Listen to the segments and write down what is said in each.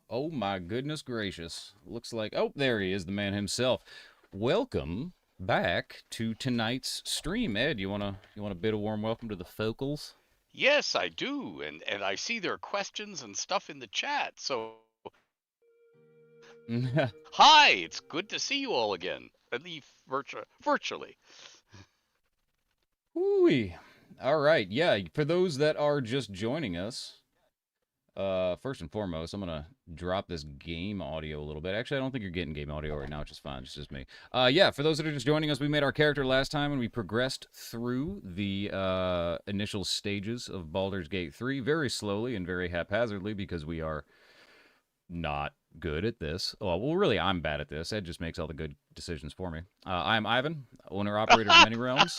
Oh my goodness gracious. Looks like, oh, there he is, the man himself. Welcome back to tonight's stream. Ed, you want to bid a warm welcome to the Focals? Yes, I do, and I see there are questions and stuff in the chat. So, hi, it's good to see you all again, at least virtually. Whoo. All right. Yeah, for those that are just joining us, first and foremost, I'm gonna drop this game audio a little bit. Actually, I don't think you're getting game audio right now, which is fine. It's just me. Yeah, for those that are just joining us, we made our character last time and we progressed through the initial stages of Baldur's Gate 3 very slowly and very haphazardly because we are not good at this. Well, really, I'm bad at this. Ed just makes all the good decisions for me. I'm Ivan, owner operator of Many Realms.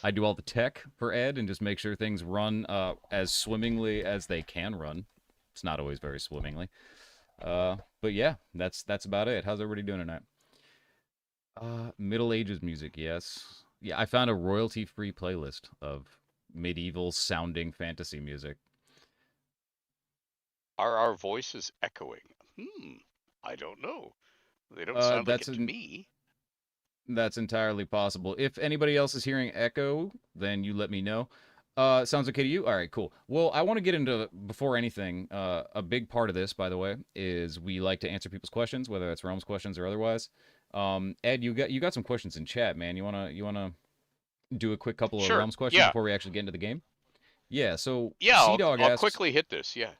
I do all the tech for Ed and just make sure things run as swimmingly as they can run. It's not always very swimmingly. But yeah, that's about it. How's everybody doing tonight? Middle Ages music, yes. Yeah, I found a royalty-free playlist of medieval sounding fantasy music. Are our voices echoing? I don't know. They don't Uh, sound like that's it to an me. That's entirely possible. If anybody else is hearing echo, then you let me know. Sounds okay to you? All right, cool. Well, I want to get into before anything. A big part of this, by the way, is we like to answer people's questions, whether it's Realms questions or otherwise. Ed, you got some questions in chat, man. You wanna do a quick couple of Sure. Realms questions Yeah. before we actually get into the game? Yeah. So Yeah. Sea I'll Dog I'll asks, quickly hit this. Yeah.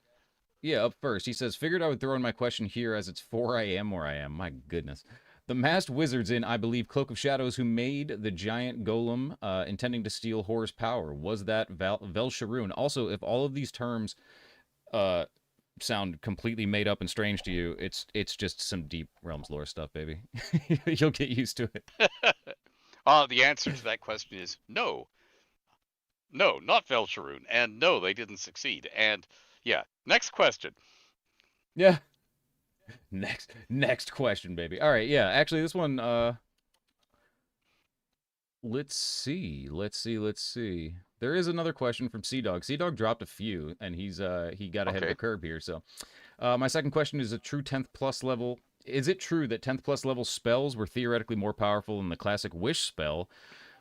yeah, up first. He says, figured I would throw in my question here as it's 4 a.m. where I am. My goodness. The masked wizards in, I believe, Cloak of Shadows who made the giant golem intending to steal Horror's power. Was that Velsharoon? Also, if all of these terms uh, sound completely made up and strange to you, it's just some deep Realms lore stuff, baby. You'll get used to it. The answer to that question is no. No, not Velcheroon. And no, they didn't succeed. And yeah. Next question. Yeah. Next question, baby. All right, yeah. Actually, this one let's see. There is another question from Sea Dog. Sea Dog dropped a few, and he got ahead of the Okay. curve here. So, my second question is a true 10th plus level. Is it true that 10th plus level spells were theoretically more powerful than the classic Wish spell?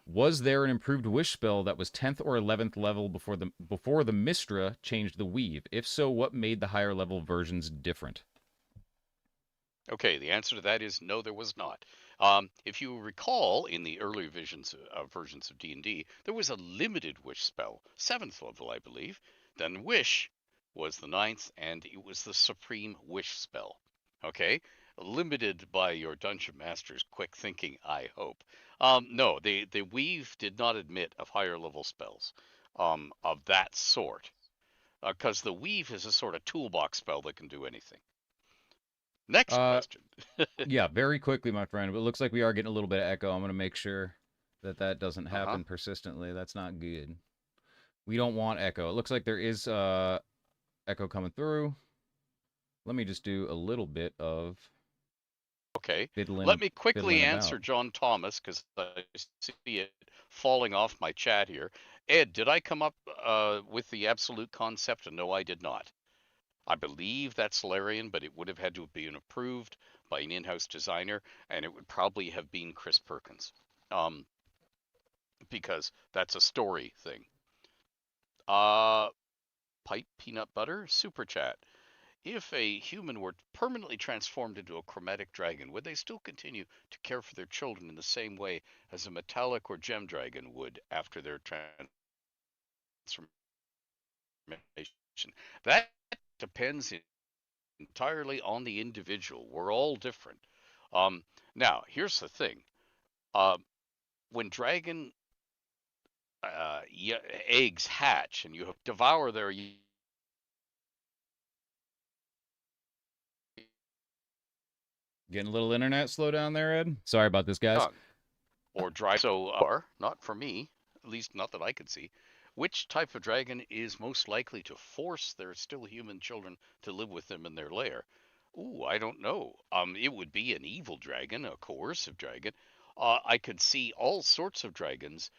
Was there an improved Wish spell that was 10th or 11th level before the Mistra changed the Weave? If so, what made the higher level versions different? Okay, the answer to that is no, there was not. If you recall, in the early versions of D&D, there was a limited wish spell, 7th level, I believe. Then wish was the ninth, and it was the supreme wish spell. Okay, limited by your dungeon master's quick thinking, I hope. No, the weave did not admit of higher level spells of that sort, because the weave is a sort of toolbox spell that can do anything. Next Uh, question. yeah, very quickly, my friend. But it looks like we are getting a little bit of echo. I'm gonna make sure that doesn't Uh huh. happen persistently. That's not good. We don't want echo. It looks like there is echo coming through. Let me just do a little bit of Okay. Let fiddling me quickly fiddling answer about. John Thomas because I see it falling off my chat here. Ed, did I come up with the absolute concept? No, I did not. I believe that's Solarian, but it would have had to have been approved by an in-house designer, and it would probably have been Chris Perkins, um, because that's a story thing. Uh, Pipe Peanut Butter Super Chat. If a human were permanently transformed into a chromatic dragon, would they still continue to care for their children in the same way as a metallic or gem dragon would after their transformation? That depends entirely on the individual. We're all different. Um, Now, here's the thing. Uh, when dragon eggs hatch and you devour their Getting a little internet slow down there, Ed. Sorry about this, guys. young, or dry. So, or not for me, at least not that I could see. Which type of dragon is most likely to force their still human children to live with them in their lair? Ooh, I don't know. It would be an evil dragon, a coercive dragon. I could see all sorts of dragons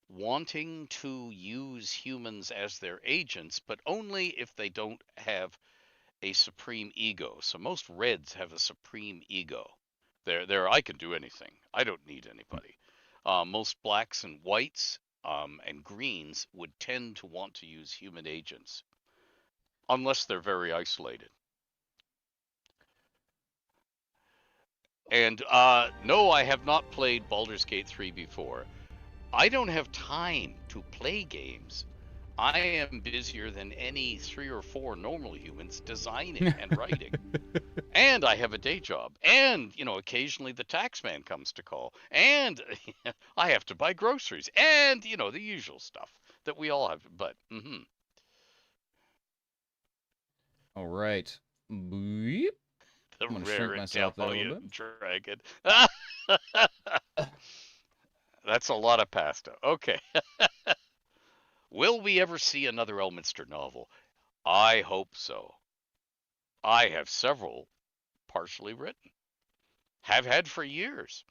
wanting to use humans as their agents, but only if they don't have a supreme ego. So most reds have a supreme ego. I can do anything. I don't need anybody. Most blacks and whites and greens would tend to want to use human agents, unless they're very isolated. And no, I have not played Baldur's Gate 3 before. I don't have time to play games. I am busier than any 3 or 4 normal humans designing and writing. And I have a day job. And, occasionally the tax man comes to call. And I have to buy groceries. And, the usual stuff that we all have. But, All right. Beep. The I'm gonna rare shrink myself there a little Italian bit. dragon. That's a lot of pasta. Okay. Will we ever see another Elminster novel? I hope so. I have several partially written. Have had for years.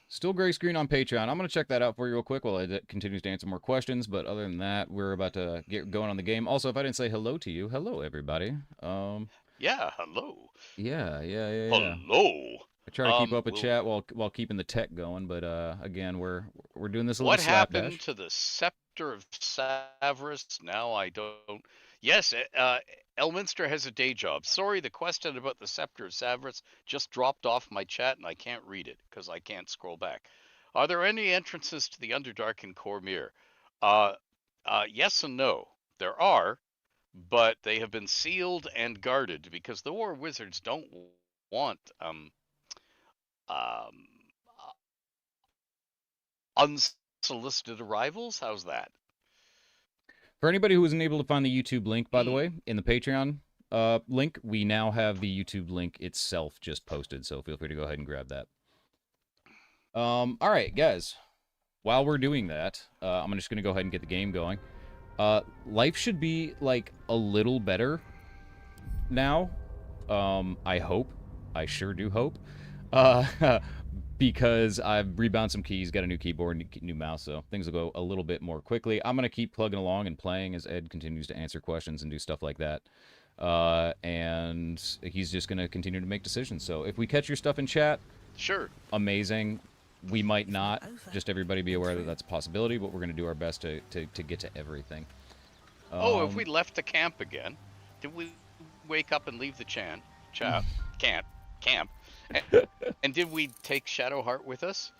Still gray screen on Patreon. I'm going to check that out for you real quick while it continues to answer more questions. But other than that, we're about to get going on the game. Also, if I didn't say hello to you, hello, everybody. Yeah, hello. Yeah. Hello. I try to keep up with Will, chat while keeping the tech going. But again, we're doing this a what little happened slapdash. to the Scepter of Savras? Now I don't. Yes, Elminster has a day job. Sorry, the question about the Scepter of Savras just dropped off my chat and I can't read it because I can't scroll back. Are there any entrances to the Underdark in Cormyr? Yes and no. There are, but they have been sealed and guarded because the War Wizards don't want um, unsolicited arrivals. How's that? For anybody who wasn't able to find the YouTube link, by the way, in the Patreon link, we now have the YouTube link itself just posted. So feel free to go ahead and grab that. All right, guys. While we're doing that, I'm just going to go ahead and get the game going. Life should be, like, a little better now. I hope. I sure do hope. Because I've rebound some keys, got a new keyboard, new mouse, so things will go a little bit more quickly. I'm going to keep plugging along and playing as Ed continues to answer questions and do stuff like that. And he's just going to continue to make decisions. So if we catch your stuff in chat, sure, amazing. We might not. Just everybody be aware that that's a possibility, but we're going to do our best to get to everything. If we left the camp again, did we wake up and leave the camp? And did we take Shadowheart with us?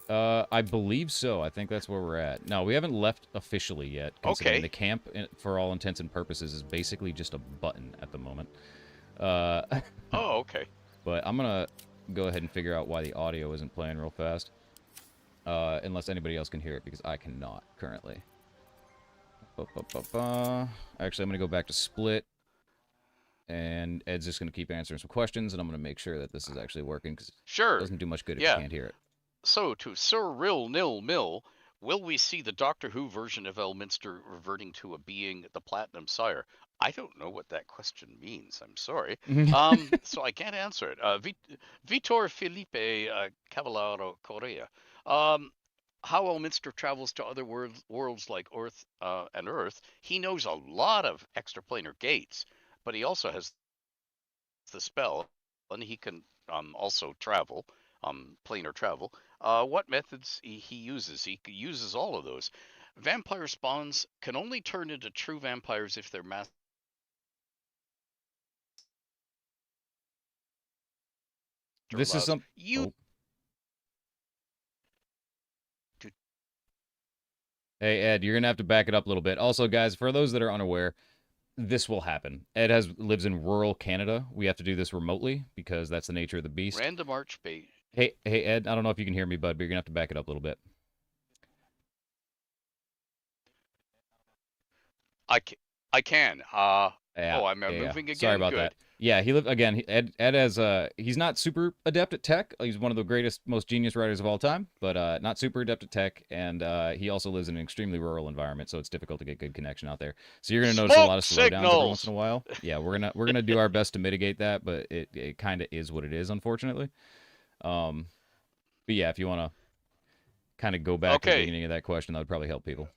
I believe so. I think that's where we're at. No, we haven't left officially yet. Considering the camp, for all intents and purposes, is basically just a button at the moment. Okay. But I'm going to go ahead and figure out why the audio isn't playing real fast. Unless anybody else can hear it, because I cannot currently. Actually, I'm going to go back to split. And Ed's just going to keep answering some questions, and I'm going to make sure that this is actually working, because it doesn't do much good if you can't hear it. So, to Sir Rill Nil Mill, will we see the Doctor Who version of Elminster reverting to a being the Platinum Sire? I don't know what that question means. I'm sorry. So I can't answer it. Vitor Felipe Cavallaro Correa. How Elminster travels to other worlds like Earth and Earth, he knows a lot of extraplanar gates, but he also has the spell, and he can also travel, planar travel. What methods he uses? He uses all of those. Vampire spawns can only turn into true vampires if they're master. This is some. Hey, Ed, you're going to have to back it up a little bit. Also, guys, for those that are unaware, this will happen. Ed lives in rural Canada. We have to do this remotely because that's the nature of the beast. Random arch bait. Hey, Ed, I don't know if you can hear me, bud, but you're going to have to back it up a little bit. I can. I'm moving again. Sorry about that. Yeah, Ed has he's not super adept at tech. He's one of the greatest, most genius writers of all time, but not super adept at tech, and he also lives in an extremely rural environment, so it's difficult to get good connection out there. So you're gonna notice a lot of slowdowns every once in a while. Yeah, we're gonna do our best to mitigate that, but it kind of is what it is, unfortunately. But yeah, if you want to kind of go back to the beginning of that question, that would probably help people.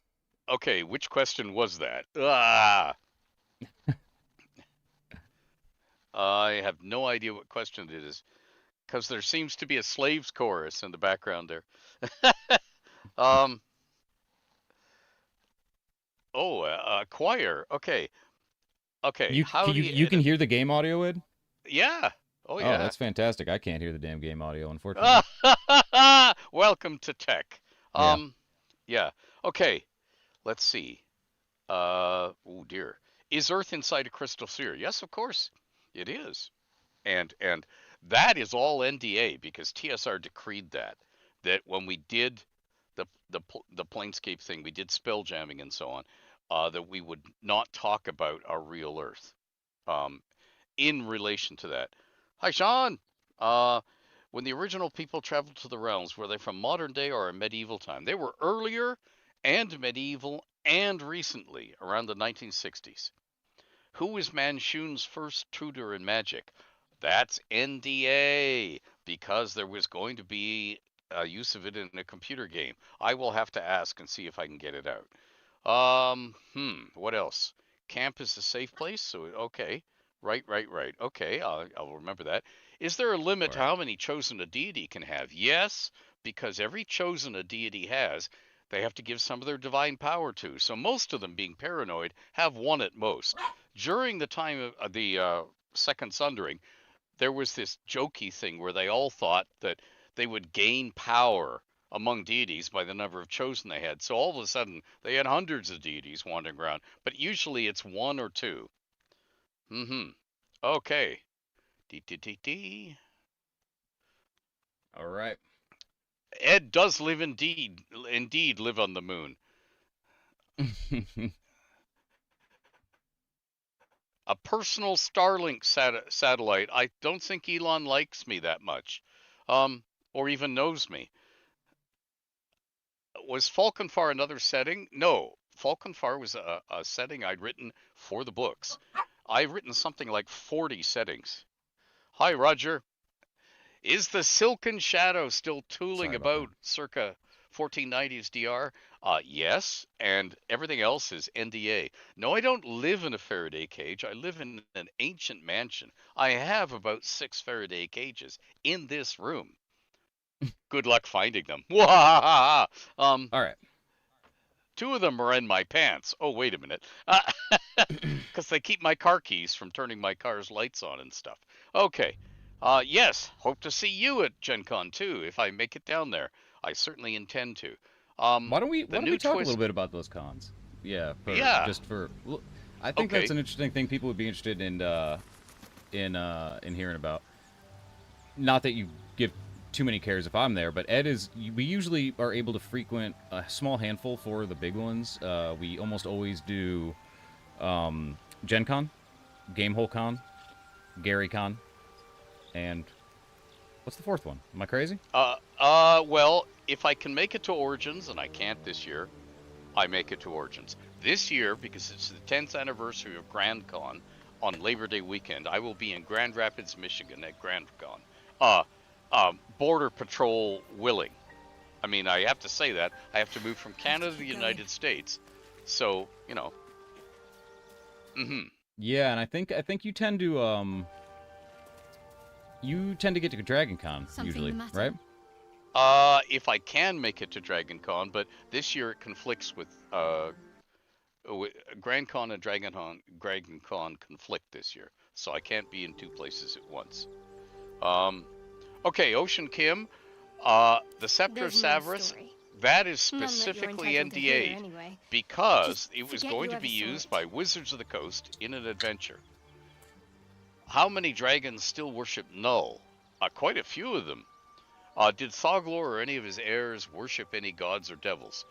Okay, which question was that? I have no idea what question it is, because there seems to be a slaves chorus in the background there. um. Oh, choir. Okay. Okay. How do you You can edit? hear the game audio, Ed? Yeah. Oh Oh, yeah. that's fantastic. I can't hear the damn game audio, unfortunately. Welcome to tech. Yeah. Um. Yeah. Okay. Let's see. Oh dear. Is Earth inside a crystal sphere? Yes, of course, it is. And that is all NDA because TSR decreed that when we did the Planescape thing, we did spell jamming and so on, that we would not talk about our real Earth. Um, in relation to that, hi Sean. Uh, when the original people traveled to the realms, were they from modern day or a medieval time? They were earlier and medieval and recently, around the 1960s. Who was Manchun's first tutor in magic? That's NDA because there was going to be a use of it in a computer game. I will have to ask and see if I can get it out. What else? Camp is a safe place, so okay. Right. Okay, I'll remember that. Is there a limit All to right. how many chosen a deity can have? Yes, because every chosen a deity has, they have to give some of their divine power to. So most of them, being paranoid, have one at most. During the time of the Second Sundering, there was this jokey thing where they all thought that they would gain power among deities by the number of chosen they had. So all of a sudden, they had hundreds of deities wandering around, but usually it's one or two. Mm-hmm. Okay. Dee. All right. Ed does live indeed live on the moon. A personal Starlink satellite. I don't think Elon likes me that much, or even knows me. Was Falconfar another setting? No, Falconfar was a setting I'd written for the books. I've written something like 40 settings. Hi, Roger. Is the Silken Shadow still tooling Sorry about that. about circa 1490s DR? Yes, and everything else is NDA. No, I don't live in a Faraday cage. I live in an ancient mansion. I have about 6 Faraday cages in this room. Good luck finding them. um, All right. 2 of them are in my pants. Oh, wait a minute. Because they keep my car keys from turning my car's lights on and stuff. Okay. Yes, hope to see you at Gen Con too, if I make it down there. I certainly intend to. The Why don't we new talk a twist. little bit about those cons? Yeah, for Yeah. just for I think that's Okay. an interesting thing people would be interested in hearing about. Not that you give too many cares if I'm there, but Ed is. We usually are able to frequent a small handful for the big ones. We almost always do Gen Con, Gamehole Con, Gary Con, and what's the fourth one? Am I crazy? Well, if I can make it to Origins, and I can't this year, I make it to Origins. This year, because it's the 10th anniversary of Grand Con on Labor Day weekend, I will be in Grand Rapids, Michigan at Grand Con. Uh, Border Patrol willing. I mean, I have to say that. I have to move from Canada to the United States. So, mm-hmm. Yeah, and I think you tend to get to Dragon Con usually, right? If I can make it to Dragon Con, but this year it conflicts with Grand Con and Dragon Con conflict this year, so I can't be in 2 places at once. Okay, Ocean Kim, the Scepter of Savras, that is specifically NDA anyway. because Just it was forget going you to ever be saw used it. by Wizards of the Coast in an adventure. How many dragons still worship Null? Quite a few of them. Did Thoglor or any of his heirs worship any gods or devils?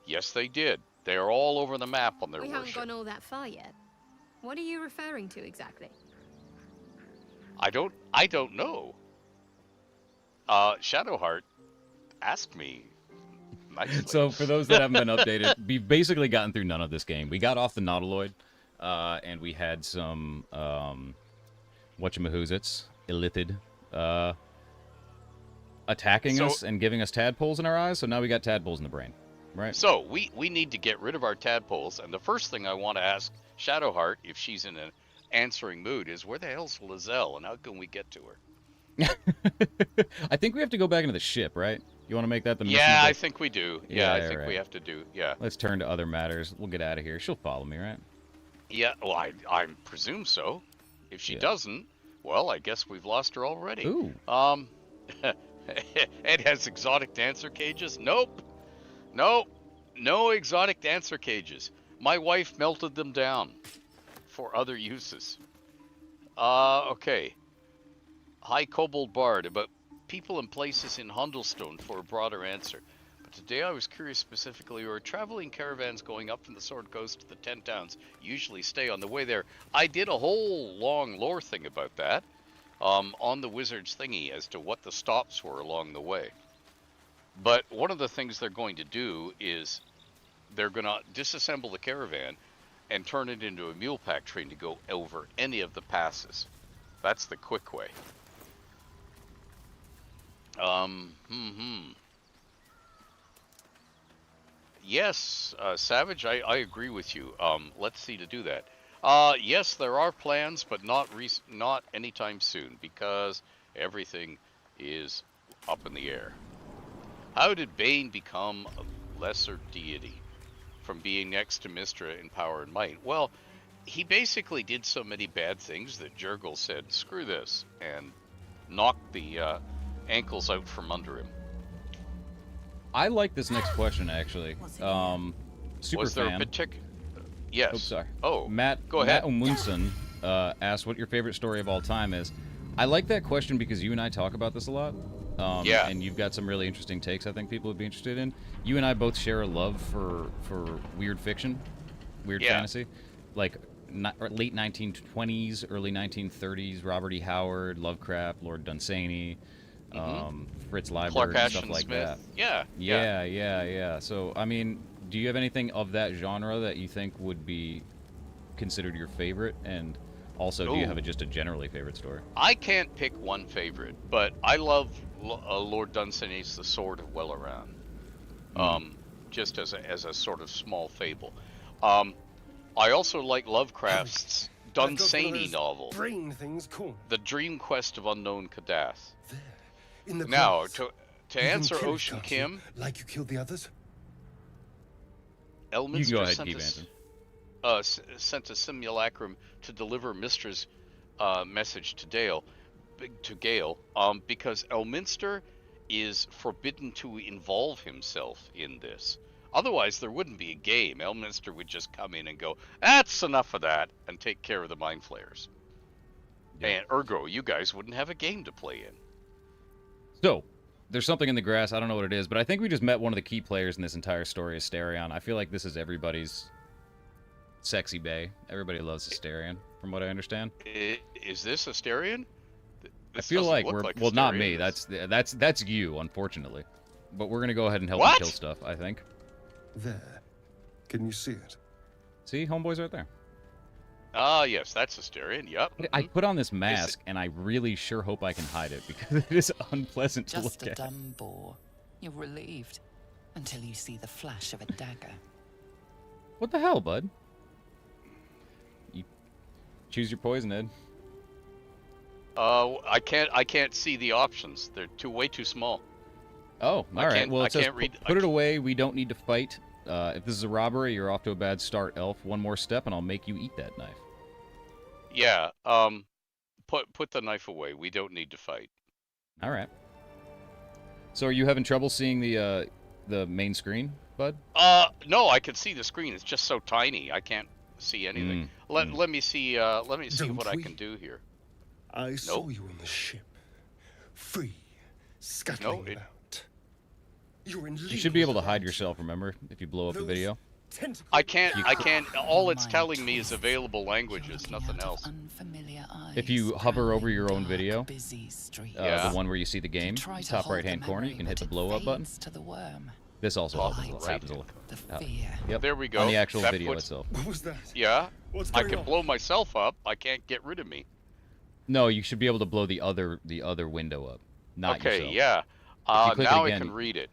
Yes, they did. They are all over the map on their We worship. haven't gone all that far yet. What are you referring to exactly? I don't know. Shadowheart asked me nicely. So for those that haven't been updated, we've basically gotten through none of this game. We got off the Nauteloid, and we had some whatchamahoozits, illithid, attacking us and giving us tadpoles in our eyes. So now we got tadpoles in the brain, right? So we need to get rid of our tadpoles, and the first thing I want to ask Shadowheart, if she's in answering mood is, where the hell's Lizelle, and how can we get to her? I think we have to go back into the ship, right? You want to make that the mission? Yeah, I think we do. Yeah, I think right. we have to do. Yeah. Let's turn to other matters. We'll get out of here. She'll follow me, right? Yeah. Well, I presume so. If she doesn't, well, I guess we've lost her already. Ooh. It has exotic dancer cages. Nope. No exotic dancer cages. My wife melted them down for other uses. Okay. Hi, Kobold Bard, about people and places in Hundlestone for a broader answer. But today I was curious specifically, where traveling caravans going up from the Sword Coast to the 10 towns usually stay on the way there. I did a whole long lore thing about that on the Wizard's thingy as to what the stops were along the way. But one of the things they're going to do is they're going to disassemble the caravan and turn it into a mule pack train to go over any of the passes. That's the quick way. Yes, Savage, I agree with you. Let's see to do that. Yes, there are plans, but not anytime soon, because everything is up in the air. How did Bane become a lesser deity from being next to Mystra in power and might? Well, he basically did so many bad things that Jurgle said, screw this, and knocked the ankles out from under him. I like this next question, actually. Super Was there fan. a particular... Yes. Oh, sorry. Oh, Matt, go ahead. Matt Omunson asked what your favorite story of all time is. I like that question because you and I talk about this a lot. Yeah. And you've got some really interesting takes I think people would be interested in. You and I both share a love for weird fiction, weird fantasy. Like late 1920s, early 1930s, Robert E. Howard, Lovecraft, Lord Dunsany, Fritz Leiber, Clark and stuff Ashton like Smith. that. Yeah. So, I mean, do you have anything of that genre that you think would be considered your favorite? And also, do you have just a generally favorite story? I can't pick one favorite, but I love Lord Dunsany's The Sword of Welleran. Just as a sort of small fable. I also like Lovecraft's Dunsany novel, brain things cool. The Dream Quest of Unknown Kadath. There, in the Now, grass. to You can answer kill it, Ocean can't you? Kim, Like you killed the others? You can go Elminster ahead, sent keep answering. sent a simulacrum to deliver Mistra's message to Gale, because Elminster is forbidden to involve himself in this. Otherwise, there wouldn't be a game. Elminster would just come in and go, "That's enough of that," and take care of the mind flayers. Yeah. And ergo, you guys wouldn't have a game to play in. So, there's something in the grass. I don't know what it is, but I think we just met one of the key players in this entire story, Astarion. I feel like this is everybody's sexy bae. Everybody loves Astarion, from what I understand. Is this Astarion? I feel like we're well, not me. Astarion. That's you, unfortunately. But we're gonna go ahead and help What? you kill stuff. I think. There. Can you see it? See, homeboy's right there. Yes, that's Astarion. Yep. I put on this mask, and I really sure hope I can hide it because it is unpleasant to Just look a at. dumb bore. You're relieved until you see the flash of a dagger. What the hell, bud? You choose your poison, Ed. I can't see the options. They're way too small. Oh, all right. Well, I it says can't read. put it away. We don't need to fight. If this is a robbery, you're off to a bad start, Elf. One more step, and I'll make you eat that knife. Yeah. Put the knife away. We don't need to fight. All right. So, are you having trouble seeing the main screen, bud? No, I can see the screen. It's just so tiny. I can't see anything. Let me see. Let me see Don't what I we? can do here. I saw you on the ship. Free. Scuttling No, about. You're in You should be able to hide yourself, remember, if you blow up the video. I can't. All it's Mind telling me is available languages, looking nothing out of else. unfamiliar If you eyes, hover over your prowling own video, dark, busy streets. Yeah. the one where you see the You game, try to top hold right-hand the corner, you memory, can hit but the it blow up button. fades to the worm. This also Lights happens a lot. the fear. Yep. There we go. On the actual That video puts- itself. What was that? Yeah. What's I going can on? blow myself up. I can't get rid of me. No, you should be able to blow the other window up, not Okay. yourself. Yeah. If you click it Now I again- can read it,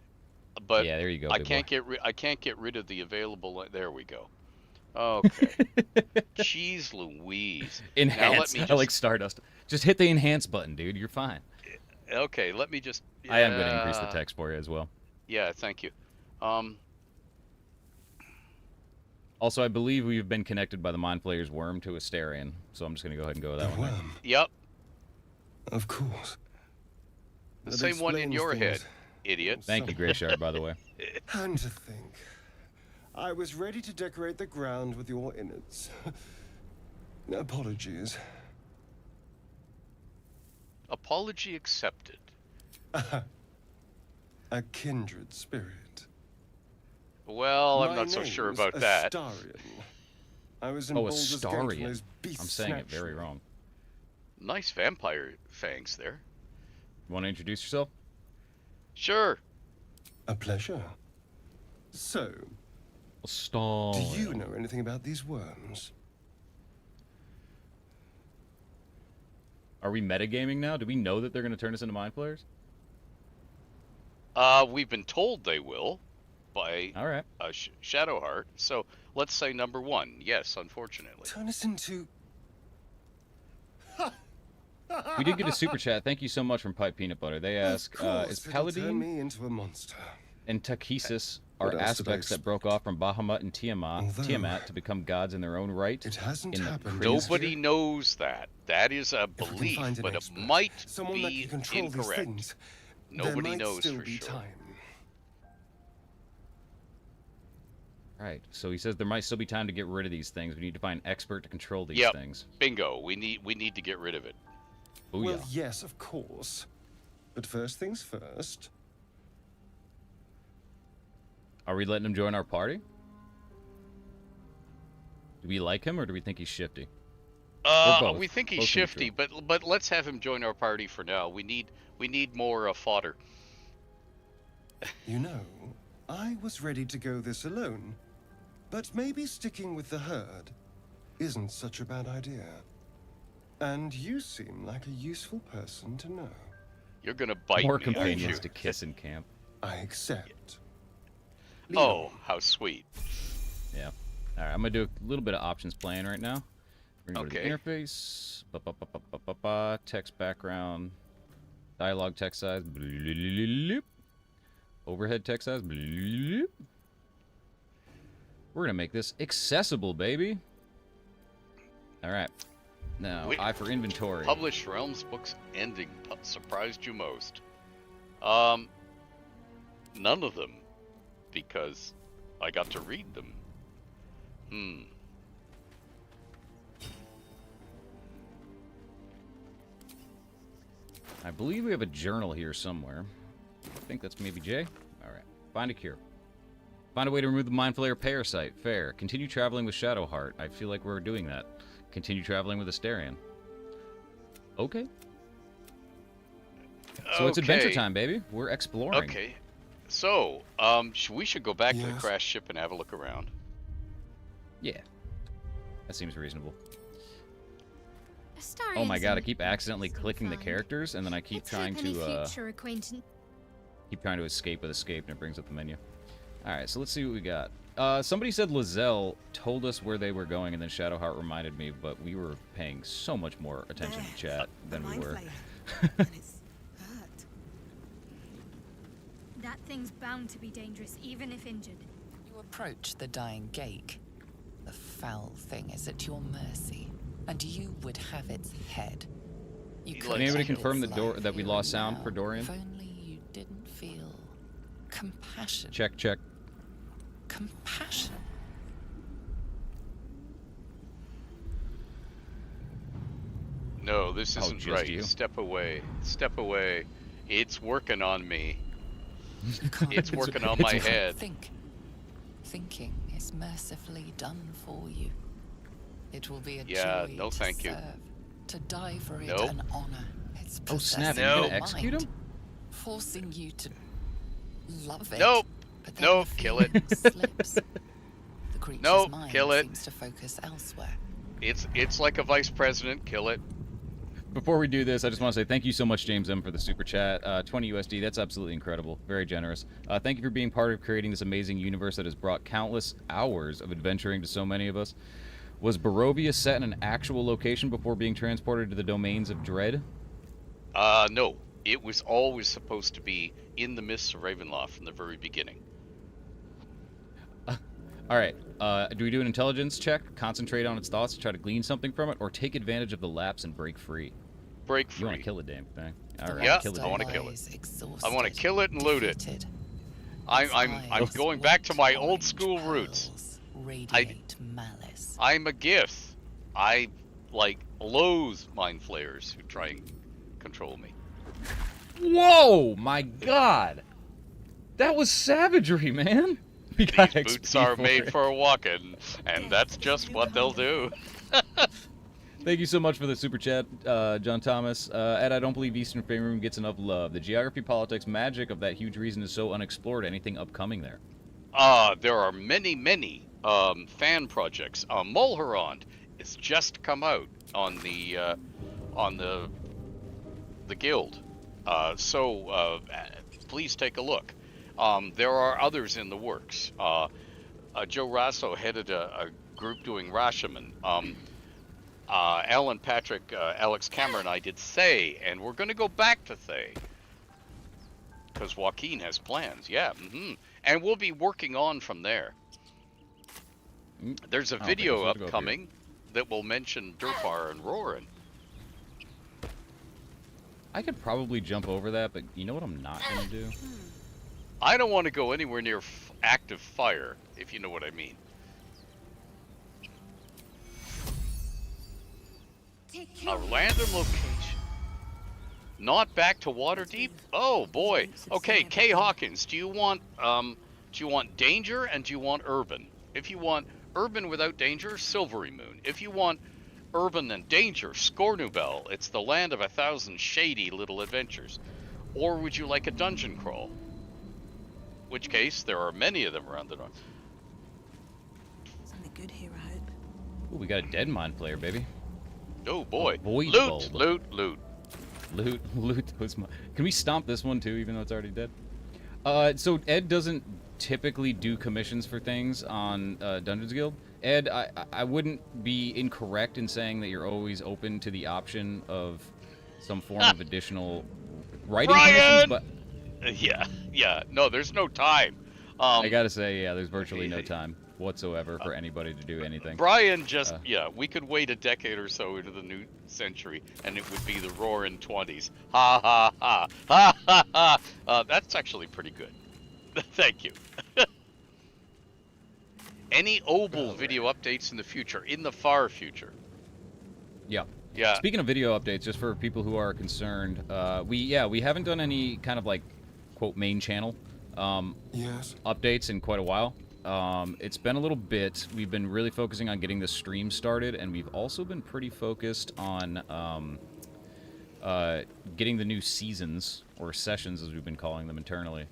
but Yeah, there you go. I big can't boy. get rid of the available. There we go. Okay. Jeez Louise. Enhance. me I like Stardust. Just hit the enhance button, dude. You're fine. Okay, let me just... I am going to increase the text for you as well. Yeah, thank you. Also, I believe we've been connected by the Mind Flayer's worm to Astarion, so I'm just going to go ahead and go with that The one. worm. Yep, Of course. the That same one in explains your head, things. idiot. Thank you, Greyshard, by the way. And to think, I was ready to decorate the ground with your innards. Apologies. Apology accepted. A kindred spirit. Well, I'm My not so sure name's about that. Astarion. I was in Oh, Baldur's Gate when Astarion. those I'm beasts saying it snatched very me. wrong. Nice vampire fangs there. You want to introduce yourself? Sure. A pleasure. So, Stall. do you know anything about these worms? Are we metagaming now? Do we know that they're going to turn us into Mind Flayers? We've been told they will by All right. Shadowheart. So let's say number one. Yes, unfortunately. Turn us into... We did get a super chat. Thank you so much from Pipe Peanut Butter. They ask, is Turn Paladin me into a monster. and Takesis are What else did I aspects that broke off from Bahamut and Tiamat to become gods in their own right? It hasn't in the happened. previous- Nobody knows that. That is a If we can belief, find an but it expert, might someone that be can control these incorrect. things, there Nobody might knows still for be sure. time. Right. So he says there might still be time to get rid of these things. We need to find an expert to control these Yep. things. Bingo. We need to get rid of it. Booyah. Well, yes, of course. But first things first. Are we letting him join our party? Do we like him or do we think he's shifty? both. We think he's Both can be shifty, but let's have him join our party for now. We need more fodder. You know, I was ready to go this alone. But maybe sticking with the herd isn't such a bad idea. And you seem like a useful person to know. You're gonna bite More me, aren't companions you? to kiss in camp. I accept. Oh, how sweet. Yeah. All right, I'm going to do a little bit of options playing right now. We're going to Okay. go to the interface. Text background. Dialogue text size. Overhead text size. We're going to make this accessible, baby. All right. Now, Wait. I for inventory. Published Realms books ending surprised you most? None of them, because I got to read them. I believe we have a journal here somewhere. I think that's maybe Jay. All right. Find a cure. Find a way to remove the Mind Flayer parasite. Fair. Continue traveling with Shadowheart. I feel like we're doing that. Continue traveling with Astarion. Okay. So it's adventure Okay. time, baby. We're exploring. Okay. So, we should go back to the Yes. crash ship and have a look around. Yeah. That seems reasonable. Astarion's Oh my god, I an keep accidentally interesting clicking the find. characters and then I keep Let's trying hope any to future acquaintance. escape with escape and it brings up the menu. Alright, so let's see what we got. Somebody said Lizelle told us where they were going and then Shadowheart reminded me, but we were paying so much more attention to chat than we were. And it's hurt. That thing's bound to be dangerous, even if injured. You approach the dying Gake. The foul thing is at your mercy, and you would have its head. You Can could anybody end confirm its that life that we here lost and sound now, for Dorian? If only you didn't feel compassion. Check, check. Compassion. No, this Oh, isn't just right. you? Step away. Step away. It's working on me. You can't It's working on it's my working. head. think. Thinking is mercifully done for you. It will be a Yeah, joy no to thank you. serve, to die for it Nope. an honor. It's Oh snap, possessing you No. gonna your execute mind, him? forcing you to love it. Nope. But then Nope, the kill it. feeling slips. The creature's Nope, mind kill it. seems to focus elsewhere. It's like a vice president. Kill it. Before we do this, I just want to say thank you so much, James M, for the super chat. 20 USD, that's absolutely incredible. Very generous. Thank you for being part of creating this amazing universe that has brought countless hours of adventuring to so many of us. Was Barovia set in an actual location before being transported to the domains of Dread? No. It was always supposed to be in the mists of Ravenloft from the very beginning. All right. Do we do an intelligence check, concentrate on its thoughts to try to glean something from it, or take advantage of the lapse and break free? Break free. You want to kill the damn thing. All right, Yeah, kill the I damn wanna thing. kill it. Exhausted, I want to kill it and loot it. defeated. I'm Its going back to my wet old school orange roots. pearls Radiate malice. I'm a Gith. I loathe mind flayers who try and control me. Whoa, my God. That was savagery, man. We got These XP boots are for made it. for walking, and that's just what they'll do. Thank you so much for the super chat, John Thomas. Ed, I don't believe Eastern Fearun gets enough love. The geography, politics, magic of that huge region is so unexplored. Anything upcoming there? There are many fan projects. Mulherond has just come out on the guild. Please take a look. There are others in the works. Joe Rasso headed a group doing Rashomon. Alan Patrick, Alex Cameron, and I did Thay, and we're going to go back to Thay. Because Joaquin has plans, yeah. And we'll be working on from there. There's a video upcoming that will mention Durpar and Roran. I could probably jump over that, but you know what I'm not going to do? I don't want to go anywhere near active fire, if you know what I mean. A random location. Not back to Waterdeep? Oh boy. Okay, Kay Hawkins, do you want danger and do you want urban? If you want urban without danger, Silvery Moon. If you want urban and danger, Scornubel. It's the land of 1,000 shady little adventures. Or would you like a dungeon crawl? Which case, there are many of them around the north. Something good here, I hope. Ooh, we got a dead mind player, baby. Oh boy. Void Loot, bulb. loot. Loot those. Can we stomp this one too, even though it's already dead? So Ed doesn't typically do commissions for things on Dungeons Guild. Ed, I wouldn't be incorrect in saying that you're always open to the option of some form of additional writing commissions, but Yeah. No, there's no time. I gotta say, yeah, there's virtually no time whatsoever for anybody to do anything. Brian just, we could wait a decade or so into the new century, and it would be the roaring 20s. Ha ha ha. Ha ha ha. That's actually pretty good. Thank you. Any Obel video updates in the future, in the far future? Yeah. Yeah. Speaking of video updates, just for people who are concerned, we haven't done any kind of like, quote, main channel updates in quite a while. It's been a little bit. We've been really focusing on getting the stream started, and we've also been pretty focused on getting the new seasons, or sessions as we've been calling them internally,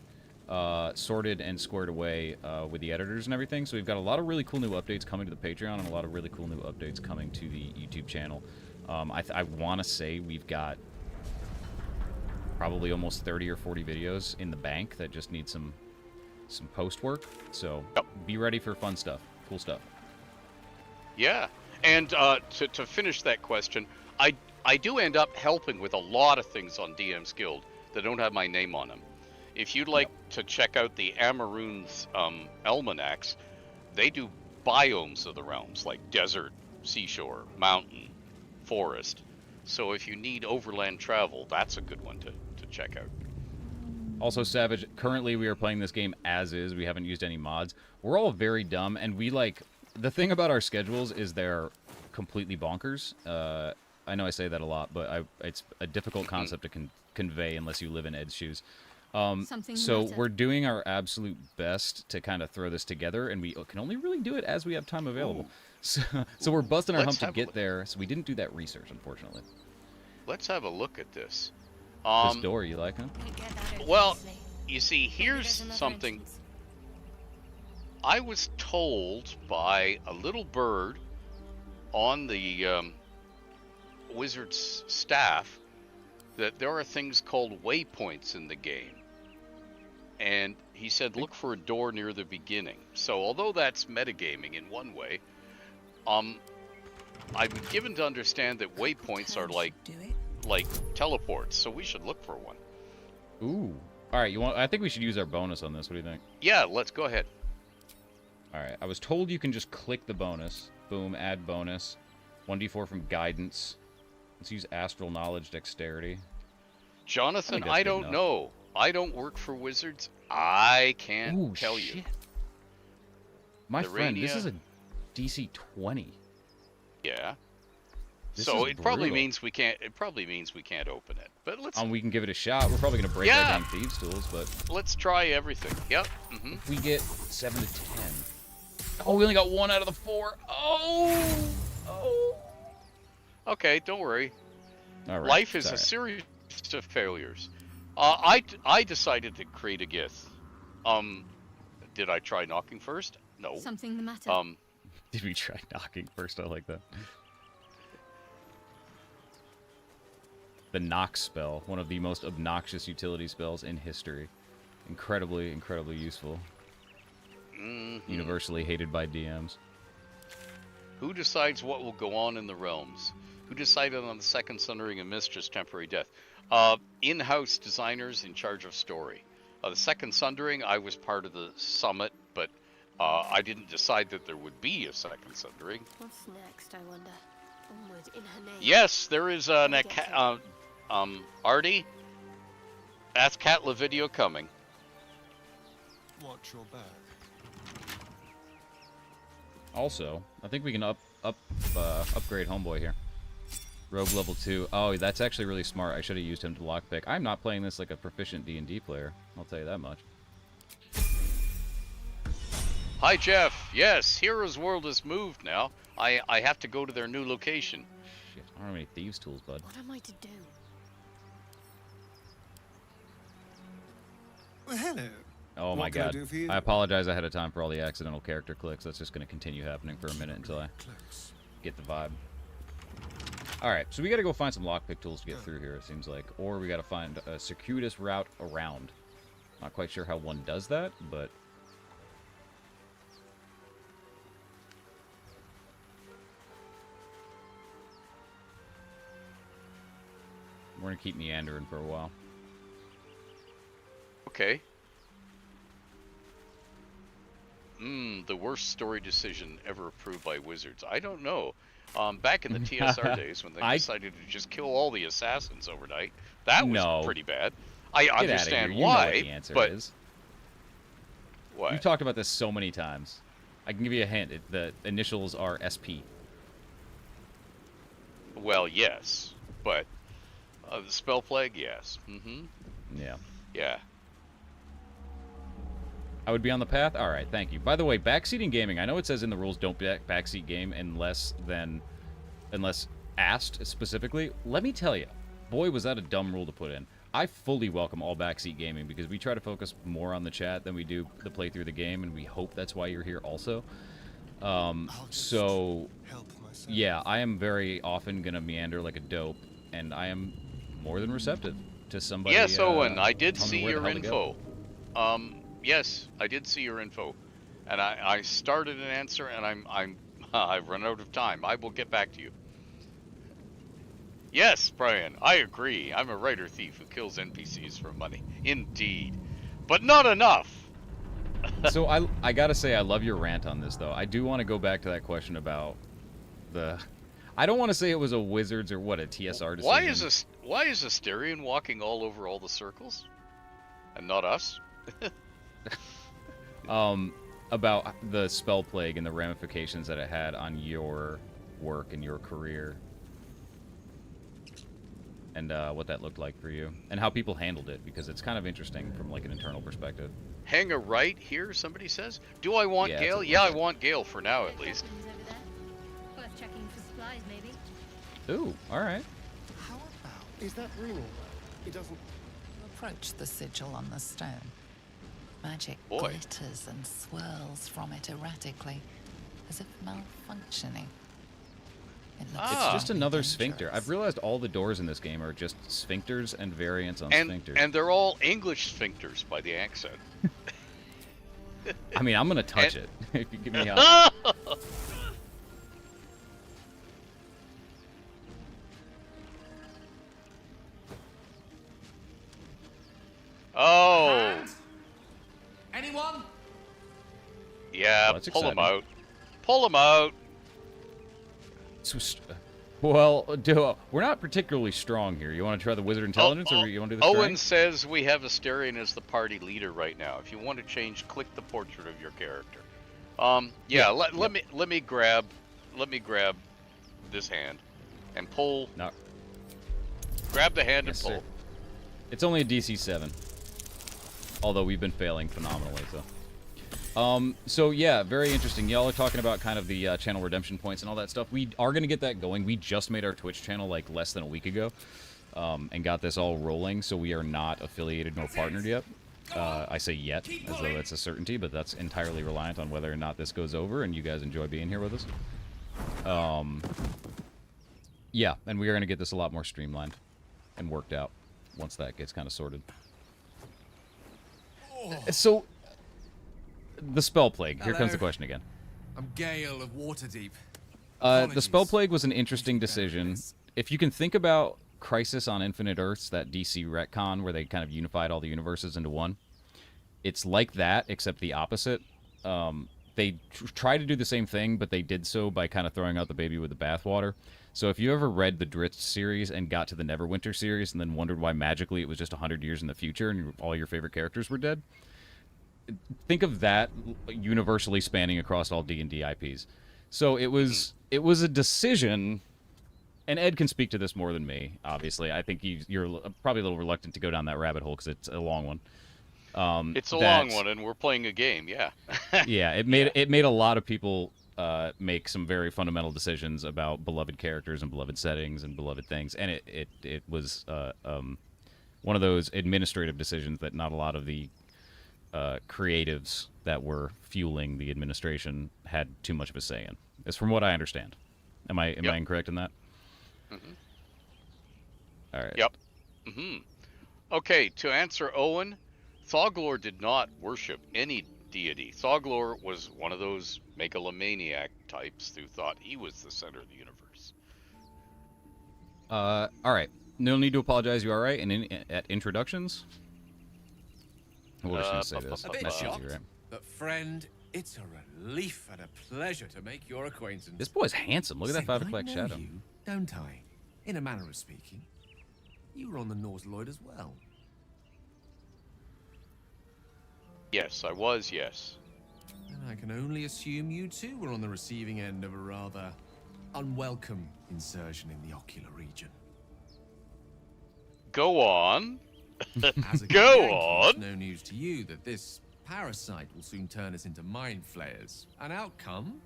sorted and squared away with the editors and everything. So we've got a lot of really cool new updates coming to the Patreon and a lot of really cool new updates coming to the YouTube channel. I want to say we've got probably almost 30 or 40 videos in the bank that just need some post work. So be ready for fun stuff, cool stuff. Yeah, and to finish that question, I do end up helping with a lot of things on DM's Guild that don't have my name on them. If you'd like to check out the Amaroon's almanacs, they do biomes of the realms, like desert, seashore, mountain, forest. So if you need overland travel, that's a good one to check out. Also, Savage, currently we are playing this game as is. We haven't used any mods. We're all very dumb, and we like... The thing about our schedules is they're completely bonkers. I know I say that a lot, but it's a difficult concept to convey unless you live in Ed's shoes. So we're doing our absolute best to kind of throw this together, and we can only really do it as we have time available. So we're busting our hump to get there, so we didn't do that research, unfortunately. Let's have a look at this. This door, you like, huh? Well, you see, here's something. I was told by a little bird on the Wizard's staff that there are things called waypoints in the game. And he said look for a door near the beginning. So although that's metagaming in one way, I'm given to understand that waypoints are like teleports, so we should look for one. Ooh. All right, I think we should use our bonus on this. What do you think? Yeah, let's go ahead. All right, I was told you can just click the bonus. Boom, add bonus. 1d4 from guidance. Let's use astral knowledge, dexterity. Jonathan, I I don't know. I don't work for Wizards. I can't tell shit. you. My friend, this is a DC 20. Yeah. This so is it probably brutal. means we can't. It probably means we can't open it. But let's. We can give it a shot. We're probably gonna break our damn thieves tools, but let's try everything. Yep. if we get 7 to 10. Oh, we only got 1 out of the 4. Oh. Okay, don't worry. All right. Life is a series of failures. I decided to create a Gith. Did I try knocking first? No. Something the matter? Did we try knocking first? I like that. The knock spell, one of the most obnoxious utility spells in history. Incredibly, incredibly useful. Mm-hmm. Universally hated by DMs. Who decides what will go on in the realms? Who decided on the second sundering and mistress temporary death? In-house designers in charge of story. The second sundering, I was part of the summit, but I didn't decide that there would be a second sundering. What's next, I wonder? Onward in her name. Yes, there is an Artie. That's Catla video coming. Watch your back. Also, I think we can upgrade Homeboy here. Rogue level 2. Oh, that's actually really smart. I should have used him to lockpick. I'm not playing this like a proficient D&D player. I'll tell you that much. Hi, Jeff. Yes, Hero's World has moved now. I have to go to their new location. Shit, I don't have any thieves tools, bud. What am I to do? Well, hello. Oh my What can I god. do for you? I apologize ahead of time for all the accidental character clicks. That's just going to continue happening for a minute until I Close. get the vibe. Alright, so we gotta go find some lockpick tools to get through here, it seems like. Or we gotta find a circuitous route around. Not quite sure how one does that, but... we're gonna keep meandering for a while. Okay. The worst story decision ever approved by Wizards. I don't know. Back in the TSR days when they decided to just kill all the assassins overnight, that was pretty bad. I understand You know why, what the answer but is. what? We've talked about this so many times. I can give you a hint. The initials are SP. Well, yes, but the spell plague, yes. Yeah. Yeah. I would be on the path? Alright, thank you. By the way, backseating gaming, I know it says in the rules don't backseat game unless asked specifically. Let me tell you, boy, was that a dumb rule to put in. I fully welcome all backseat gaming because we try to focus more on the chat than we do the playthrough of the game, and we hope that's why you're here also. So, yeah, I am very often going to meander like a dope, and I am more than receptive to somebody. Yes, Owen, I did telling me see where the your hell to go. info. Yes, I did see your info, and I started an answer, and I've run out of time. I will get back to you. Yes, Brian, I agree. I'm a writer thief who kills NPCs for money. Indeed, but not enough. So I gotta say I love your rant on this though. I do want to go back to that question about the. I don't want to say it was a Wizards or what a TSR decision. Why is Astarion walking all over all the circles, and not us? About the spell plague and the ramifications that it had on your work and your career, and what that looked like for you, and how people handled it, because it's kind of interesting from like an internal perspective. Hang a right here, somebody says. Do I want Yeah, Gale? Yeah, I want Gale for now at least. Over there. Worth checking for supplies, maybe. Ooh, all right. How about? Is that Greenwood? It doesn't. Approach the sigil on the stone. Magic Boy. glitters and swirls from it erratically, as if malfunctioning. It looks Ah. It's just very another dangerous. sphincter. I've realized all the doors in this game are just sphincters and variants on And sphincters. and they're all English sphincters by the accent. I mean, I'm gonna touch it if you give me a. Oh, Anyone? yeah, Well, that's pull them exciting. out. Pull them out. Well, we're not particularly strong here. You want to try the wizard intelligence, or you want to do the Owen strength? says we have Astarion as the party leader right now. If you want to change, click the portrait of your character. Let me grab this hand and pull. No. Grab the hand Yes, and pull. sir. It's only a DC 7. Although we've been failing phenomenally, so. So yeah, very interesting. Y'all are talking about kind of the channel redemption points and all that stuff. We are going to get that going. We just made our Twitch channel like less than a week ago, and got this all rolling, so we are not affiliated nor partnered yet. I say yet, as though that's a certainty, but that's entirely reliant on whether or not this goes over and you guys enjoy being here with us. Yeah, and we are going to get this a lot more streamlined and worked out once that gets kind of sorted. So, the Spell Plague. Here comes the Hello. question again. I'm Gale of Waterdeep. The Spell Plague was an interesting decision. If you can think about Crisis on Infinite Earths, that DC retcon where they kind of unified all the universes into one, it's like that, except the opposite. They try to do the same thing, but they did so by kind of throwing out the baby with the bathwater. So if you ever read the Drizzt series and got to the Neverwinter series and then wondered why magically it was just 100 years in the future and all your favorite characters were dead, think of that universally spanning across all D&D IPs. So it was a decision, and Ed can speak to this more than me, obviously. I think you're probably a little reluctant to go down that rabbit hole because it's a long one. It's a long one, and we're playing a game. Yeah. Yeah, it made a lot of people make some very fundamental decisions about beloved characters and beloved settings and beloved things, and it was one of those administrative decisions that not a lot of the creatives that were fueling the administration had too much of a say in. It's from what I understand. Am I incorrect in that? Mm-hmm. All right. Yep. Mm-hmm. Okay, to answer Owen, Thoglor did not worship any deity. Thoglor was one of those megalomaniac types who thought he was the center of the universe. All right. No need to apologize. You all right? And at introductions, we're just gonna say this. A bit That's easy, shocked, right? but friend, it's a relief and a pleasure to make your acquaintance. This boy's handsome. Look at that Say, 5 I o'clock know shadow. you, don't I? In a manner of speaking. You were on the Nauteloid as well. Yes, I was, yes. And I can only assume you too were on the receiving end of a rather unwelcome insertion in the ocular region. Go on. As a Go Yankee, on. It's no news to you that this parasite will soon turn us into mind flayers. An outcome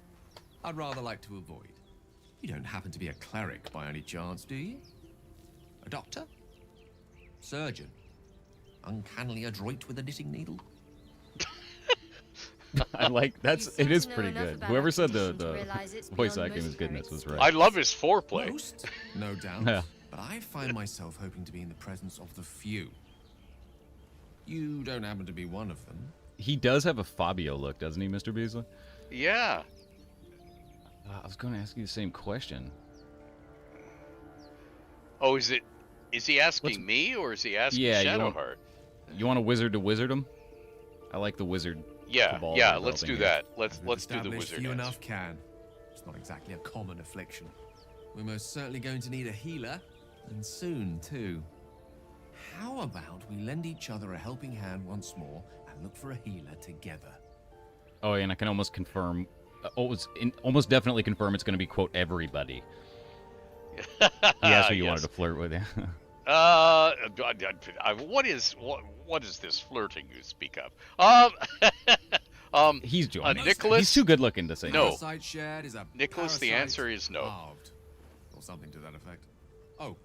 I'd rather like to avoid. You don't happen to be a cleric by any chance, do you? A doctor? Surgeon? Uncannily adroit with a knitting needle? I like that's. You It seem is to know pretty enough good. about Whoever our said condition to the realize it's voice beyond acting most was goodness clerics. was right. I love his foreplay. Most? No doubt. Yeah. But I find myself hoping to be in the presence of the few. You don't happen to be one of them. He does have a Fabio look, doesn't he, Mr. Beasley? Yeah. I was going to ask you the same question. Oh, is he asking Let's- me or is he asking Yeah, you Shadowheart? You want a wizard to wizard him? I like the wizard. Yeah, cabal yeah, we're let's do developing here. that. Let's As we've do the established, wizard few answer. enough can. It's not exactly a common affliction. We're most certainly going to need a healer, and soon too. How about we lend each other a helping hand once more and look for a healer together? Oh, and I can almost confirm, almost definitely confirm it's going to be quote everybody. He asked who you wanted to flirt with. What is this flirting you speak of? He's joining. Nicholas? He's too good looking to say No. Parasite shared is a Nicholas, the parasite answer is no. halved, or something to that effect. Oh,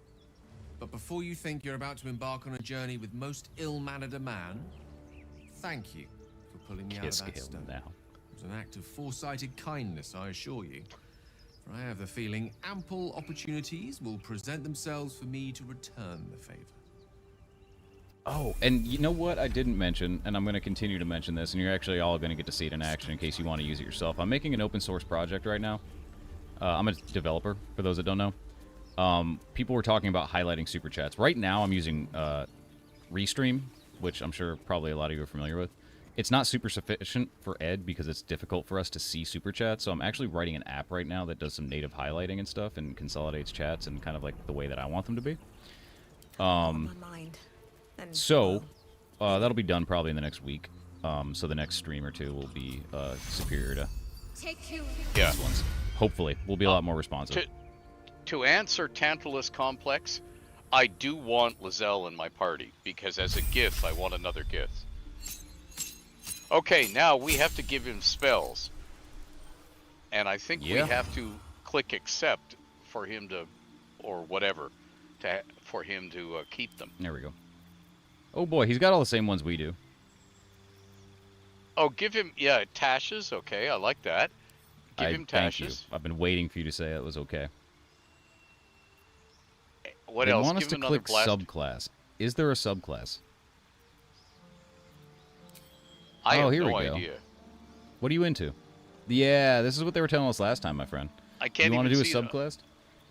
but before you think you're about to embark on a journey with most ill-mannered a man, thank you for pulling me out Kiss of that him stone. now. It was an act of foresighted kindness, I assure you. for I have the feeling ample opportunities will present themselves for me to return the favor. Oh, and you know what I didn't mention, and I'm going to continue to mention this, and you're actually all going to get to see it in action in case you want to use it yourself. I'm making an open source project right now. I'm a developer, for those that don't know. People were talking about highlighting super chats. Right now, I'm using Restream, which I'm sure probably a lot of you are familiar with. It's not super sufficient for Ed because it's difficult for us to see super chats, so I'm actually writing an app right now that does some native highlighting and stuff and consolidates chats in kind of like the way that I want them to be. On my mind. And, So, that'll be done probably in the next week. So the next stream or two will be superior to Take two. Yeah. these ones. Hopefully, we'll be a lot more responsive. To answer Tantalus Complex, I do want Lizelle in my party, because as a gift, I want another gift. Okay, now we have to give him spells. And I think we have to click accept for him to, or whatever, for him to keep them. There we go. Oh boy, he's got all the same ones we do. Oh, give him, yeah, Tashes, okay, I like that. Give him Thank you. Tashes. I've been waiting for you to say it was okay. What They else? want us Give to him another click blast. subclass. Is there a subclass? I have here no we go. idea. What are you into? Yeah, this is what they were telling us last time, my friend. I can't You want to even do a see it. subclass?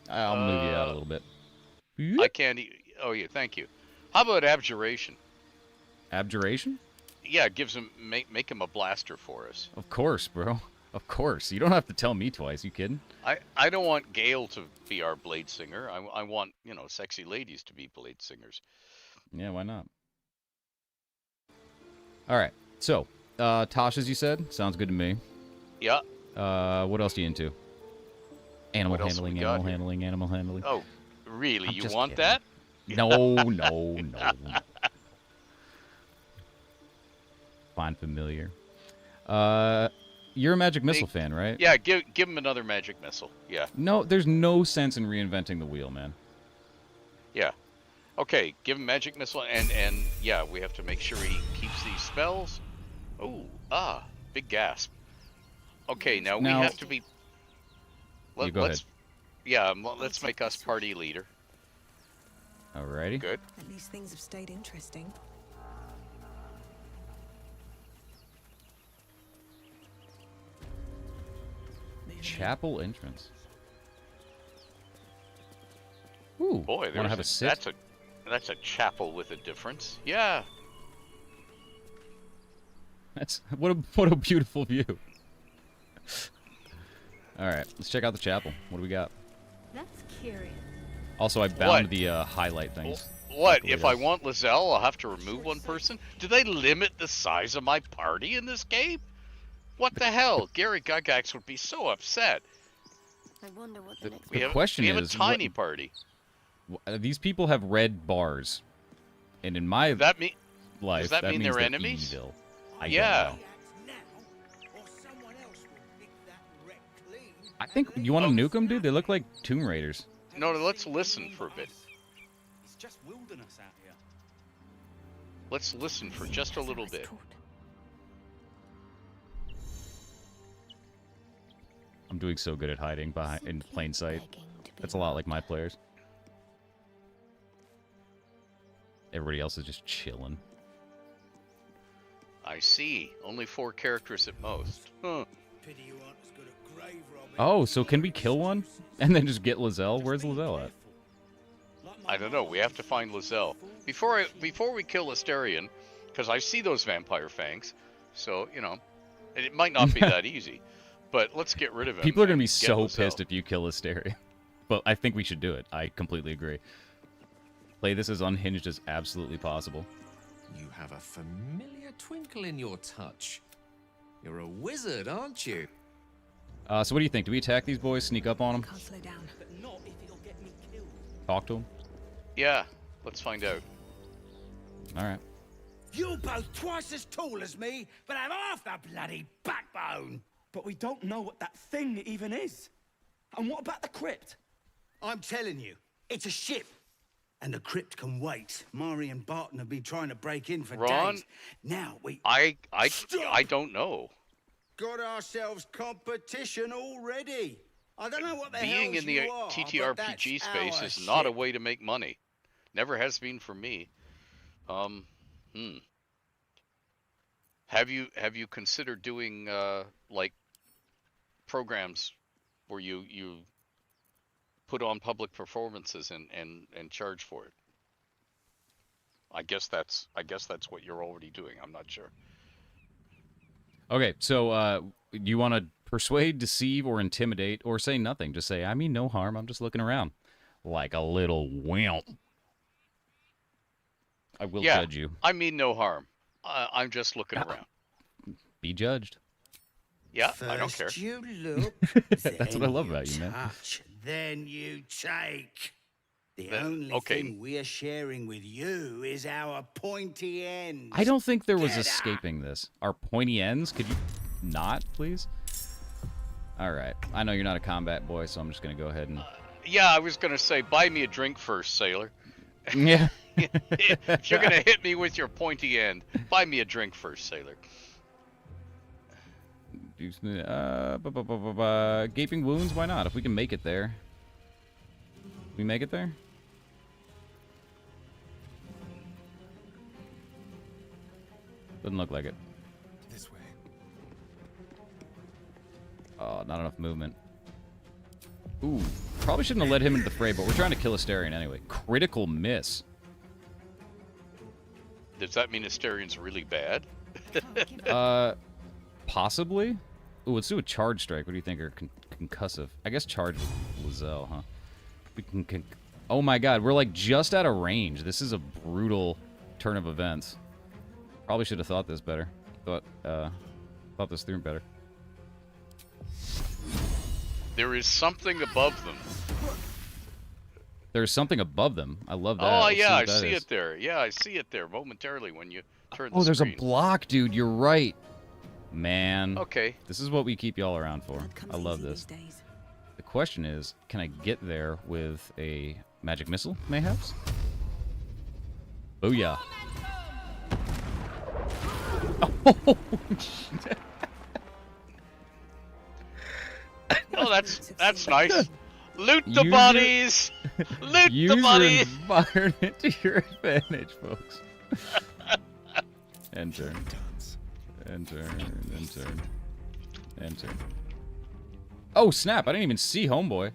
I'll move you out a little bit. I can't. Oh yeah, thank you. How about Abjuration? Abjuration? Yeah, it gives him make him a blaster for us. Of course, bro. Of course. You don't have to tell me twice. You kidding? I don't want Gale to be our blade singer. I want, you know, sexy ladies to be blade singers. Yeah, why not? All right. So, Tosh, as you said, sounds good to me. Yeah. What else are you into? Animal What else have we handling, got animal here? handling, animal handling. Oh, really? I'm You just want kidding. that? No, no. Find familiar. You're a Magic Missile fan, right? Yeah, give him another magic missile. Yeah. No, there's no sense in reinventing the wheel, man. Yeah. Okay, give him magic missile, and yeah, we have to make sure he keeps these spells. Oh, big gasp. Okay, now we have to be. You go ahead. Yeah, let's make us party leader. Alrighty. Good. At least things have stayed interesting. Chapel entrance. Ooh. Boy, Want to have a sit? That's a chapel with a difference. Yeah. That's what a beautiful view. All right, let's check out the chapel. What do we got? That's curious. Also, I bound the highlight things. What? If I want Lizelle, I'll have to remove one person? Do they limit the size of my party in this game? What the hell? Gary Gygax would be so upset. I wonder what The- the next the We have, question we have is, a tiny party. These people have red bars, and in my Does that mean life, that mean means they're enemies? Evil. I Yeah. don't know. I think you want to nuke them, dude. They look like Tomb Raiders. No, let's listen for a bit. It's just wilderness out here. Let's listen for just a little bit. I'm doing so good at hiding in plain sight. That's a lot like my players. Everybody else is just chilling. I see. Only 4 characters at most. Huh. Pity you aren't as good at grave robbing. Oh, so can we kill one and then just get Lizelle? Where's Lizelle at? I don't know. We have to find Lizelle before we kill Astarion, because I see those vampire fangs. So you know, it might not be that easy. But let's get rid of him. People are gonna and be get so Lizelle. pissed if you kill Astarion. But I think we should do it. I completely agree. Play this as unhinged as absolutely possible. You have a familiar twinkle in your touch. You're a wizard, aren't you? So what do you think? Do we attack these boys? Sneak up on them? Can't slow down. But not if it'll get me killed. Talk to them? Yeah, let's find out. All right. You're both twice as tall as me, but have half the bloody backbone. But we don't know what that thing even is. And what about the crypt? I'm telling you, it's a ship. And the crypt can wait. Mari and Barton have been trying to break in for Ron, days. Now we I don't know. got ourselves competition already. I don't know what the Being hells in the you are, but TTRPG that's space our is not a ship. way to make money. Never has been for me. Hmm. Have you considered doing like programs where you put on public performances and charge for it? I guess that's what you're already doing. I'm not sure. Okay, so you want to persuade, deceive, or intimidate, or say nothing? Just say, I mean no harm. I'm just looking around. Like a little wimp. I will Yeah, judge you. I mean no harm. I'm just looking around. Be judged. Yeah, I don't care. First you look, That's what I love about you, man. touch, then you take. The Then- only okay. thing we're sharing with you is our pointy ends. I don't think there was Get escaping this. Our pointy ends? Could you not, please? All right. I know you're not a combat boy, so I'm just going to go ahead and... Yeah, I was gonna say, buy me a drink first, sailor. Yeah. If you're gonna hit me with your pointy end, buy me a drink first, sailor. Gaping wounds? Why not? If we can make it there. We make it there? Doesn't look like it. This way. Oh, not enough movement. Ooh, probably shouldn't have let him into the fray, but we're trying to kill Astarion anyway. Critical miss. Does that mean Astarion's really bad? Possibly. Ooh, let's do a charge strike. What do you think are concussive? I guess charge with Lizelle, huh? We can. Oh my god, we're like just out of range. This is a brutal turn of events. Probably should have thought this better. Thought this through better. There is something above them. There's something above them. I love that. Oh Let's yeah, I what that see is. it there. Yeah, I see it there momentarily when you turn the Oh, there's a screen. block, dude. You're right. Man. Okay. This is what we keep y'all around for. Blood comes I love easy this. these days. The question is, can I get there with a magic missile, mayhaps? Booyah. Oh, shit. Oh, that's nice. Loot the Use it. bodies. Loot Use the your bodies. environment to your advantage, folks. And turn. And turn. And turn. And turn. Oh, snap. I didn't even see Homeboy.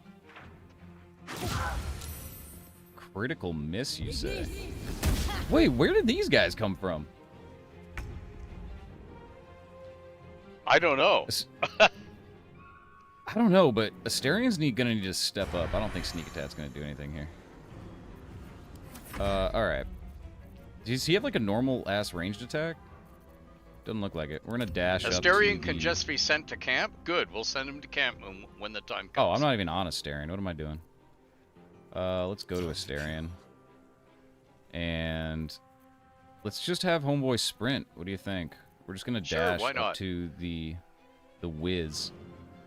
Critical miss, you say? Wait, where did these guys come from? I don't know. I don't know, but Astarion's gonna need to step up. I don't think Sneak Attack's gonna do anything here. Alright. Does he have like a normal ass ranged attack? Doesn't look like it. We're gonna dash up to Astarion can the- just be sent to camp. Good, we'll send him to camp when the time comes. Oh, I'm not even on Astarion. What am I doing? Let's go to Astarion. And let's just have Homeboy sprint. What do you think? We're just gonna Sure, dash why up not? to the Wiz.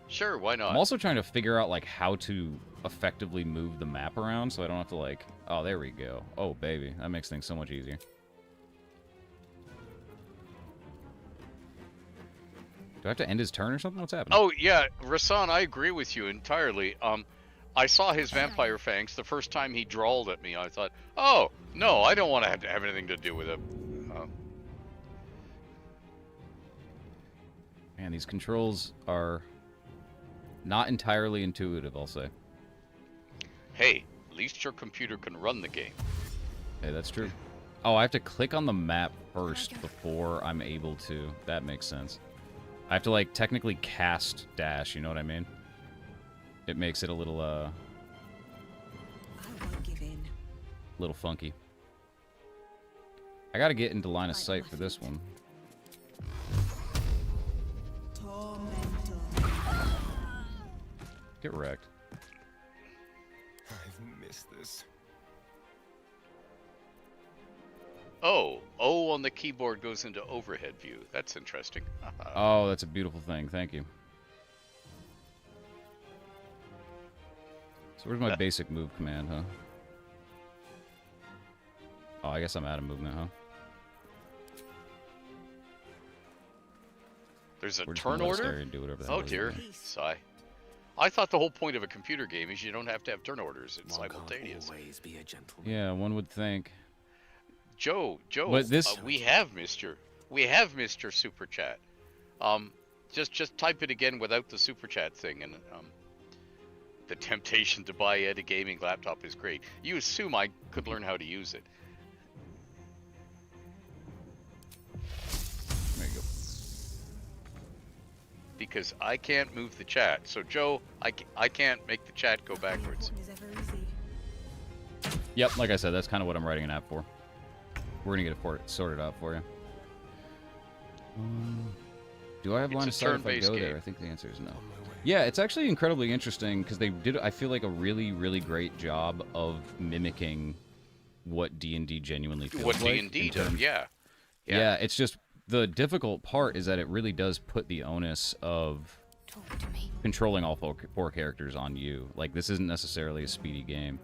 Sure, why not? I'm also trying to figure out like how to effectively move the map around so I don't have to like... Oh, there we go. Oh, baby. That makes things so much easier. Do I have to end his turn or something? What's happening? Oh yeah, Rasan, I agree with you entirely. I saw his vampire fangs the first time he drawled at me. I thought, oh no, I don't want to have anything to do with him. Man, these controls are not entirely intuitive, I'll say. Hey, at least your computer can run the game. Hey, that's true. Oh, I have to click on the map first before I'm able to. That makes sense. I have to, like, technically cast dash, you know what I mean? It makes it a little, I won't give in. little funky. I gotta get into line of sight for this one. Get wrecked. I've missed this. Oh, O on the keyboard goes into overhead view. That's interesting. Oh, that's a beautiful thing. Thank you. So where's my basic move command, huh? Oh, I guess I'm out of movement, huh? There's a We're just gonna turn let order? Astarion do whatever the hell Oh he's dear, doing. sigh. I thought the whole point of a computer game is you don't have to have turn orders. It's One can't simultaneous. always be a gentleman. Yeah, one would think. Joe, But this- we have Mr. Super Chat. Just type it again without the Super Chat thing, and the temptation to buy Ed a gaming laptop is great. You assume I could learn how to use it. There you go. Because I can't move the chat. So Joe, I can't make the chat go backwards. Is ever easy. Yep, like I said, that's kind of what I'm writing an app for. We're gonna get it sorted out for you. Do I have It's line a of sight if I turn-based go there? game. I think the answer is no. Yeah, it's actually incredibly interesting because they did, I feel like, a really, really great job of mimicking what D&D genuinely feels What like. D&D in does, terms- yeah. Yeah, it's just the difficult part is that it really does put the onus of Talk to me. controlling all four characters on you. Like, this isn't necessarily a speedy game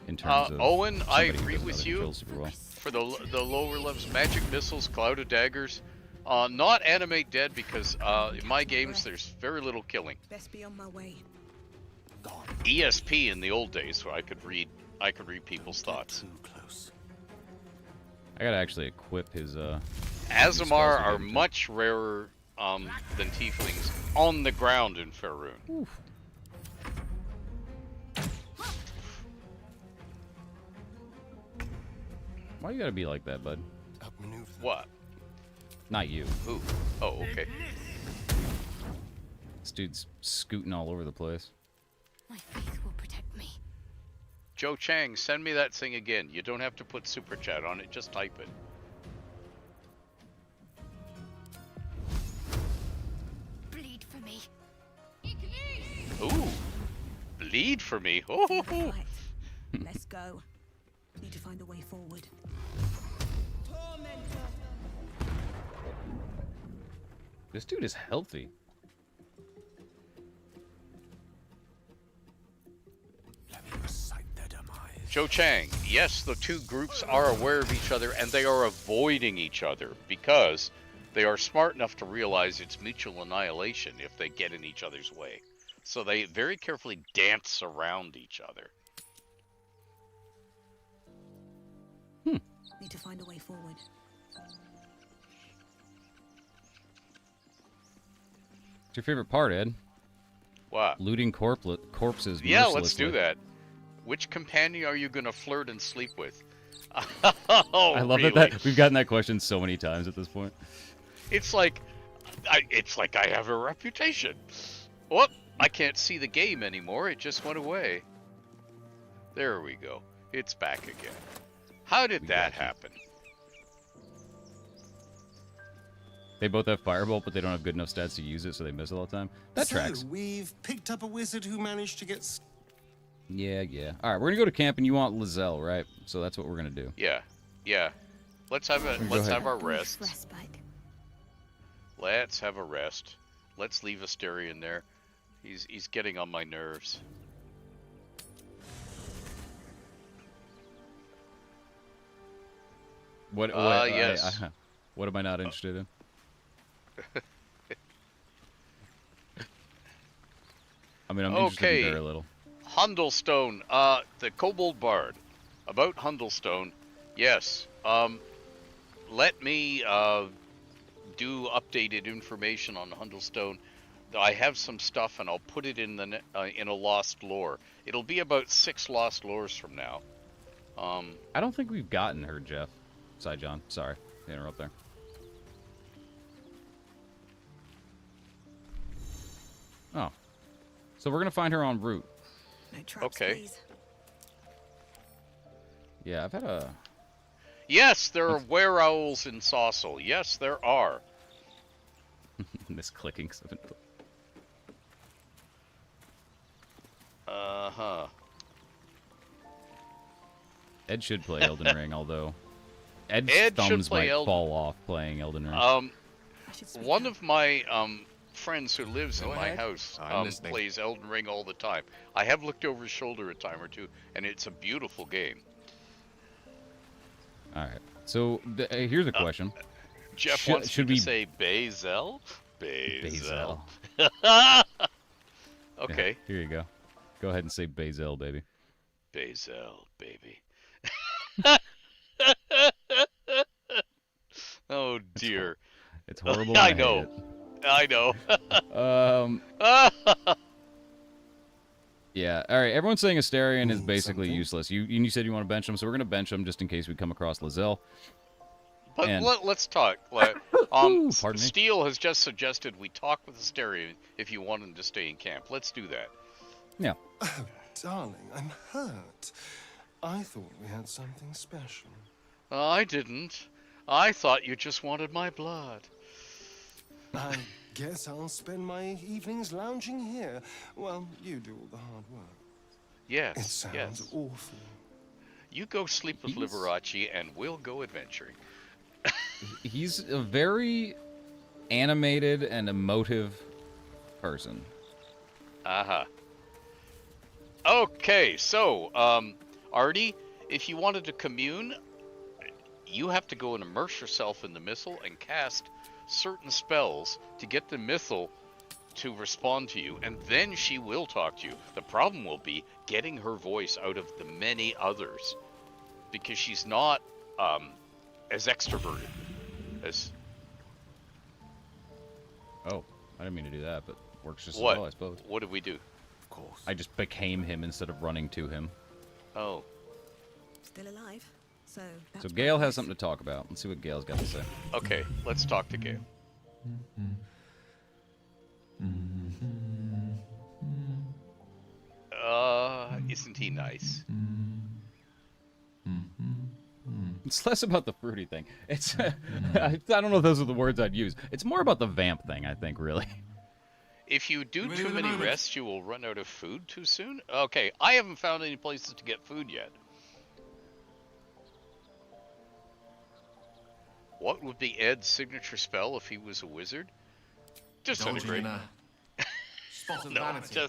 in terms of Owen, I somebody who agree doesn't know with the you. controls super well. For the lower levels, magic missiles, cloud of daggers, not animate dead because in my games there's very little killing. Best be on my way. ESP in the old days where I could read people's thoughts. Too close. I gotta actually equip his Azamar spells are again, too. much rarer than tieflings on the ground in Fearun. Why you gotta be like that, bud? Outmaneuver them. What? Not you. Who? Oh, okay. This dude's scooting all over the place. My faith will protect me. Joe Chang, send me that thing again. You don't have to put super chat on it, just type it. Bleed for me. Ooh, bleed for me. Oh, Right. Let's go. Need to find a way forward. This dude is healthy. Let me recite their demise. Joe Chang, yes, the two groups are aware of each other and they are avoiding each other because they are smart enough to realize it's mutual annihilation if they get in each other's way. So they very carefully dance around each other. Need to find a way forward. What's your favorite part, Ed? What? Looting corpses. Yeah, let's mercilessly. do that. Which companion are you going to flirt and sleep with? I love really? that we've gotten that question so many times at this point. It's like I have a reputation. Whoop! I can't see the game anymore. It just went away. There we go. It's back again. How did that happen? They both have Fireball, but they don't have good enough stats to use it, so they miss it all the time. That So, tracks. we've picked up a wizard who managed to get... Yeah. All right, we're gonna go to camp, and you want Lizelle, right? So that's what we're gonna do. Yeah. Let's have Go let's ahead. have our Brief rest. respite. Let's have a rest. Let's leave Astarion there. He's getting on my nerves. What? Yes. What am I not interested in? I mean, I'm interested Okay. in very little. Hundlestone, the Kobold Bard. About Hundlestone, yes. Let me do updated information on Hundlestone. I have some stuff, and I'll put it in the in a lost lore. It'll be about 6 lost lores from now. I don't think we've gotten her, Jeff. Sorry, John. Sorry to interrupt there. Oh. So we're going to find her en route. No traps, Okay. please. Yeah, I've had a... Yes, there are were-owls in Saucel. Yes, there are. misclicking something. Uh-huh. Ed should play Elden Ring, although... Ed's Ed should thumbs play might Elden- fall off playing Elden Ring. I should speak One up. of my friends who lives in Go my ahead. house I'm listening. plays Elden Ring all the time. I have looked over his shoulder a time or two, and it's a beautiful game. Alright. So, here's a question. Jeff Should- wants should me we- to say Bazel? Bazel. Bazel. Okay. Here you go. Go ahead and say Bazel, baby. Bazel, baby. Oh dear. It's horrible. I And I know. I know. hate it. Yeah. All right. Everyone's saying Astarion is Need basically something? useless. You said you want to bench him, so we're gonna bench him just in case we come across Lizelle. But And- let's talk. Pardon me? Steele has just suggested we talk with Astarion if you want him to stay in camp. Let's do that. Yeah. Oh, darling, I'm hurt. I thought we had something special. I didn't. I thought you just wanted my blood. I guess I'll spend my evenings lounging here while you do all the hard work. Yes. It sounds yes. awful. You go sleep with He's- Liberace, and we'll go adventuring. He's a very animated and emotive person. Uh-huh. Okay, so, Artie, if you wanted to commune, you have to go and immerse yourself in the missile and cast certain spells to get the missile to respond to you, and then she will talk to you. The problem will be getting her voice out of the many others, because she's not, as extroverted as... Oh, I didn't mean to do that, but works just What? as well, I suppose. What did we do? Of course. I just became him instead of running to him. Oh. Still alive. So So Gale has something to talk about. Let's see what Gale's got to say. Okay, let's talk to Gale. Isn't he nice? It's less about the fruity thing. It's I don't know if those are the words I'd use. It's more about the vamp thing, I think, really. If you do Wait too a many moment. rests, you will run out of food too soon? Okay, I haven't found any places to get food yet. What would be Ed's signature spell if he was a wizard? Indulging in Disintegrate. a spot of No, vanity.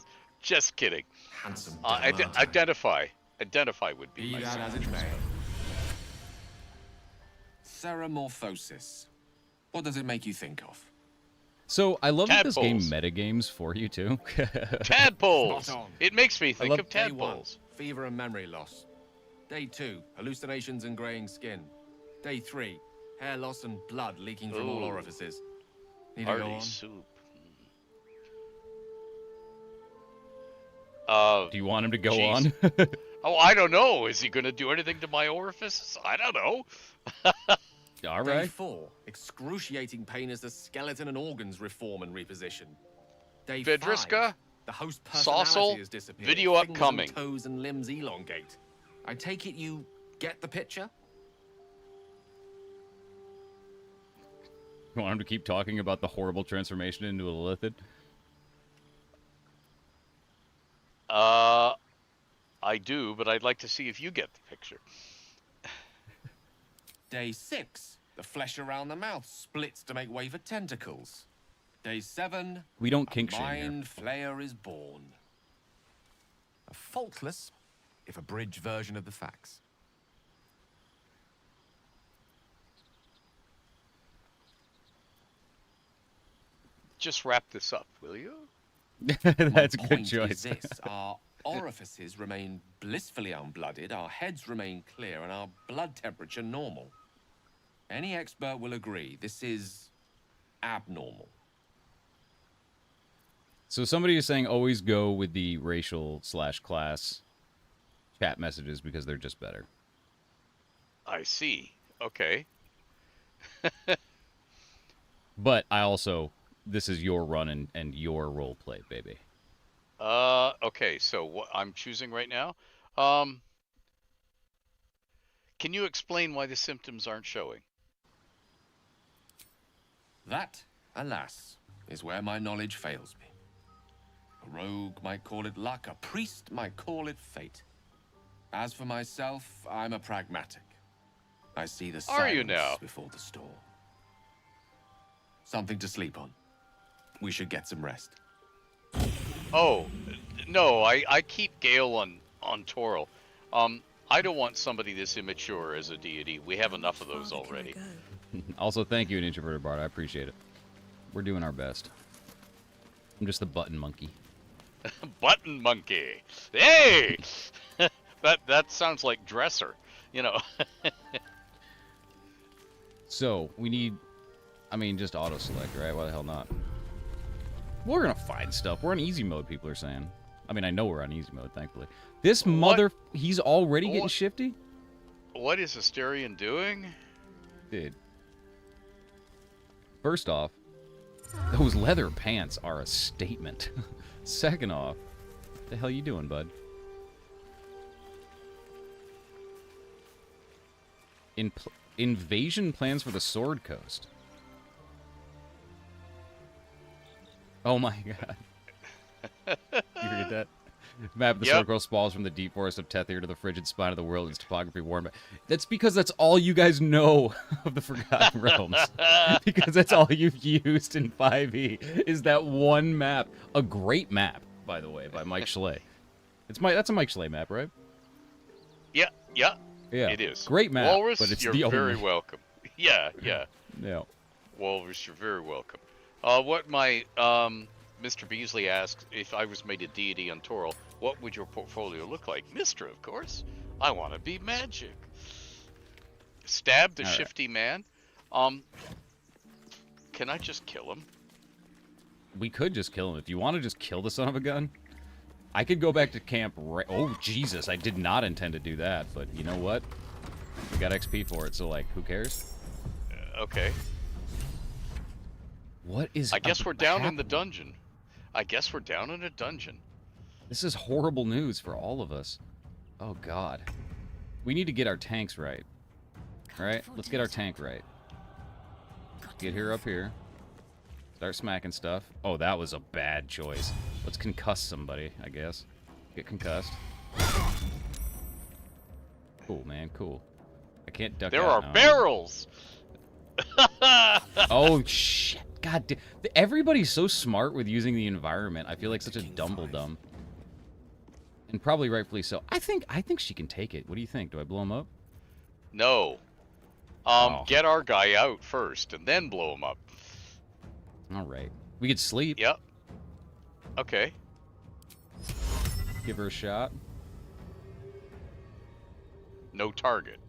just kidding. Handsome devil, aren't I? Identify. Identify would be Be my that as signature it may. spell. Ceramorphosis. What does it make you think of? So I love that this game Tadpoles. metagames for you too. Tadpoles! Spot on. It makes me think love- of Day 1, tadpoles. fever and memory loss. Day 2, hallucinations and graying skin. Day 3, hair loss and blood leaking from all Ooh. orifices. Need to go Hearty on? soup. Do you want him to go Jeez. on? Oh, I don't know. Is he going to do anything to my orifices? I don't know. All Day right. 4, excruciating pain as the skeleton and organs reform and reposition. Day Vedriska, 5, the host Saucel, personality has disappeared. video Fingers upcoming. And toes and limbs elongate. I take it you get the picture? You want him to keep talking about the horrible transformation into a Lithid? I do, but I'd like to see if you get the picture. Day 6, the flesh around the mouth splits to make way for tentacles. Day 7, We don't a kink shame here. mind flayer is born. A faultless, if abridged version of the facts. Just wrap this up, will you? That's a My good point choice. is this, our orifices remain blissfully unblooded, our heads remain clear, and our blood temperature normal. Any expert will agree this is abnormal. So somebody is saying always go with the racial/class chat messages because they're just better. I see. Okay. But I also, this is your run and your role play, baby. Okay, so what I'm choosing right now. Can you explain why the symptoms aren't showing? That, alas, is where my knowledge fails me. A rogue might call it luck, a priest might call it fate. As for myself, I'm a pragmatic. I see the Are you silence now? before the storm. Something to sleep on. We should get some rest. Oh, no, I keep Gale on Toril. I don't want somebody this immature as a deity. We have enough of those Farther can I already. go? Also, thank you, an introverted bard. I appreciate it. We're doing our best. I'm just the button monkey. Button monkey. Hey! that sounds like dresser, you know. So, we need... I mean, just auto-select, right? Why the hell not? We're gonna find stuff. We're on easy mode, people are saying. I mean, I know we're on easy mode, thankfully. This mother... He's already getting shifty? What is Astarion doing? Dude. First off, those leather pants are a statement. Second off, what the hell you doing, bud? Invasion plans for the Sword Coast. Oh my god. You read that? Map of the Sword Coast sprawls from the deep forest of Tethir to the frigid spine of the world. Its topography worn by... That's because that's all you guys know of the Forgotten Realms. Because that's all you've used in 5e, is that one map. A great map, by the way, by Mike Schley. That's a Mike Schley map, right? Yeah. Yeah. It is. Great map, Walrus, but it's you're the only... very welcome. Yeah. Yeah. Walrus, you're very welcome. What my Mr. Beasley asks, if I was made a deity on Toril, what would your portfolio look like? Mystra, of course. I want to be magic. Stab the shifty man. Can I just kill him? We could just kill him. If you want to just kill the son of a gun, I could go back to camp right... Oh, Jesus, I did not intend to do that, but you know what? We got XP for it, so, like, who cares? Okay. What is... I guess we're down in the dungeon. This is horrible news for all of us. Oh, God. We need to get our tanks right. Alright, let's get our tank right. Get her up here. Start smacking stuff. Oh, that was a bad choice. Let's concuss somebody, I guess. Get concussed. Cool, man, cool. I can't duck out There are now. barrels! Oh, shit. God damn. Everybody's so smart with using the environment. I feel like such a dumble-dumb. And probably rightfully so. I think she can take it. What do you think? Do I blow him up? No. Get our guy out first, and then blow him up. All right. We could sleep. Yep. Okay. Give her a shot. No target.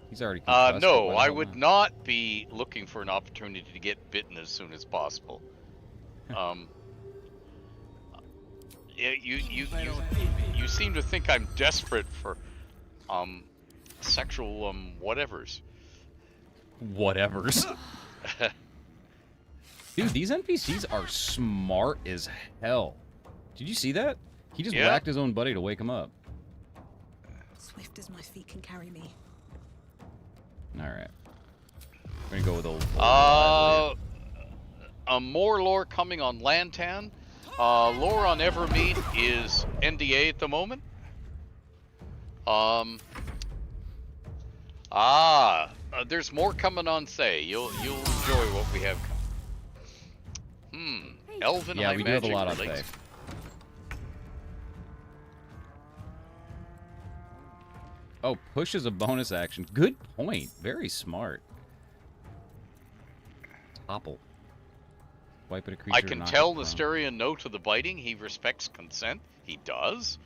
He's already concussed, no, I would not be looking for an opportunity to get bitten as soon as possible. You seem to think I'm desperate for, sexual, whatevers. Whatevers. Dude, these NPCs are smart as hell. Did you see that? He just whacked his own buddy to wake him up. Swift as my feet can carry me. Alright. We're gonna go with old more lore coming on Lantan. Lore on Evermead is NDA at the moment. There's more coming on Thay. You'll enjoy what we have coming. Elven yeah, High we do have a Magic lot on relates- Thay. Oh, push is a bonus action. Good point. Very smart. Topple. Wipe at a creature. I can tell Astarion no to the biting. He respects consent. He does.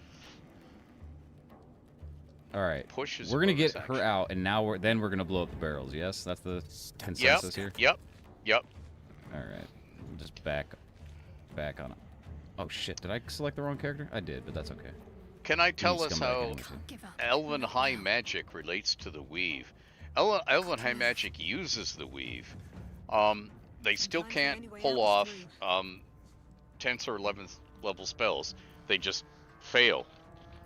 All right. Push is we're gonna get action. her out, and now we're gonna blow up the barrels. Yes, that's the consensus here. Yep. All right. We'll just back on it. Oh shit! Did I select the wrong character? I did, but that's okay. Can I tell us scumbag how enemy too. Elven High Magic relates to the Weave? Elven High Magic uses the Weave. They still can't pull off 10th or 11th level spells. They just fail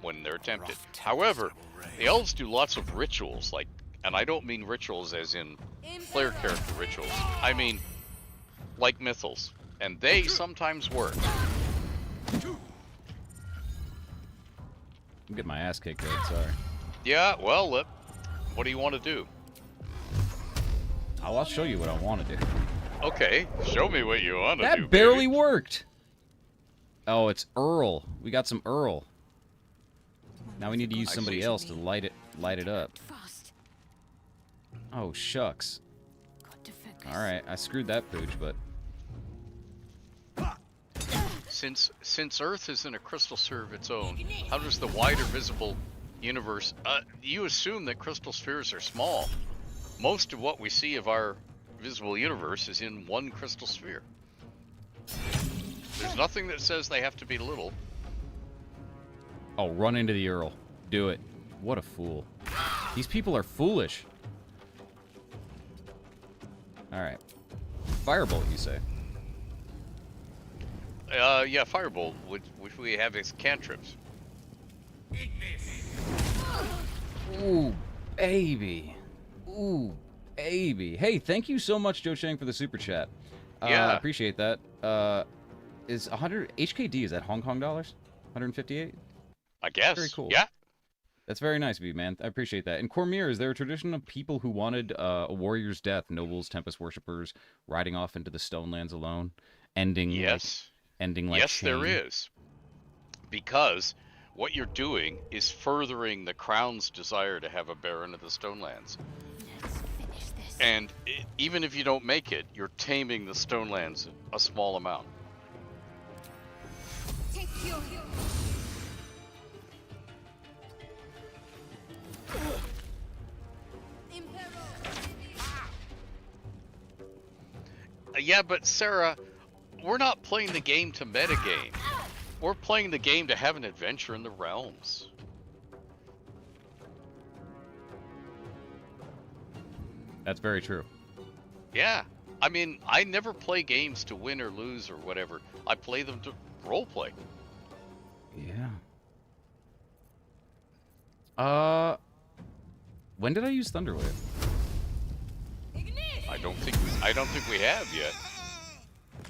when they're attempted. However, the elves do lots of rituals, and I don't mean rituals as in player character rituals. I mean like mythals, and they sometimes work. I'm getting my ass kicked there. Sorry. Yeah, well, what do you want to do? I'll show you what I want to do. Okay, show me what you want to do. That barely baby. worked. Oh, it's Earl. We got some Earl. Now we need to use somebody else to light it up. Oh shucks. All right, I screwed that pooch, but since Earth is in a crystal sphere of its own, how does the wider visible universe? You assume that crystal spheres are small. Most of what we see of our visible universe is in one crystal sphere. There's nothing that says they have to be little. Oh, run into the Earl. Do it. What a fool. These people are foolish. Alright. Firebolt, you say? Yeah, Firebolt, which we have as cantrips. Ooh, baby. Ooh, baby. Hey, thank you so much, Joe Chang, for the super chat. Yeah. I appreciate that. Is 100 HKD, is that Hong Kong dollars? 158? I guess. Very cool. Yeah. That's very nice of you, man. I appreciate that. And Cormier, is there a tradition of people who wanted a warrior's death, nobles, Tempest worshippers, riding off into the Stonelands alone, ending Yes. like Yes, Shane? there is. Because what you're doing is furthering the Crown's desire to have a Baron of the Stonelands. Let's finish this. And even if you don't make it, you're taming the Stonelands a small amount. Take your Yeah, but Sarah, we're not playing the game to metagame. We're playing the game to have an adventure in the realms. That's very true. Yeah. I mean, I never play games to win or lose or whatever. I play them to roleplay. Yeah. When did I use Thunderwave? I don't think we have yet.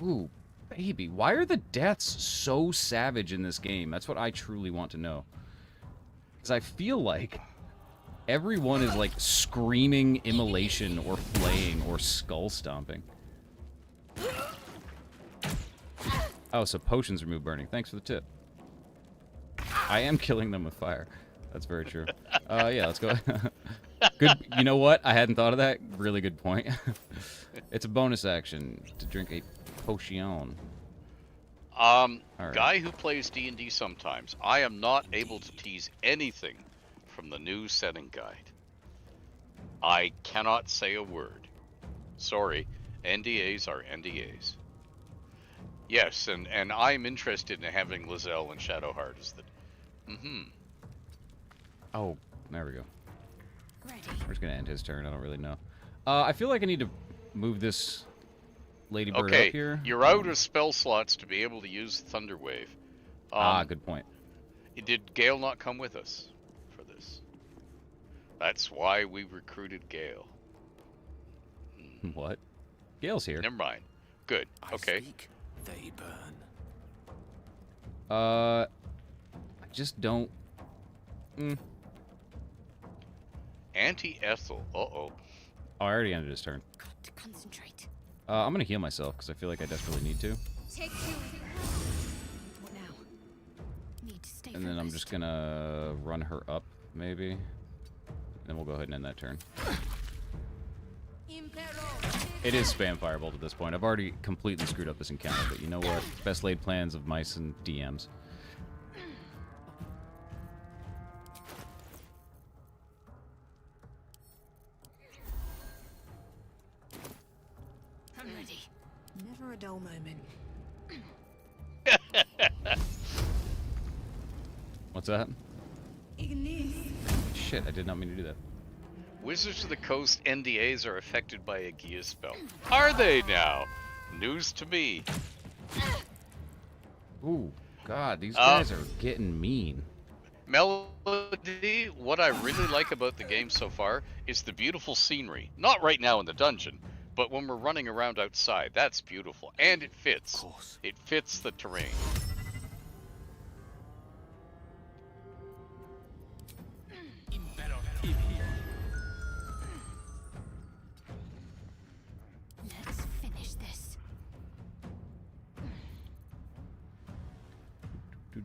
Ooh, baby. Why are the deaths so savage in this game? That's what I truly want to know. Because I feel like everyone is like screaming immolation or flaying or skull stomping. Oh, so potions remove burning. Thanks for the tip. I am killing them with fire. That's very true. Yeah, let's go. Good. You know what? I hadn't thought of that. Really good point. It's a bonus action to drink a potion. Right. Guy who plays D&D sometimes, I am not able to tease anything from the new setting guide. I cannot say a word. Sorry, NDAs are NDAs. Yes, and I'm interested in having Lizelle and Shadowheart as the... Oh, there we go. ready. We're just gonna end his turn. I don't really know. I feel like I need to move this ladybird Okay, up here. you're out of spell slots to be able to use Thunder Wave. Good point. Did Gale not come with us for this? That's why we recruited Gale. What? Gale's here. Never mind. Good. Okay. I speak, they burn. I just don't... Auntie Ethel. Uh-oh. Oh, I already ended his turn. Got to concentrate. I'm gonna heal myself, because I feel like I desperately need to. Take you. What now? Need to stay And then I'm focused. just gonna run her up, maybe. And then we'll go ahead and end that turn. It is spam firebolt at this point. I've already completely screwed up this encounter, but you know what? Best laid plans of mice and DMs. I'm ready. Never a dull moment. What's that? Ignis. Shit, I did not mean to do that. Wizards of the Coast NDAs are affected by a Gia spell. Are they now? News to me. Ooh, God, these guys are getting mean. Melody, what I really like about the game so far is the beautiful scenery. Not right now in the dungeon, but when we're running around outside. That's beautiful. And it fits. Of course. It fits the terrain. Let's finish this.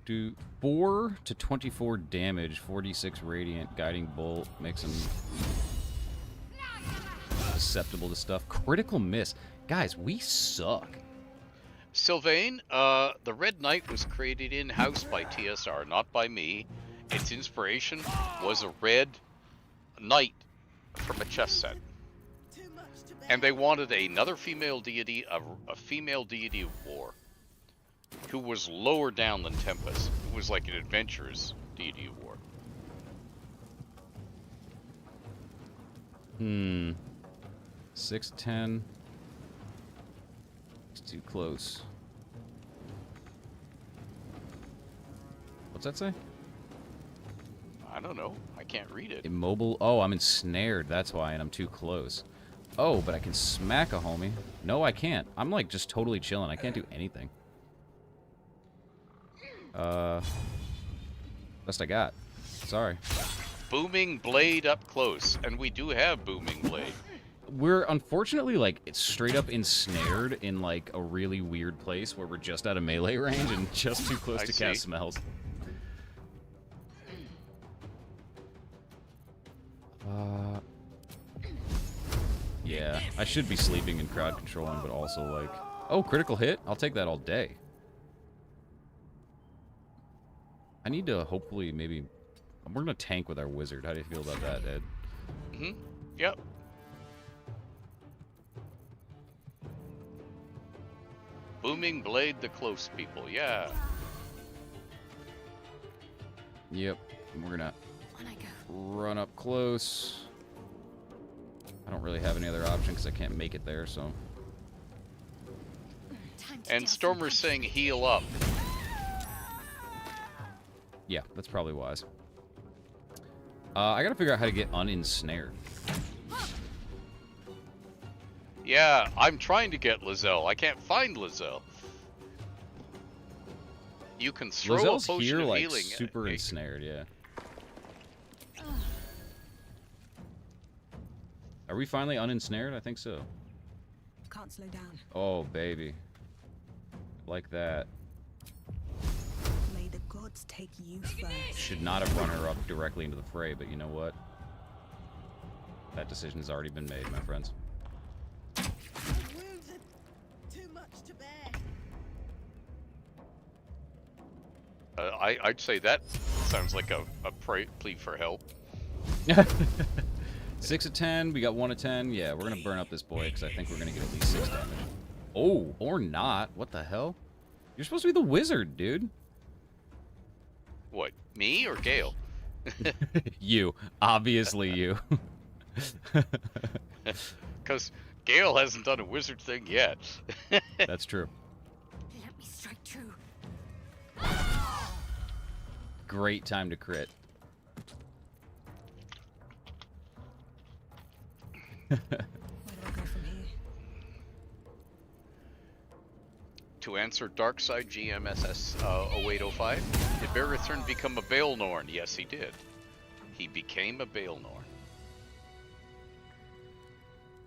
Do 4 to 24 damage, 46 radiant, guiding bolt, makes him susceptible to stuff. Critical miss. Guys, we suck. Sylvain, the Red Knight was created in-house by TSR, not by me. Its inspiration was a red knight from a chess set. And they wanted another female deity, a female deity of war, who was lower down than Tempest, who was like an adventurous deity of war. 610. It's too close. What's that say? I don't know. I can't read it. Immobile. Oh, I'm ensnared. That's why, and I'm too close. Oh, but I can smack a homie. No, I can't. I'm like just totally chilling. I can't do anything. Best I got. Sorry. Booming blade up close, and we do have booming blade. We're unfortunately like it's straight up ensnared in like a really weird place where we're just out of melee range and just too close to cast smells. Yeah, I should be sleeping and crowd controlling, but also like, oh, critical hit? I'll take that all day. I need to hopefully maybe, we're gonna tank with our wizard. How do you feel about that, Ed? Yep. Booming blade the close people, yeah. Yep, we're gonna run up close. I don't really have any other option because I can't make it there, so. And Stormer's saying heal up. Yeah, that's probably wise. I gotta figure out how to get unensnared. Yeah, I'm trying to get Lizelle. I can't find Lizelle. You can throw Lizelle's a potion here, of like, healing. super ensnared, yeah. Are we finally unensnared? I think so. Can't slow down. Oh, baby. Like that. May the gods take you first. Should not have run her up directly into the fray, but you know what? That decision has already been made, my friends. Wounds are too much to bear. I'd say that sounds like a plea for help. 6 of 10, we got 1 of 10. Yeah, we're gonna burn up this boy because I think we're gonna get at least 6 damage. Oh, or not. What the hell? You're supposed to be the wizard, dude. What, me or Gale? You. Obviously you. Because Gale hasn't done a wizard thing yet. That's true. Let me strike true. Great time to crit. Where do I go from here? To answer Darkside GMSS 0805, did Barithurn become a Baelnorn? Yes, he did. He became a Baelnorn.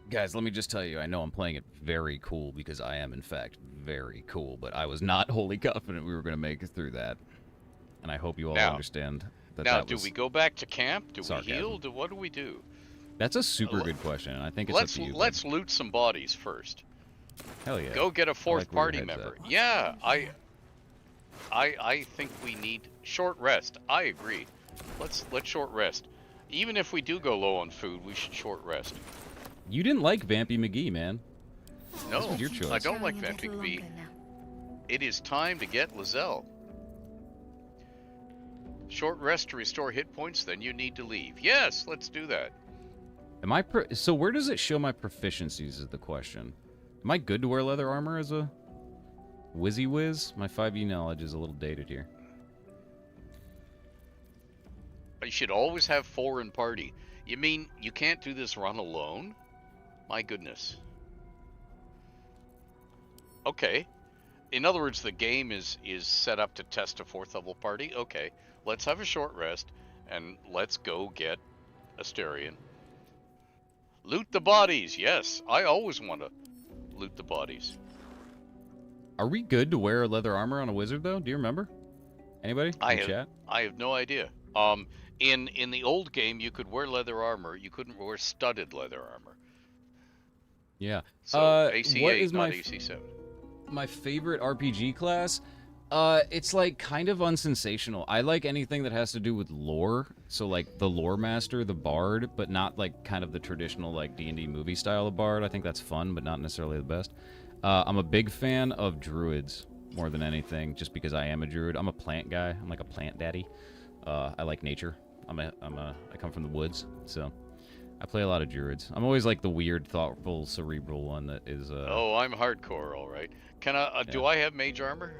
Guys, let me just tell you, I know I'm playing it very cool because I am, in fact, very cool, but I was not wholly confident we were going to make it through that. And I hope you all understand that Now, that was do we go back to camp? Do sarcasm. we heal? What do we do? That's a super good question, and I think it's up to you. Let's loot some bodies first. Hell yeah. Go get a fourth like where your party head's member. at. Yeah, I think we need short rest. I agree. Let's short rest. Even if we do go low on food, we should short rest. You didn't like Vampy McGee, man. No, This was your choice. I don't like Going a Vampy little B. longer now. It is time to get Lizelle. Short rest to restore hit points, then you need to leave. Yes, let's do that. Am I so where does it show my proficiencies is the question. Am I good to wear leather armor as a whizzy whiz? My 5e knowledge is a little dated here. You should always have 4 in party. You mean you can't do this run alone? My goodness. Okay. In other words, the game is set up to test a 4th level party. Okay, let's have a short rest and let's go get Astarion. Loot the bodies. Yes, I always want to loot the bodies. Are we good to wear leather armor on a wizard though? Do you remember? Anybody in chat? I have no idea. In the old game, you could wear leather armor. You couldn't wear studded leather armor. Yeah. So AC8, what is not my AC7. my favorite RPG class, it's like kind of unsensational. I like anything that has to do with lore. So like the lore master, the bard, but not like kind of the traditional like D&D movie style of bard. I think that's fun, but not necessarily the best. I'm a big fan of druids more than anything, just because I am a druid. I'm a plant guy. I'm like a plant daddy. I like nature. I come from the woods, so I play a lot of druids. I'm always like the weird, thoughtful, cerebral one that is. Oh, I'm hardcore, all right. Can I? Do I have mage armor?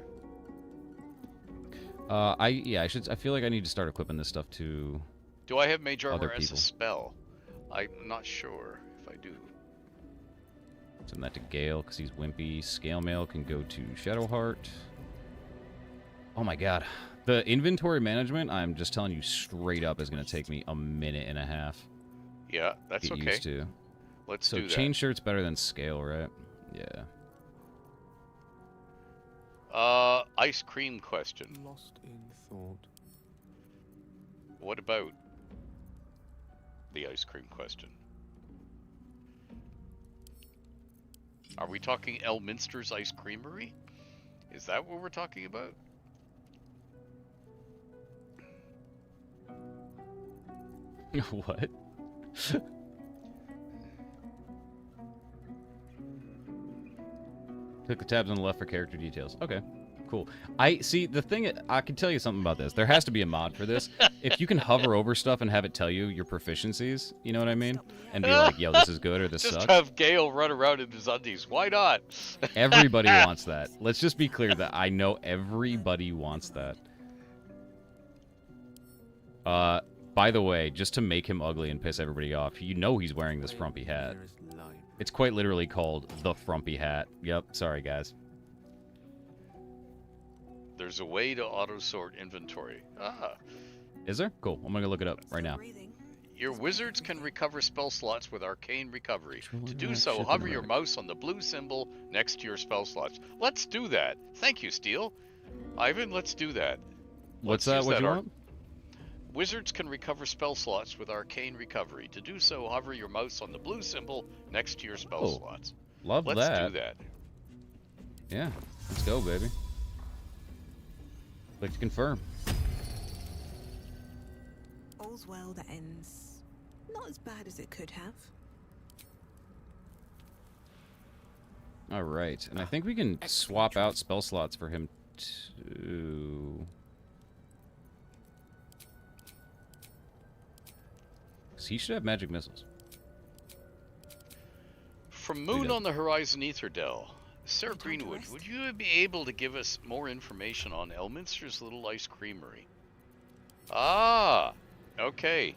I should. I feel like I need to start equipping this stuff to. Do I have mage other armor as a people. spell? I'm not sure if I do. Send that to Gale because he's wimpy. Scale mail can go to Shadowheart. Oh my god. The inventory management, I'm just telling you straight up, is going to take me a minute and a half. Yeah, that's to get okay. used to. Let's so do that. chain shirt's better than scale, right? Yeah. Ice cream question. Lost in thought. What about the ice cream question? Are we talking Elminster's Ice Creamery? Is that what we're talking about? What? Click the tabs on the left for character details. Okay, cool. I see the thing. I can tell you something about this. There has to be a mod for this. If you can hover over stuff and have it tell you your proficiencies, you know what I mean, and be like, "Yo, this is good" or "This Just sucks." have Gale run around in his undies. Why not? Everybody wants that. Let's just be clear that I know everybody wants that. By the way, just to make him ugly and piss everybody off, you know he's wearing this frumpy hat. It's quite literally called the frumpy hat. Yep, sorry guys. There's a way to auto-sort inventory. Ah. Is there? Cool, I'm gonna look it up right now. Your wizards can recover spell slots with arcane recovery. To do so, hover your mouse on the blue symbol next to your spell slots. Let's do that. Thank you, Steele. Ivan, let's do that. What's that? What you want? Wizards can recover spell slots with arcane recovery. To do so, hover your mouse on the blue symbol next to your spell slots. Love that. Let's do that. Yeah, let's go, baby. Click to confirm. All's well that ends not as bad as it could have. All right, and I think we can swap out spell slots for him too. He should have magic missiles. From Moon on the Horizon Aetherdell, Sir Greenwood, would you be able to give us more information on Elminster's Little Ice Creamery? Ah, okay.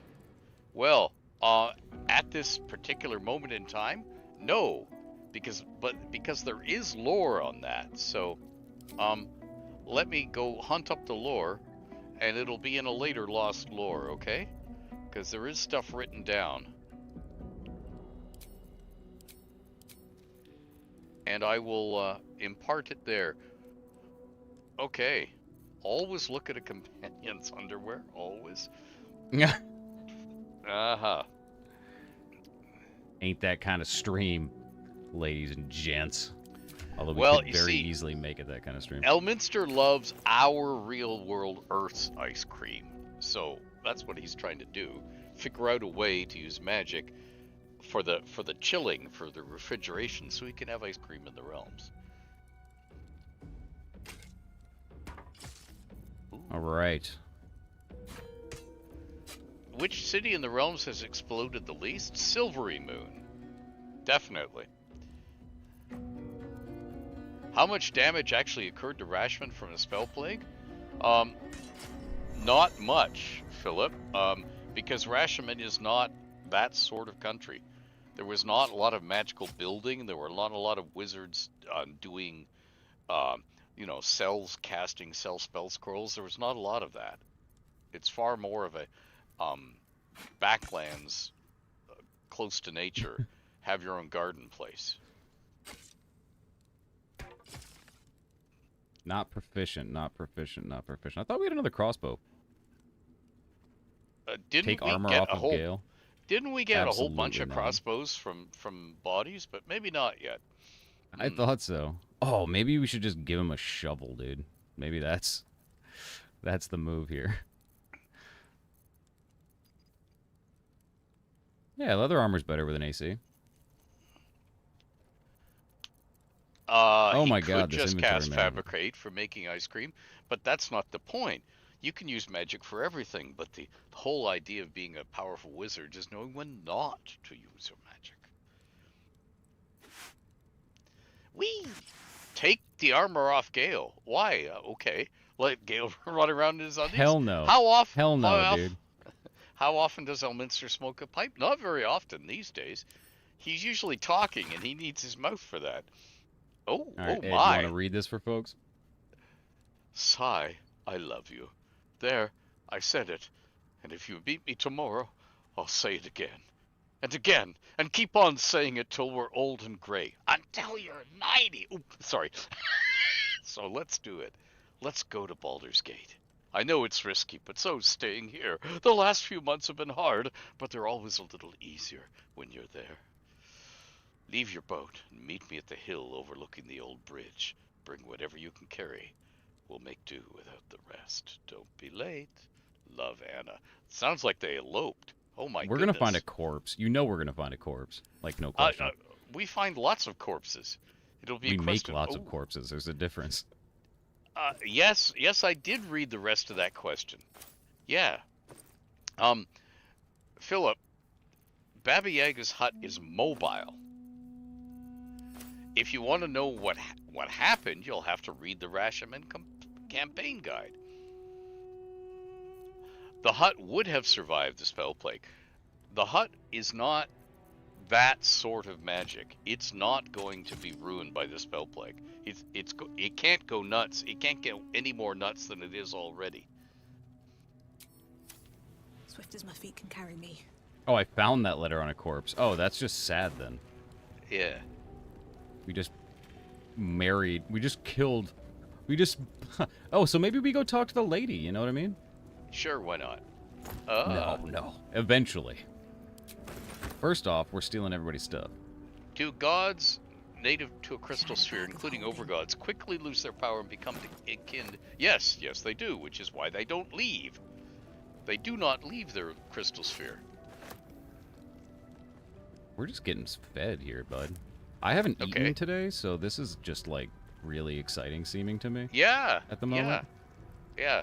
Well, at this particular moment in time, no, because there is lore on that. So, let me go hunt up the lore, and it'll be in a later Lost Lore, okay? Because there is stuff written down. And I will impart it there. Okay. Always look at a companion's underwear. Always. Yeah. Uh-huh. Ain't that kind of stream, ladies and gents. Although we Well, could you very see, easily make it that kind of stream. Elminster loves our real-world Earth's ice cream. So that's what he's trying to do. Figure out a way to use magic for the chilling, for the refrigeration, so he can have ice cream in the realms. All right. Which city in the realms has exploded the least? Silvery Moon. Definitely. How much damage actually occurred to Rashman from a spell plague? Not much, Philip. Because Rashomon is not that sort of country. There was not a lot of magical building. There were not a lot of wizards doing, casting spell scrolls. There was not a lot of that. It's far more of a backlands, close to nature, have your own garden place. Not proficient, not proficient, not proficient. I thought we had another crossbow. Take armor off of Gale. Didn't we get a whole bunch Absolutely of not. crossbows from bodies? But maybe not yet. I thought so. Oh, maybe we should just give him a shovel, dude. Maybe that's the move here. Yeah, leather armor's better with an AC. Oh He my could god, this just inventory cast management. Fabricate for making ice cream, but that's not the point. You can use magic for everything, but the whole idea of being a powerful wizard is knowing when not to use your magic. We take the armor off Gale. Why? Okay, let Gale run around in his undies. Hell no. How often? Hell no, dude. How often does Elminster smoke a pipe? Not very often these days. He's usually talking, and he needs his mouth for that. Oh, All right, oh Ed, you my! want to read this for folks? Sigh, I love you. There, I said it. And if you beat me tomorrow, I'll say it again, and keep on saying it till we're old and gray. Until you're 90. Ooh, sorry. So let's do it. Let's go to Baldur's Gate. I know it's risky, but so's staying here. The last few months have been hard, but they're always a little easier when you're there. Leave your boat and meet me at the hill overlooking the old bridge. Bring whatever you can carry. We'll make do without the rest. Don't be late. Love, Anna. Sounds like they eloped. Oh my We're goodness. gonna find a corpse. You know we're gonna find a corpse. Like, no question. We find lots of corpses. It'll be We a make question. lots of corpses. There's a difference. Yes, I did read the rest of that question. Yeah. Philip, Baba Yaga's hut is mobile. If you want to know what happened, you'll have to read the Rashomon campaign guide. The hut would have survived the spell plague. The hut is not that sort of magic. It's not going to be ruined by the spell plague. It can't go nuts. It can't get any more nuts than it is already. Swift as my feet can carry me. Oh, I found that letter on a corpse. Oh, that's just sad then. Yeah. We just married. We just killed. We just. Oh, so maybe we go talk to the lady. You know what I mean? Sure, why not? No. Eventually. First off, we're stealing everybody's stuff. Do gods native to a crystal sphere, including overgods, quickly lose their power and become akin? Yes, they do, which is why they don't leave. They do not leave their crystal sphere. We're just getting fed here, bud. I haven't eaten today, so this is just, like, really exciting seeming to me. Yeah. At the moment. Yeah.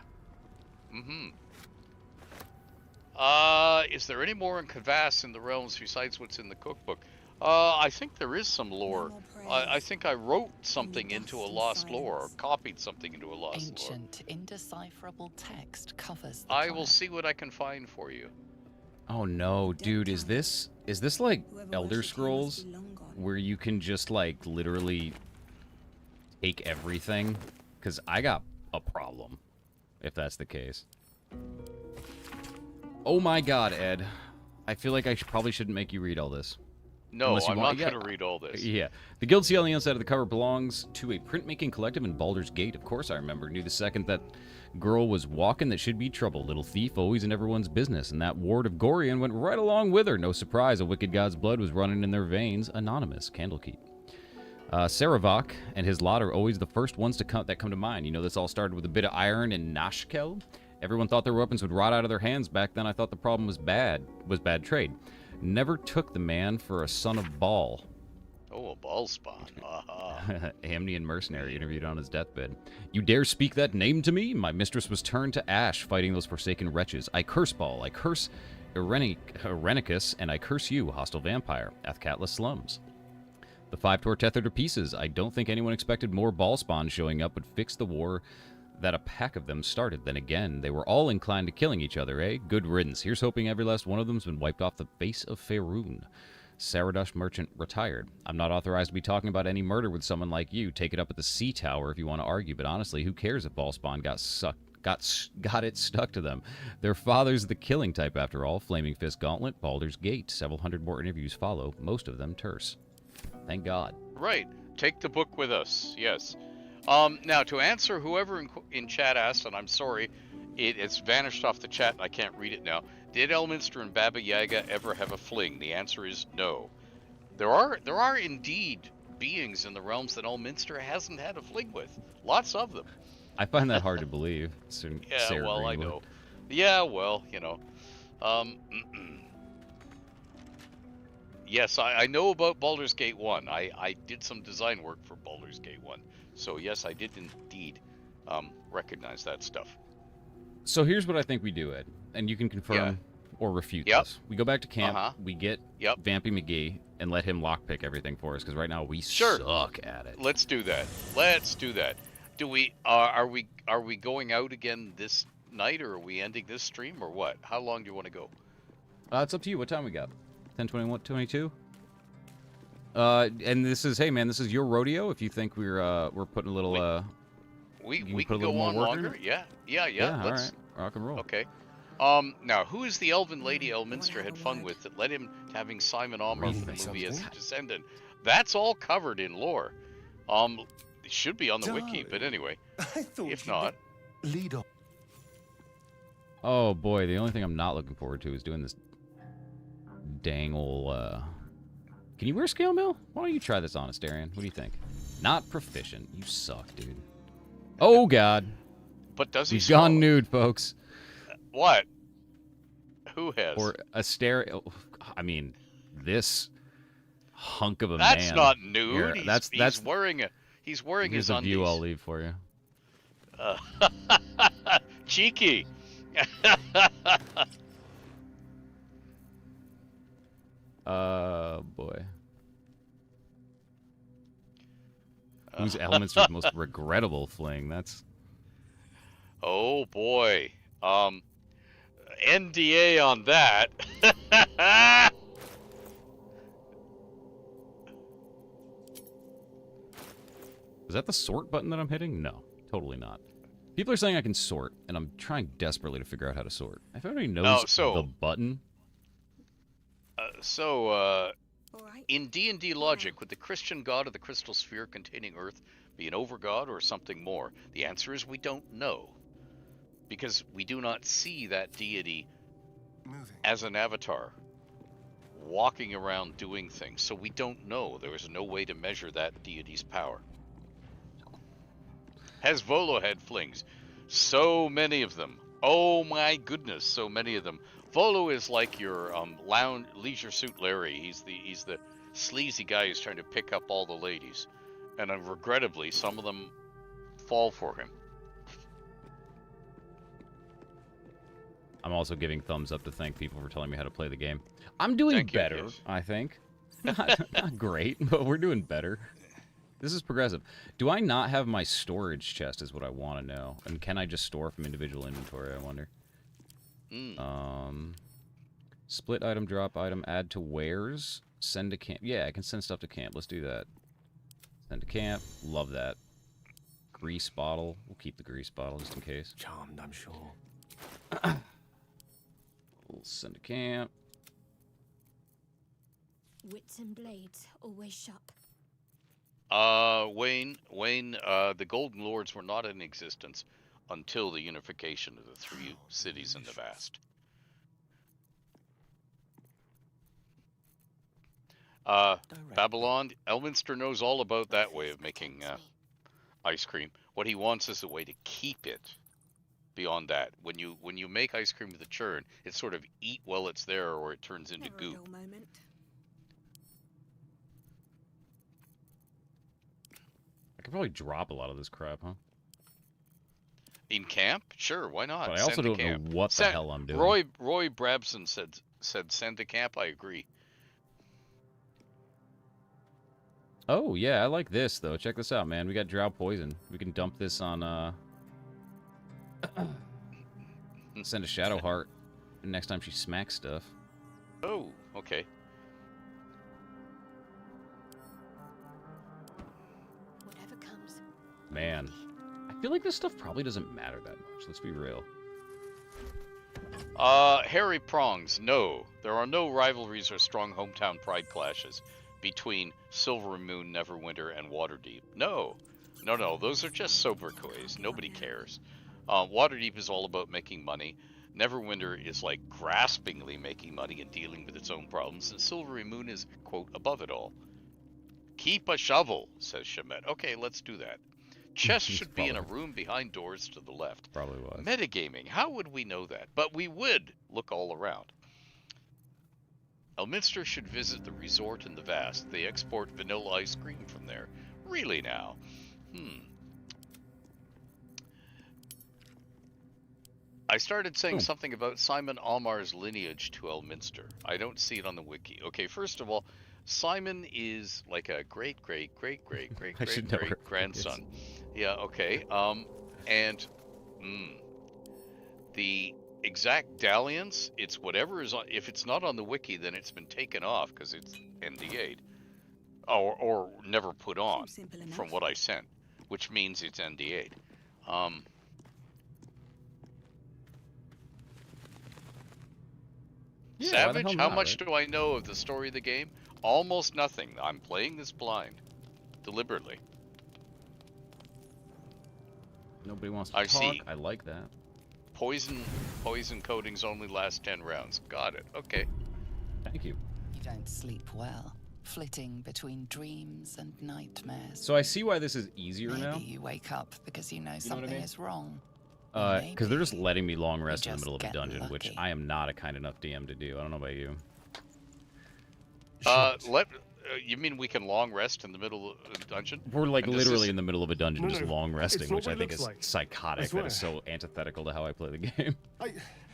Is there any more in Kvass in the realms besides what's in the cookbook? I think there is some lore. I think I wrote something into a lost lore, or copied something into a lost lore. Ancient, indecipherable text covers the I planet. will see what I can find for you. Oh no, dude, is this like Elder Scrolls where you can just like literally take everything? Cuz I got a problem if that's the case. Oh my god, Ed. I feel like I probably shouldn't make you read all this. No, I'm not going to read all this. Yeah. The guild seal on the outside of the cover belongs to a printmaking collective in Baldur's Gate. Of course I remember. Knew the second that girl was walking that should be trouble. Little thief, always in everyone's business. And that ward of Gorian went right along with her. No surprise, a wicked god's blood was running in their veins. Anonymous. Candlekeep. Saravak and his lot are always the first ones that come to mind. You know, this all started with a bit of iron and Nashkel. Everyone thought their weapons would rot out of their hands. Back then I thought the problem was bad trade. Never took the man for a son of Baal. Oh, a ball spawn. Amnian mercenary interviewed on his deathbed. You dare speak that name to me? My mistress was turned to ash fighting those forsaken wretches. I curse Baal, I curse Irenicus, and I curse you, hostile vampire. Athkatla slums. The five tore tethered to pieces. I don't think anyone expected more Baal spawn showing up would fix the war that a pack of them started. Then again, they were all inclined to killing each other, eh? Good riddance. Here's hoping every last one of them's been wiped off the face of Fearun. Saradush merchant retired. I'm not authorized to be talking about any murder with someone like you. Take it up at the sea tower if you want to argue, but honestly, who cares if Ballspawn got it stuck to them? Their father's the killing type after all. Flaming Fist Gauntlet, Baldur's Gate. Several hundred more interviews follow, most of them terse. Thank God. Right. Take the book with us. Yes. Now, to answer whoever in chat asked, and I'm sorry, it's vanished off the chat and I can't read it now. Did Elminster and Baba Yaga ever have a fling? The answer is no. There are indeed beings in the realms that Elminster hasn't had a fling with. Lots of them. I find that hard to believe. Yeah, Sarah well, I Greenwood. know. Yeah, well, you know. Yes, I know about Baldur's Gate 1. I did some design work for Baldur's Gate 1. So, yes, I did indeed recognize that stuff. So here's what I think we do, Ed, and you can confirm or refute this. We go back to camp, we get Vampy McGee, and let him lockpick everything for us, because right now we suck at it. Let's do that. Let's do that. Do we are we going out again this night, or are we ending this stream, or what? How long do you want to go? It's up to you. What time we got? 10:21, 22. And this is, hey man, this is your rodeo. If you think we're putting a little we can go on longer. Yeah. All right. Rock and roll. Okay. Now, who is the elven lady Elminster had fun with that led him to having Simon Amar for the movie as a descendant? That's all covered in lore. It should be on the wiki, but anyway. If not, lead on. Oh boy, the only thing I'm not looking forward to is doing this dang ol' Can you wear scale mail? Why don't you try this on, Astarion? What do you think? Not proficient. You suck, dude. Oh god. But does he? He's gone nude, folks. What? Who has? Or Astarion. I mean, this hunk of a man. That's not nude. Here, he's wearing a. He's wearing his undies. Here's a view I'll leave for you. Cheeky. Boy. Who's Elminster's most regrettable fling? That's. Oh boy. NDA on that. Is that the sort button that I'm hitting? No, totally not. People are saying I can sort, and I'm trying desperately to figure out how to sort. If anybody knows the button. In D&D logic, would the Christian god of the crystal sphere containing Earth be an overgod or something more? The answer is we don't know. Because we do not see that deity as an avatar, walking around doing things. So we don't know. There is no way to measure that deity's power. Has Volo had flings? So many of them. Oh my goodness, so many of them. Volo is like your lounge leisure suit Larry. He's the sleazy guy who's trying to pick up all the ladies, and regrettably, some of them fall for him. I'm also giving thumbs up to thank people for telling me how to play the game. I'm doing better, I think. Not great, but we're doing better. This is progressive. Do I not have my storage chest is what I want to know. And can I just store from individual inventory, I wonder? Split item, drop item, add to wares, send to camp. Yeah, I can send stuff to camp. Let's do that. Send to camp. Love that. Grease bottle. We'll keep the grease bottle just in case. Charmed, I'm sure. We'll send to camp. Wits and blades, always sharp. Wayne, the Golden Lords were not in existence until the unification of the three cities in the Vast. Babylon, Elminster knows all about that way of making ice cream. What he wants is a way to keep it beyond that. When you make ice cream with a churn, it's sort of eat while it's there or it turns into goop. I could probably drop a lot of this crap, huh? In camp? Sure, why not? But I also don't know what the hell I'm doing. Roy Brabson said send to camp. I agree. Oh, yeah, I like this, though. Check this out, man. We got Drow Poison. We can dump this on, send a Shadow Heart next time she smacks stuff. Oh, okay. Whatever comes. Man, I feel like this stuff probably doesn't matter that much. Let's be real. Harry Prongs, no. There are no rivalries or strong hometown pride clashes between Silvermoon, Neverwinter, and Waterdeep. No. Those are just sobriquets. Nobody cares. Waterdeep is all about making money. Neverwinter is like graspingly making money and dealing with its own problems. And Silvery Moon is, quote, above it all. Keep a shovel, says Shemet. Okay, let's do that. Chest should be in a room behind doors to the left. Probably was. Metagaming, how would we know that? But we would look all around. Elminster should visit the resort in the Vast. They export vanilla ice cream from there. Really now? I started saying something about Simon Almar's lineage to Elminster. I don't see it on the wiki. Okay, first of all, Simon is like a great grandson. Yeah, okay. And the exact dalliance, it's whatever is on. If it's not on the wiki, then it's been taken off because it's NDA'd, or never put on. From what I sent, which means it's NDA'd. Yeah, Savage, how much do I know of the story of the game? Almost nothing. I'm playing this blind, deliberately. Nobody wants to talk. See. I like that. Poison coatings only last 10 rounds. Got it. Okay. Thank you. You don't sleep well, flitting between dreams and nightmares. So I see why this is easier Maybe now. you wake up because you know what I something mean? is wrong. Because they're just Maybe letting me long rest in the just middle of a get dungeon, which lucky. I am not a kind enough DM to do. I don't know about you. You mean we can long rest in the middle of the dungeon? We're like And does literally this- in the middle of a dungeon, No, just no, long resting, not which what I it think looks is like. psychotic. I That is swear. so antithetical to how I play the game.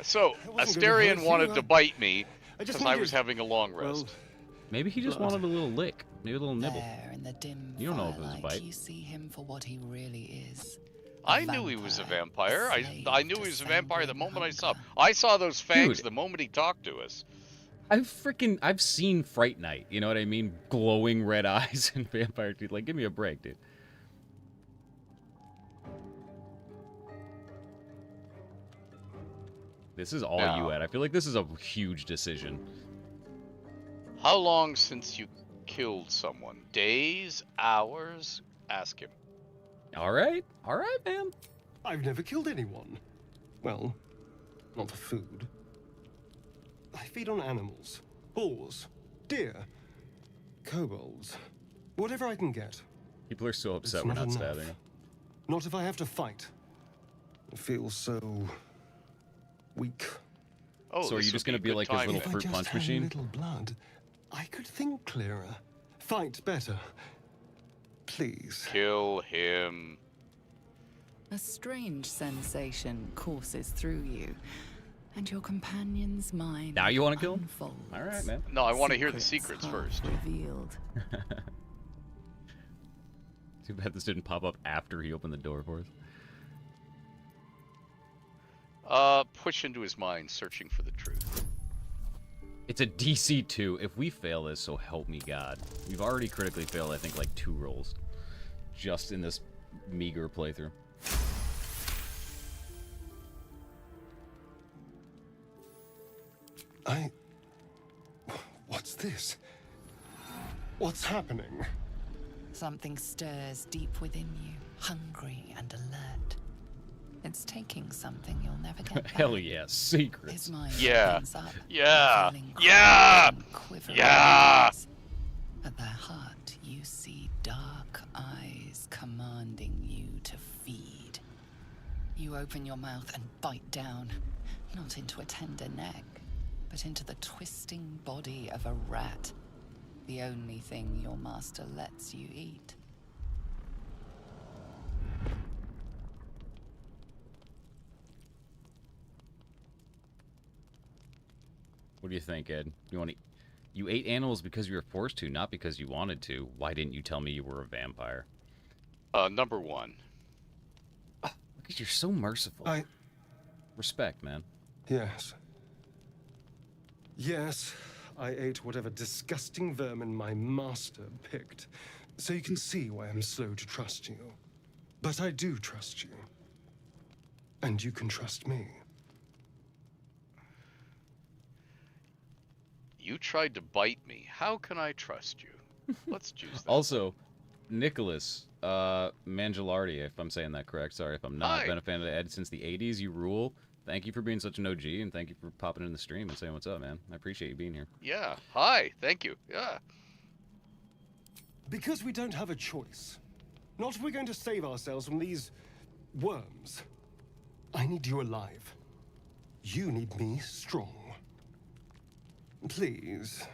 So, I wasn't gonna Astarion hurt you, wanted to bite me I just because I was needed- having a long rest. Well, Maybe he just Blood. wanted a little lick, maybe a little nibble. There in the dim You don't know if it was a firelight, bite. you see him for what he really is. I knew he was a vampire. I knew he was a vampire the moment I saw him. I saw those fangs Dude. the moment he talked to us. I've seen Fright Night, you know what I mean? Glowing red eyes and vampire teeth. Like, give me a break, dude. This is all Now- you, Ed. I feel like this is a huge decision. How long since you killed someone? Days? Hours? Ask him. All right, man. I've never killed anyone. Well, not for food. I feed on animals. Boars. Deer. Kobolds. Whatever I can get. People are so It's upset we're not enough. stabbing. Not if I have to fight. I feel so... weak. Oh, So are this you would just gonna a be good like his time little If then. fruit I just punch had machine? a little blood, I could think clearer. Fight better. Please. Kill him. A strange sensation courses through you, and your companion's mind Now you wanna kill him? unfolds. All right, man. No, I want to hear the secrets half first. Revealed. Too bad this didn't pop up after he opened the door for us. Push into his mind, searching for the truth. It's a DC 2. If we fail this, so help me God. We've already critically failed, I think, like 2 rolls. Just in this meager playthrough. What's this? What's happening? Something stirs deep within you, hungry and alert. It's taking something you'll never get back. Hell yeah, secrets. His mind Yeah. opens up, Yeah. revealing Yeah. cold and quivering Yeah. eyes. At their heart, you see dark eyes commanding you to feed. You open your mouth and bite down, not into a tender neck, but into the twisting body of a rat, the only thing your master lets you eat. What do you think, Ed? You ate animals because you were forced to, not because you wanted to. Why didn't you tell me you were a vampire? Number 1. Because you're so merciful. Respect, man. Yes. Yes, I ate whatever disgusting vermin my master picked. So you can see why I'm slow to trust you. But I do trust you. And you can trust me. You tried to bite me. How can I trust you? Let's choose that. Also, Nicholas Mangialardi, if I'm saying that correct. Sorry if I'm not. Hi. Been a fan of Ed since the 80s. You rule. Thank you for being such an OG, and thank you for popping in the stream and saying what's up, man. I appreciate you being here. Yeah. Hi. Thank you. Yeah. Because we don't have a choice. Not if we're going to save ourselves from these worms. I need you alive. You need me strong. Please,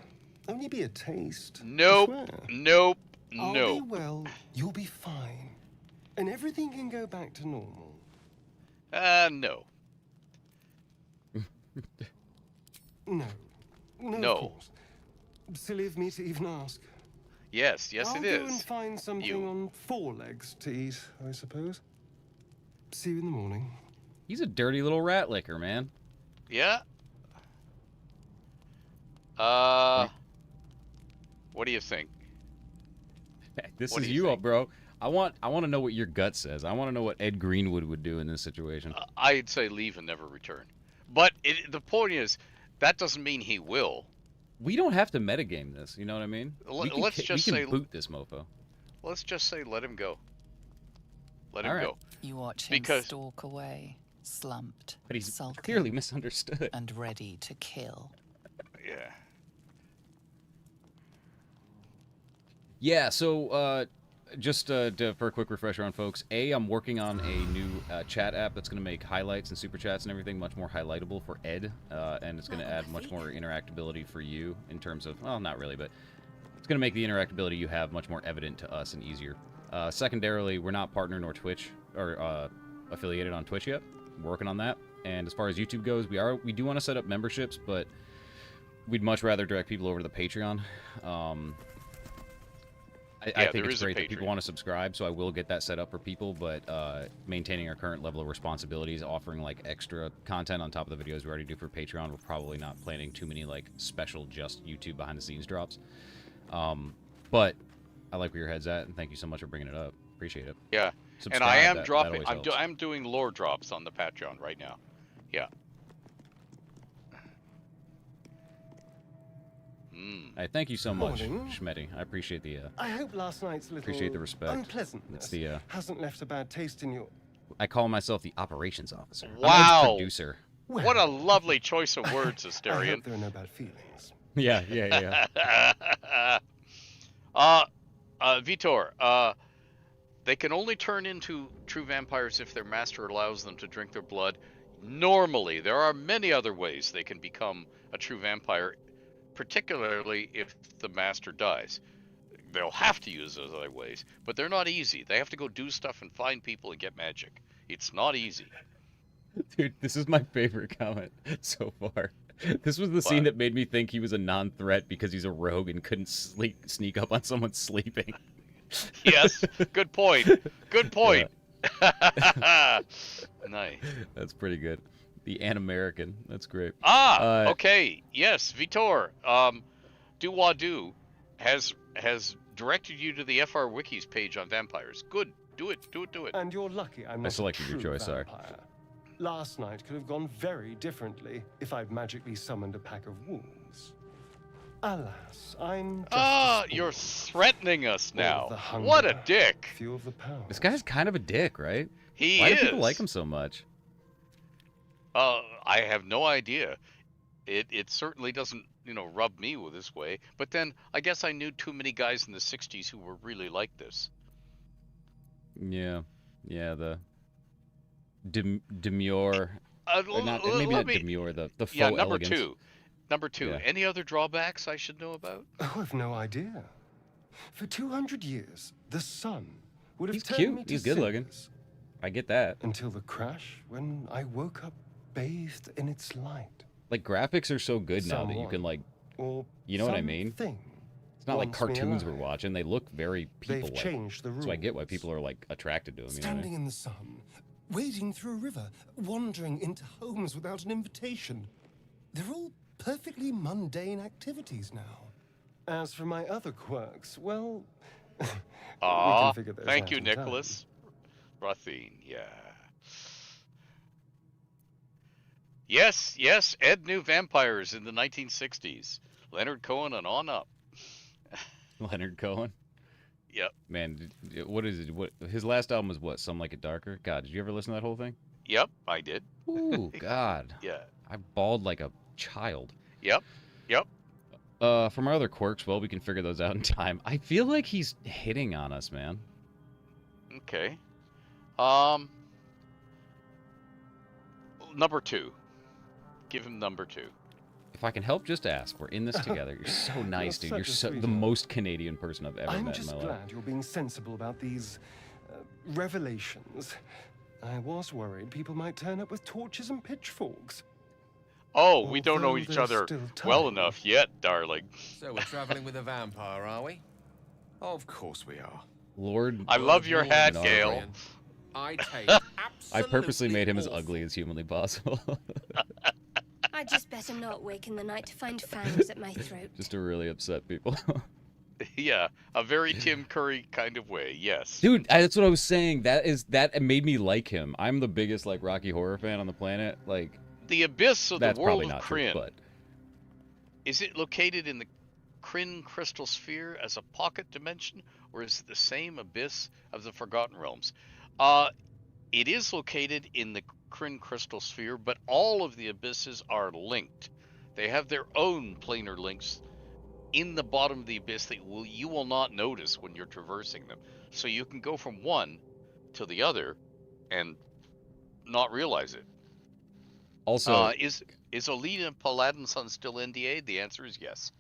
only be a taste. I Nope. swear. Nope. I'll be Nope. well, you'll be fine. And everything can go back to normal. No. No. No. Of course. Silly of me to even ask. Yes, yes, I'll it go and is. find something You. on 4 legs to eat, I suppose. See you in the morning. He's a dirty little rat licker, man. Yeah. What do you think? This What is do you you, think? bro. I want to know what your gut says. I want to know what Ed Greenwood would do in this situation. I'd say leave and never return. But the point is, that doesn't mean he will. We don't have to metagame this. You know what I mean? Let's just we say can boot this mofo. Let's just say let him go. Let him All right. go. You watch him Because- stalk away, slumped, But he's sulking, clearly misunderstood. and ready to kill. Yeah. Yeah, so just for a quick refresher on folks, I'm working on a new chat app that's going to make highlights and super chats and everything much more highlightable for Ed, and it's going to add much more interactability for you in terms of, well, not really, but it's going to make the interactability you have much more evident to us and easier. Secondarily, we're not partner nor Twitch or affiliated on Twitch yet. We're working on that. And as far as YouTube goes, we do want to set up memberships, but we'd much rather direct people over to the Patreon. I think there it's is a great that people Patreon. want to subscribe, so I will get that set up for people, but maintaining our current level of responsibilities, offering like extra content on top of the videos we already do for Patreon, we're probably not planning too many like special just YouTube behind the scenes drops. But I like where your head's at, and thank you so much for bringing it up. Appreciate it. Yeah. Subscribe, And I am that dropping. always helps. I'm doing lore drops on the Patreon right now. Yeah. Hey, thank you so much, Morning. Schmetty. I appreciate the I hope last night's little Appreciate the respect. unpleasantness It's the, hasn't left a bad taste in your... I call myself the operations officer. I'm Wow. Ed's producer. Well, What a lovely choice of words, I Astarion. hope there are no bad feelings. Yeah. Vitor, they can only turn into true vampires if their master allows them to drink their blood. Normally, there are many other ways they can become a true vampire, particularly if the master dies. They'll have to use those other ways, but they're not easy. They have to go do stuff and find people and get magic. It's not easy. Dude, this is my favorite comment so far. This was the scene What? that made me think he was a non-threat because he's a rogue and couldn't sneak up on someone sleeping. Yes, good point. Good point. Nice. That's pretty good. The An-American. That's great. Okay. Yes, Vitor. Do has directed you to the FR Wikis page on vampires. Good. Do it. And you're lucky I'm not selected a your true choice, sorry. vampire. Last night could have gone very differently if I'd magically summoned a pack of wolves. Alas, I'm just a spawn. You're threatening us All now. of the hunger, What a dick. Few of the power. This guy's kind of a dick, right? He Why is. do people like him so much? I have no idea. It certainly doesn't, rub me with this way. But then I guess I knew too many guys in the 60s who were really like this. Yeah, the demure. Or not, maybe not demure. The faux Yeah, number elegance. two. Number two. Yeah. Any other drawbacks I should know about? Oh, I've no idea. For 200 years, the sun would have He's turned cute. me to He's good looking. cinders I get that. until the crash when I woke up bathed in its light. Like graphics are so good now that you Someone can like. Or You know what I mean? something It's not like wants me cartoons we're alive. watching. They look very They've people-like. changed the rules. So I get why people are like attracted to them. You know what I Standing mean? in the sun, wading through a river, wandering into homes without an invitation. They're all perfectly mundane activities now. As for my other quirks, well, we Aw, can figure those thank out you, in time. Nicholas. Rathine, yeah. Yes, Ed knew vampires in the 1960s. Leonard Cohen and on up. Leonard Cohen. Yep. Man, what is it? What his last album was? What? Some Like It Darker. God, did you ever listen to that whole thing? Yep, I did. Ooh, God. Yeah. I bawled like a child. Yep. For my other quirks, well, we can figure those out in time. I feel like he's hitting on us, man. Okay. Number 2. Give him number 2. If I can help, just ask. We're in this together. You're so nice, dude. such You're a so the sweetheart. most Canadian person I've ever I'm met in just my life. glad you're being sensible about these revelations. I was worried people might turn up with torches and pitchforks. Oh, we don't know Although each there's other still well time. enough yet, darling. So we're traveling with a vampire, are we? Of course we are. Lord, I love your hat, no, Gale. Astarion. I take I absolutely purposely made him as awful. ugly as humanly possible, I'd just better not wake in the night to find fangs at my throat. just to really upset people. Yeah, a very Tim Curry kind of way, yes. Dude, that's what I was saying. That made me like him. I'm the biggest like Rocky Horror fan on the planet. Like, The abyss of the that's world probably of not true, Kryn. but Is it located in the Kryn crystal sphere as a pocket dimension, or is it the same abyss of the Forgotten Realms? It is located in the Kryn crystal sphere, but all of the abysses are linked. They have their own planar links in the bottom of the abyss that you will not notice when you're traversing them. So you can go from one to the other and not realize it. also, Is Alina Paladin's son still NDA? The answer is yes.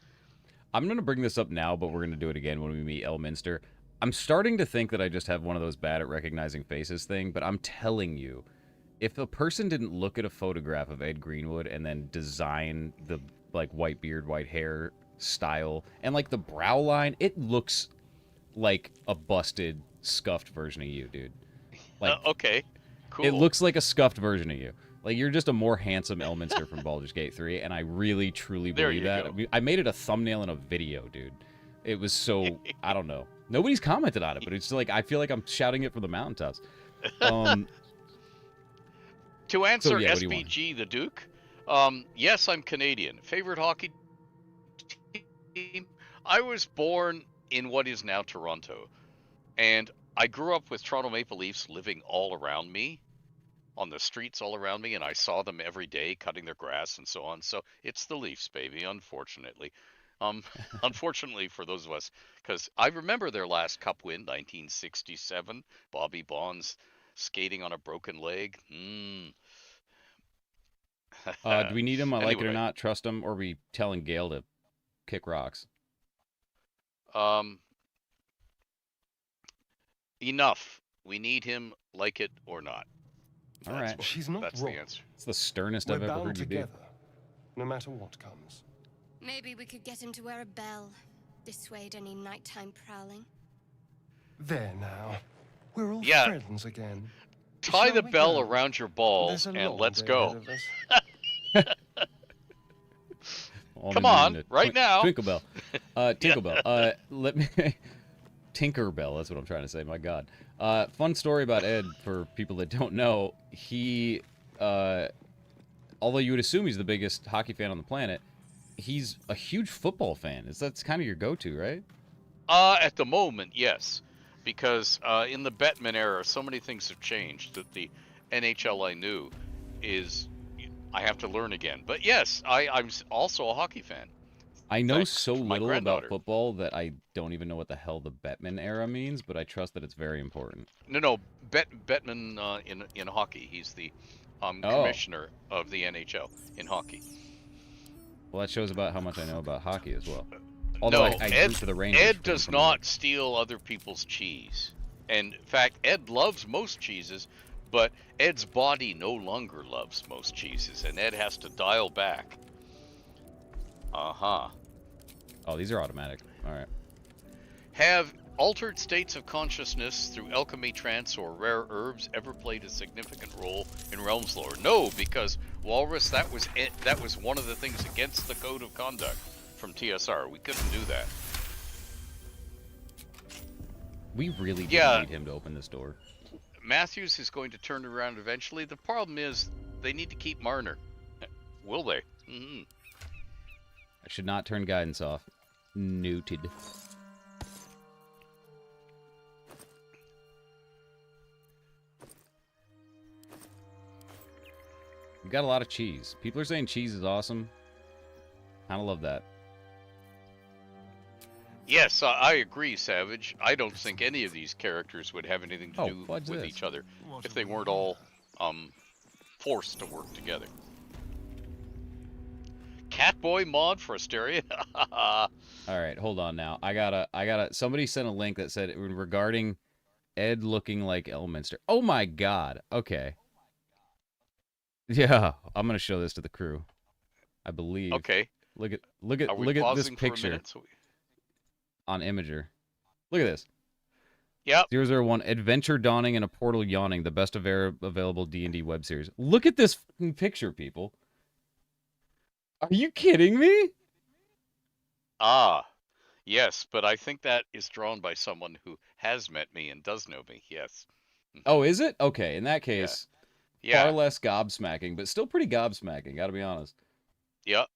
I'm going to bring this up now, but we're going to do it again when we meet Elminster. I'm starting to think that I just have one of those bad at recognizing faces thing, but I'm telling you, if a person didn't look at a photograph of Ed Greenwood and then design the like white beard, white hair style and like the brow line, it looks like a busted, scuffed version of you, dude. Like, Okay, cool. it looks like a scuffed version of you. Like, you're just a more handsome Elminster from Baldur's Gate 3, and I really, truly There believe you that. go. I mean, I made it a thumbnail in a video, dude. It was so, I don't know. Nobody's commented on it, but it's like, I feel like I'm shouting it from the mountaintops. To answer yeah, what do you want? SBG the Duke, yes, I'm Canadian. Favorite hockey team? I was born in what is now Toronto, and I grew up with Toronto Maple Leafs living all around me, on the streets all around me, and I saw them every day cutting their grass and so on. So it's the Leafs, baby, unfortunately. Unfortunately for those of us, because I remember their last cup win, 1967. Bobby Bonds skating on a broken leg. Do we need him? I like it or Anyway. not. Trust him, or are we telling Gale to kick rocks? Enough. We need him, like it or not. All right. She's not That's wrong. the answer. It's the sternest We're I've ever bound heard you be. together, no matter what comes. Maybe we could get him to wear a bell. Dissuade any nighttime prowling. There now. We're all Yeah. friends again. Tie Shall the we bell go? around your balls There's a and long let's day go. ahead of us. Come on, right now. Twinkle Bell. Tinkle Bell. Let me... Tinkerbell, that's what I'm trying to say, my God. Fun story about Ed, for people that don't know. He, although you would assume he's the biggest hockey fan on the planet, he's a huge football fan. That's kind of your go-to, right? At the moment, yes. Because in the Bettman era, so many things have changed that the NHL I knew is... I have to learn again. But yes, I'm also a hockey fan. I know Thanks so to my little about granddaughter. football that I don't even know what the hell the Bettman era means, but I trust that it's very important. No, Bettman in hockey. He's the commissioner of the NHL in hockey. Well, that shows about how much I know about hockey as well. Although No, I Ed, root for the Rangers. Ed does not steal other people's cheese. And in fact, Ed loves most cheeses, but Ed's body no longer loves most cheeses, and Ed has to dial back. Uh-huh. Oh, these are automatic. All right. Have altered states of consciousness through alchemy, trance, or rare herbs ever played a significant role in Realms lore? No, because Walrus, that was one of the things against the code of conduct from TSR. We couldn't do that. We really Yeah. need him to open this door. Matthews is going to turn it around eventually. The problem is they need to keep Marner. Will they? Mm-hmm. I should not turn guidance off. Noted. We got a lot of cheese. People are saying cheese is awesome. Kind of love that. Yes, I agree, Savage. I don't think any of these characters would have anything to do fudge with this. each other if they weren't all forced to work together. Catboy mod for Astarion. All right, hold on now. I gotta. Somebody sent a link that said regarding Ed looking like Elminster. Oh my God. Okay. Yeah, I'm gonna show this to the crew. I believe. Okay. Look at Are we this pausing for a picture minute? on Imager. Look at this. Yep. 001 Adventure Dawning and a Portal Yawning, the best available D&D web series. Look at this fucking picture, people. Are you kidding me? Ah, yes, but I think that is drawn by someone who has met me and does know me. Yes. Oh, is it? Okay, in that case, Yeah. far less gobsmacking, but still pretty gobsmacking, gotta be honest. Yep.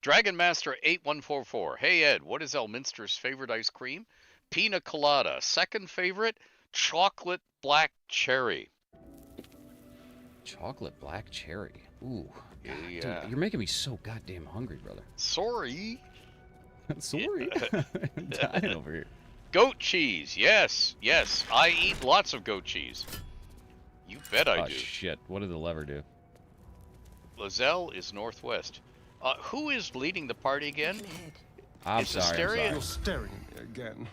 Dragon Master 8144. Hey Ed, what is Elminster's favorite ice cream? Pina colada. Second favorite, chocolate black cherry. Chocolate black cherry. Ooh. God, Yeah. dude, you're making me so goddamn hungry, brother. Sorry. Sorry. I'm dying over here. Goat cheese. Yes, yes. I eat lots of goat cheese. You bet I Oh, do. shit. What did the lever do? Lozelle is northwest. Who is leading the party again? Looking ahead. I'm It's sorry. Astarion. You're staring at me again.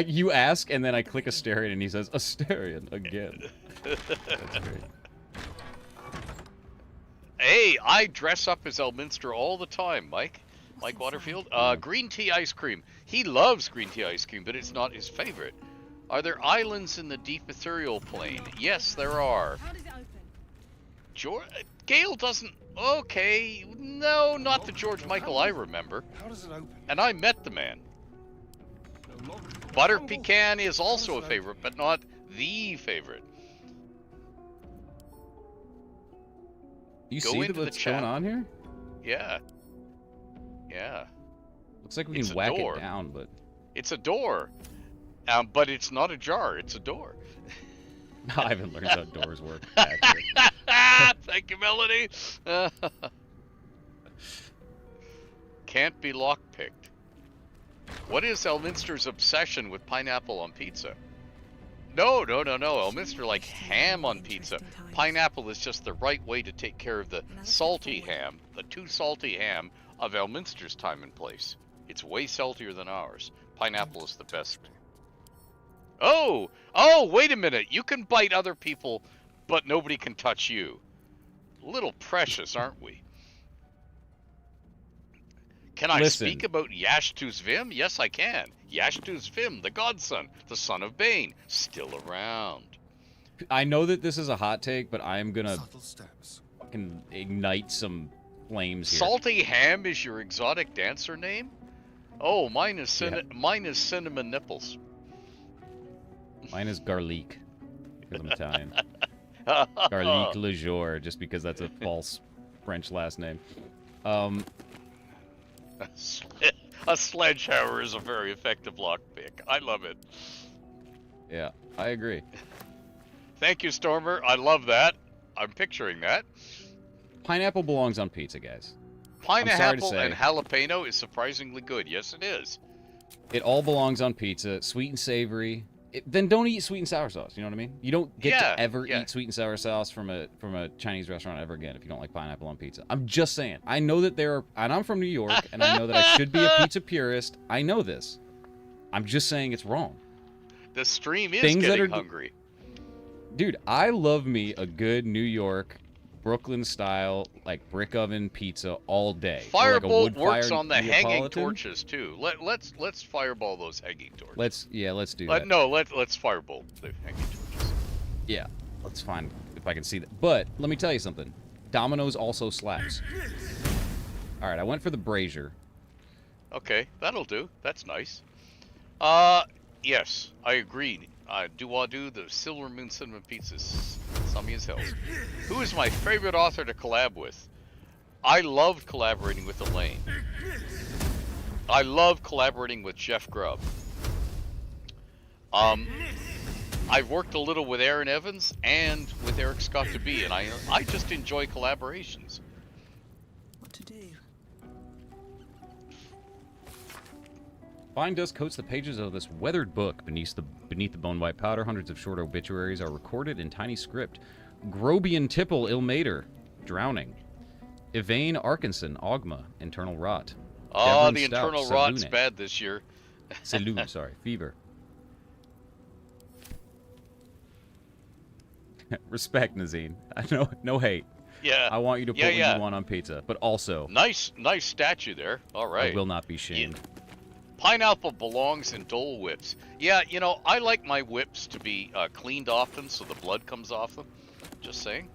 You ask, and then I click Astarion, and he says, Astarion again. That's great. Hey, I dress up as Elminster all the time, Mike. Mike Waterfield. Green tea ice cream. He loves green tea ice cream, but it's not his favorite. Are there islands in the deep ethereal plane? Yes, there are. How does it open? Gale doesn't... Okay, no, not the George Michael I remember. How does it open? And I met the man. Butter pecan is also a favorite, but not the favorite. You Go see into the what's chat. going on here? Yeah. Yeah. Looks like we It's can a whack door. it down, but... It's a door. But it's not a jar, it's a door. I haven't learned how doors work. Actually. Thank you, Melody. Can't be lockpicked. What is Elminster's obsession with pineapple on pizza? No. Elminster like ham on pizza. Pineapple is just the right way to take care of the salty ham, the too salty ham of Elminster's time and place. It's way saltier than ours. Pineapple is the best. Oh, wait a minute. You can bite other people, but nobody can touch you. A little precious, aren't we? Can I Listen. speak about Yashtu's Vim? Yes, I can. Yashtu's Vim, the godson, the son of Bane, still around. I know that this is a hot take, but I'm gonna Subtle steps. fucking ignite some flames here. Salty Ham is your exotic dancer name? Oh, mine is Yeah. mine is cinnamon nipples. Mine is Garlic, because I'm Italian. Garlic Le Jour, just because that's a false French last name. A sledgehammer is a very effective lockpick. I love it. Yeah, I agree. Thank you, Stormer. I love that. I'm picturing that. Pineapple belongs on pizza, guys. Pineapple say. and jalapeno is surprisingly good. Yes, it is. It all belongs on pizza, sweet and savory. Then don't eat sweet and sour sauce. You know what I mean? You don't get Yeah, to ever yeah. eat sweet and sour sauce from a Chinese restaurant ever again if you don't like pineapple on pizza. I'm just saying. I know that there are, and I'm from New York, and I know that I should be a pizza purist. I know this. I'm just saying it's wrong. The stream is Things that getting are- hungry. Dude, I love me a good New York, Brooklyn style, like brick oven pizza all day. Or like a Firebolt works wood-fired on the hanging Neapolitan. torches too. Let's fireball those hanging torches. Let's do that. Let's firebolt the hanging torches. Yeah, let's find if I can see that. But let me tell you something. Domino's also slaps. All right, I went for the brazier. Okay, that'll do. That's nice. Yes, I agreed. Do the Silver Moon Cinnamon Pizzas. Summy as hell. Who is my favorite author to collab with? I loved collaborating with Elaine. I love collaborating with Jeff Grubb. I've worked a little with Aaron Evans and with Eric Scott to be, and I just enjoy collaborations. What to do? Fine dust coats the pages of this weathered book. Beneath the bone white powder, hundreds of short obituaries are recorded in tiny script. Grobian Tipple Ilmater, drowning. Yvain Arkinson, Ogma, internal rot. Oh, Devrin the Stout, internal rot's Salune. bad this year. Salune, sorry. Fever. Respect, Nazine. No hate. Yeah. I want you to put Yeah, what yeah. you want on pizza, but also, Nice statue there. All right. I will not be shamed. Pineapple belongs in Dole whips. Yeah, you know, I like my whips to be cleaned often so the blood comes off them. Just saying.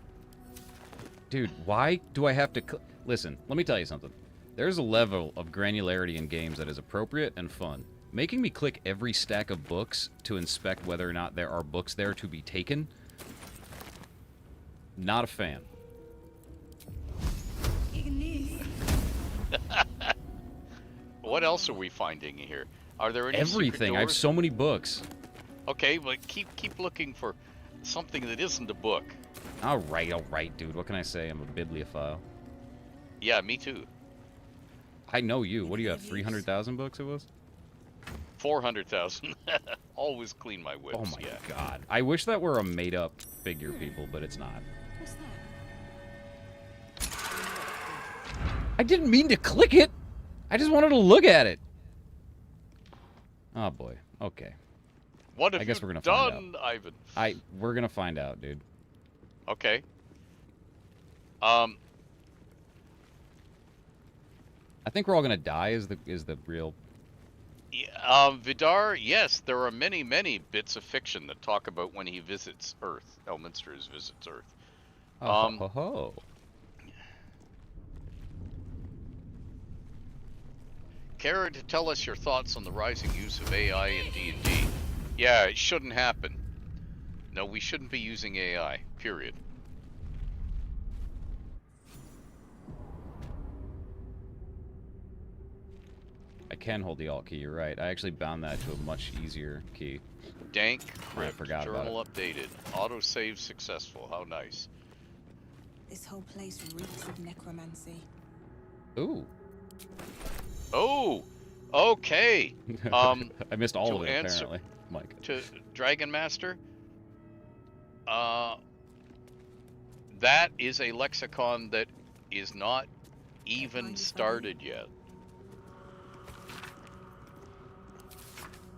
Dude, why do I have to... Listen, let me tell you something. There's a level of granularity in games that is appropriate and fun. Making me click every stack of books to inspect whether or not there are books there to be taken, not a fan. What else are we finding here? Are there any secret Everything. I have doors? so many books. Okay, but keep looking for something that isn't a book. All right, dude. What can I say? I'm a bibliophile. Yeah, me too. I know you. What do you have, 300,000 books it was? 400,000. Always clean my whips. Oh my yeah. god. I wish that were a made-up figure, people, but it's not. What's that? I didn't mean to click it. I just wanted to look at it. Oh boy. Okay. What have I guess you we're gonna find done, Ivan? We're gonna find out, dude. Okay. I think we're all gonna die. Is the real? Vidar, yes, there are many bits of fiction that talk about when he visits Earth. Elminster's visits Earth. Oh, ho, ho. Care to tell us your thoughts on the rising use of AI in D&D? Yeah, it shouldn't happen. No, we shouldn't be using AI, period. I can hold the Alt key. You're right. I actually bound that to a much easier key. Dank I crypt, forgot about journal updated, autosave successful. How nice. This whole place reeks of necromancy. Ooh. Oh, okay. I missed all to of it answer- apparently, Mike. To Dragon Master, that is a lexicon that is not even started yet.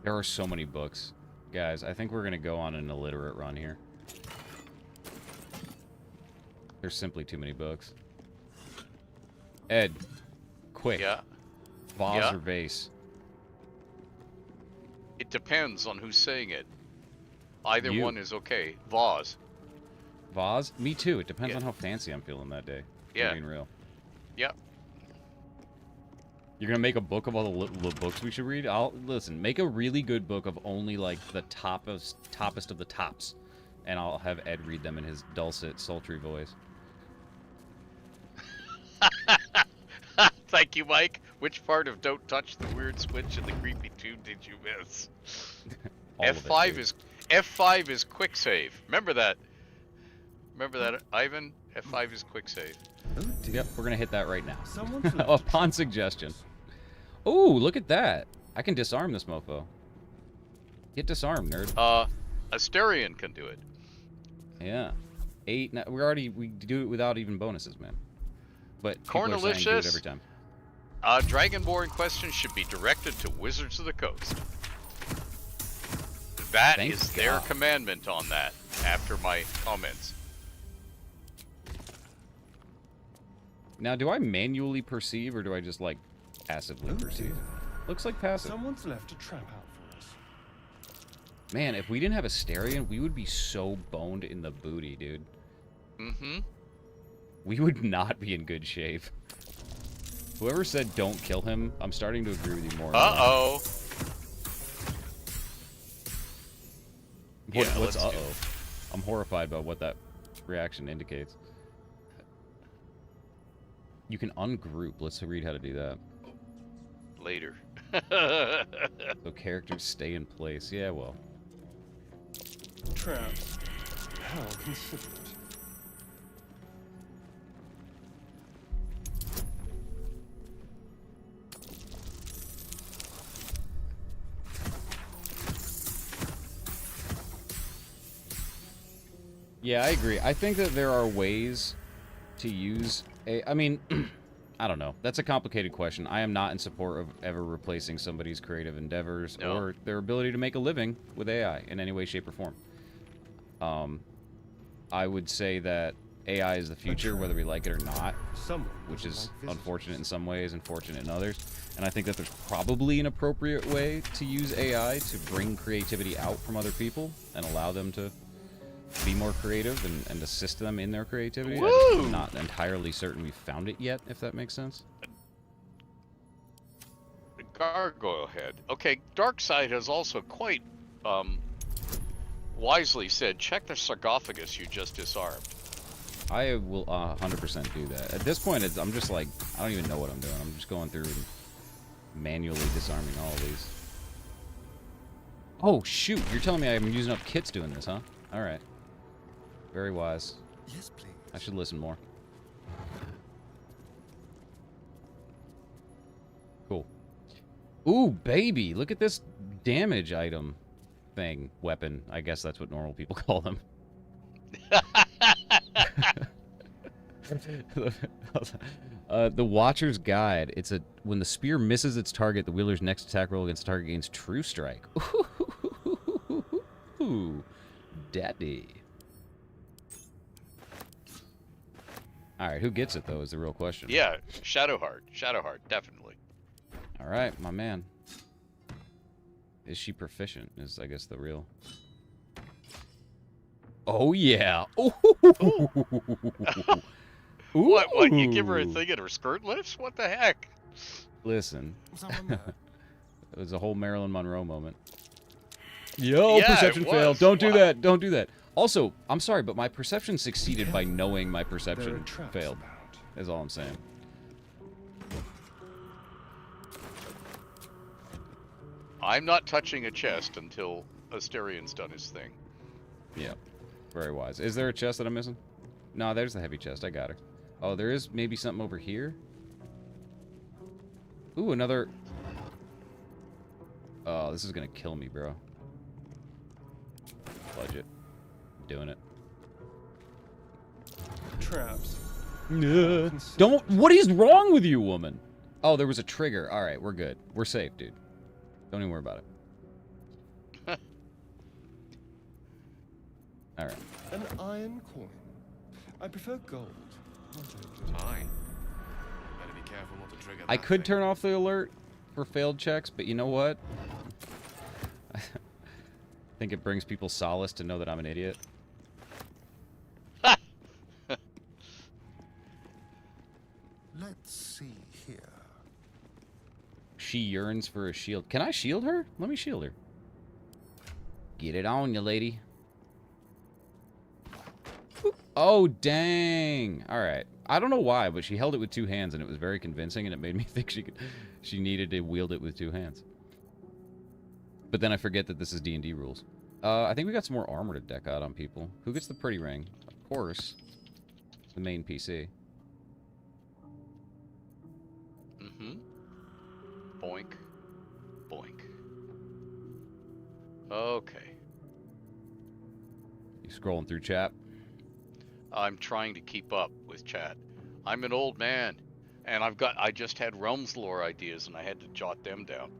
There are so many books, guys. I think we're gonna go on an illiterate run here. There's simply too many books. Ed, quick. Yeah. Vase Yeah. or vase? It depends on who's saying it. Either You. one is okay. Vase. Vase? Me too. It depends Yeah. on how fancy I'm feeling that day. Yeah. Being real. Yep. You're gonna make a book of all the books we should read? Listen. Make a really good book of only like the toppest of the tops, and I'll have Ed read them in his dulcet, sultry voice. Thank you, Mike. Which part of "Don't touch the weird switch" in the creepy tube did you miss? All of it, F5 dude. is F5 is quick save. Remember that. Remember that, Ivan. F5 is quick save. Oh dear. Yep, we're gonna hit that right now. Someone's left Upon suggestion. Ooh, look at that. I can disarm this mofo. Get disarmed, nerd. Astarion can do it. Yeah. 8. We do it without even bonuses, man. But people are saying do it Cornelicious. every time. Dragonborn questions should be directed to Wizards of the Coast. That Thank is their God. commandment on that after my comments. Now, do I manually perceive or do I just like passively Oh, perceive? dear. Looks like passive. Someone's left a trap out for us. Man, if we didn't have Astarion, we would be so boned in the booty, dude. Mm-hmm. We would not be in good shape. Whoever said don't kill him, I'm starting to agree with you more. and more. Uh-oh. What, Yeah, what's let's do uh-oh? I'm horrified by what that reaction indicates. You can ungroup. Let's read how to do that. Later. So characters stay in place. Yeah, well. Trap. How considerate. Yeah, I agree. I think that there are ways to use I mean, I don't know. That's a complicated question. I am not in support of ever replacing somebody's creative endeavors or their ability to make a living with AI in any way, shape, or form. I would say that AI is the future, whether we like it or not, which is unfortunate in some ways and fortunate in others. And I think that there's probably an appropriate way to use AI to bring creativity out from other people and allow them to be more creative and assist them in their creativity. I'm not entirely certain we've found it yet, if that makes sense. Gargoyle head. Okay, Darkseid has also quite wisely said, check the sarcophagus you just disarmed. I will 100% do that. At this point, I'm just like, I don't even know what I'm doing. I'm just going through and manually disarming all of these. Oh, shoot. You're telling me I'm using up kits doing this, huh? All right. Very wise. Yes, please. I should listen more. Cool. Ooh, baby. Look at this damage item thing. Weapon. I guess that's what normal people call them. The Watcher's Guide. It's when the spear misses its target, the wielder's next attack roll against the target gains True Strike. Ooh, daddy. All right, who gets it though is the real question. Yeah, Shadowheart. Shadowheart, definitely. All right, my man. Is she proficient? Is I guess the real. Oh yeah. Ooh. What? You give her a thing and her skirt lifts? What the heck? Listen. It was a whole Marilyn Monroe moment. Yo, yeah, perception failed. Don't do that. Don't do that. Also, I'm sorry, but my perception succeeded by knowing my perception failed. Is all I'm saying. I'm not touching a chest until Astarion's done his thing. Yeah. Very wise. Is there a chest that I'm missing? No, there's the heavy chest. I got her. Oh, there is maybe something over here? Ooh, another... Oh, this is gonna kill me, bro. Budget. Doing it. Traps. Don't... What is wrong with you, woman? Oh, there was a trigger. Alright, we're good. We're safe, dude. Don't even worry about it. Alright. An iron coin. I prefer gold. Mine. Better be careful not to trigger that I could thing. turn off the alert for failed checks, but you know what? I think it brings people solace to know that I'm an idiot. Let's see here. She yearns for a shield. Can I shield her? Let me shield her. Get it on, you lady. Oh, dang. All right. I don't know why, but she held it with two hands, and it was very convincing, and it made me think she needed to wield it with two hands. But then I forget that this is D&D rules. I think we got some more armor to deck out on people. Who gets the pretty ring? Of course. The main PC. Mm-hmm. Boink. Boink. Okay. You scrolling through chat? I'm trying to keep up with chat. I'm an old man, and I just had Realms lore ideas, and I had to jot them down.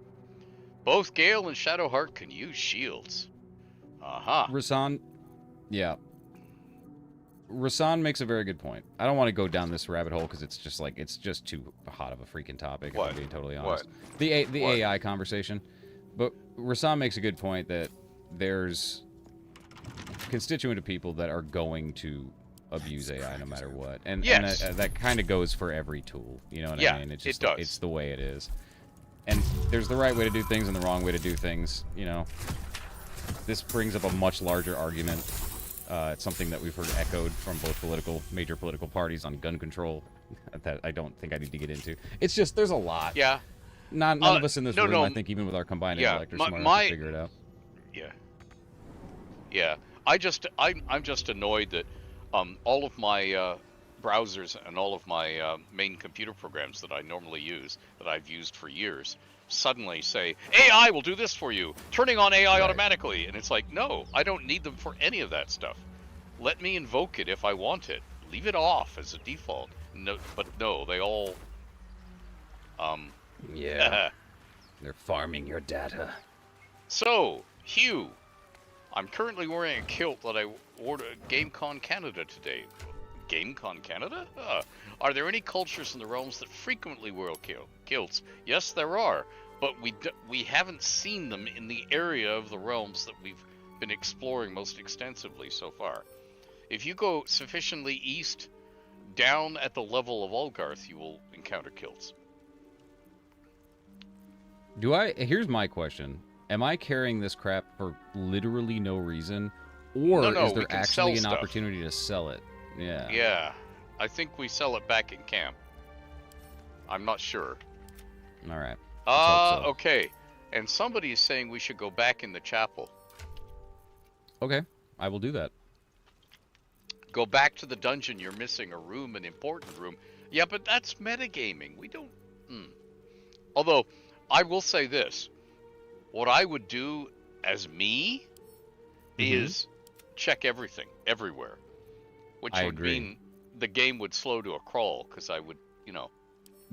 Both Gale and Shadowheart can use shields. Aha. Rasan, yeah. Rasan makes a very good point. I don't want to go down this rabbit hole because it's just too hot of a freaking topic. If I'm being totally honest. What? The AI conversation, but Rasan makes a good point that there's constituent of people that are going to abuse AI no matter what, and yes. and that kind of goes for every tool. You know what yeah, I mean? It's just it does. It's the way it is, and there's the right way to do things and the wrong way to do things. You know, this brings up a much larger argument. It's something that we've heard echoed from both major political parties on gun control. That I don't think I need to get into. It's just there's a lot. Yeah. None of us in this room, I think, even with our combined intellect, are smart enough to figure it out. Yeah. Yeah. I'm just annoyed that all of my browsers and all of my main computer programs that I normally use, that I've used for years, suddenly say, AI will do this for you, turning on AI automatically. And it's like, no, I don't need them for any of that stuff. let me invoke it if I want it. Leave it off as a default. No, but no, they all. Yeah. They're farming your data. So, Hugh, I'm currently wearing a kilt that I ordered at GameCon Canada today. GameCon Canada? Are there any cultures in the realms that frequently wear kilts? Yes, there are, but we haven't seen them in the area of the realms that we've been exploring most extensively so far. If you go sufficiently east, down at the level of Ulgarth, you will encounter kilts. Here's my question. Am I carrying this crap for literally no reason? Or No, is there we can actually an sell stuff. opportunity to sell it? Yeah. Yeah, I think we sell it back in camp. I'm not sure. All right. Let's hope so. Okay. And somebody is saying we should go back in the chapel. Okay, I will do that. Go back to the dungeon. You're missing a room, an important room. Yeah, but that's metagaming. We don't... Although, I will say this. What I would do as me is check everything, everywhere. Which I would agree. mean the game would slow to a crawl, because I would,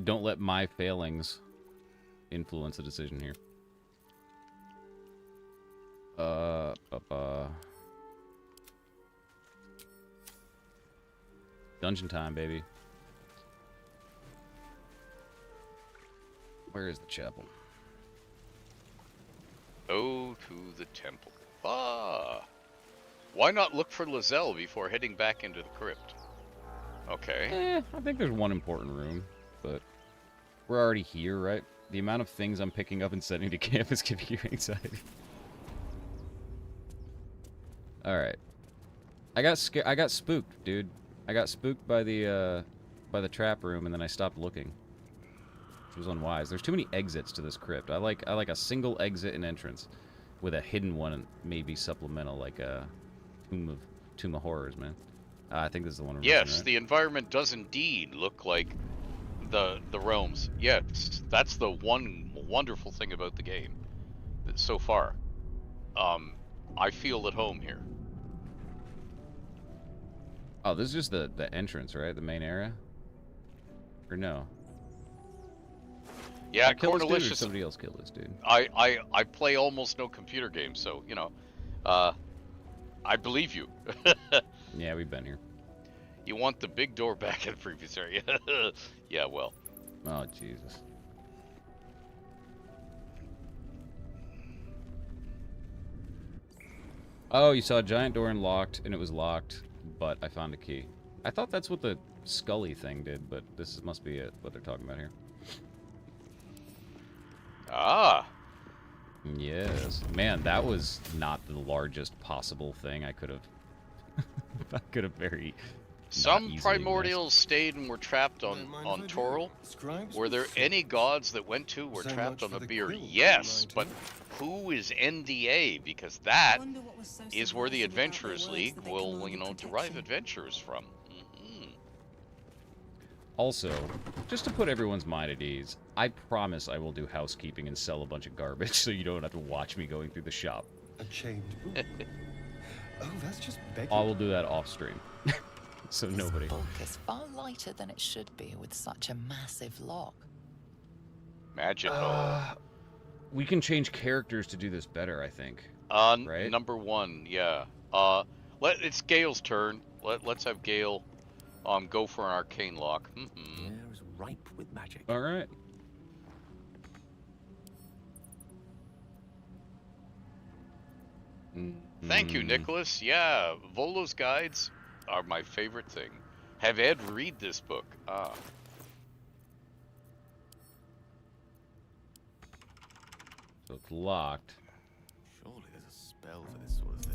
Don't let my failings influence the decision here. Dungeon time, baby. Where is the chapel? Go to the temple. Why not look for Lizelle before heading back into the crypt? Okay. I think there's one important room, but we're already here, right? The amount of things I'm picking up and sending to camp is giving you anxiety. Alright. I got spooked, dude. I got spooked by the trap room, and then I stopped looking. Which was unwise. There's too many exits to this crypt. I like a single exit and entrance with a hidden one and maybe supplemental, like a Tomb of Horrors, man. I think this is the one we're Yes, missing, right? the environment does indeed look like the realms. Yes, that's the one wonderful thing about the game so far. I feel at home here. Oh, this is just the entrance, right? The main area? Or no? Yeah, I killed this dude, or Cornelicious. somebody else killed this dude. I play almost no computer games, so I believe you. Yeah, we've been here. You want the big door back in the previous area? Yeah, well. Oh, Jesus. Oh, you saw a giant door unlocked, and it was locked, but I found a key. I thought that's what the Scully thing did, but this must be what they're talking about here. Ah. Yes. Man, that was not the largest possible thing I could have... I could have very... Some primordials stayed and were trapped on Toril. Were there any gods that went to were trapped on the beer? Yes, but who is NDA? Because that is where the Adventurers League will, derive adventurers from. Also, just to put everyone's mind at ease, I promise I will do housekeeping and sell a bunch of garbage so you don't have to watch me going through the shop. A chained book. Oh, that's just begging. I will do that off stream. So nobody. This book is far lighter than it should be with such a massive lock. Magical. We can change characters to do this better, I think. Right? Number 1, yeah. It's Gale's turn. Let's have Gale go for an arcane lock. The air is ripe with magic. All right. Thank you, Nicholas. Yeah, Volo's guides are my favorite thing. Have Ed read this book. So it's locked. Surely there's a spell for this sort of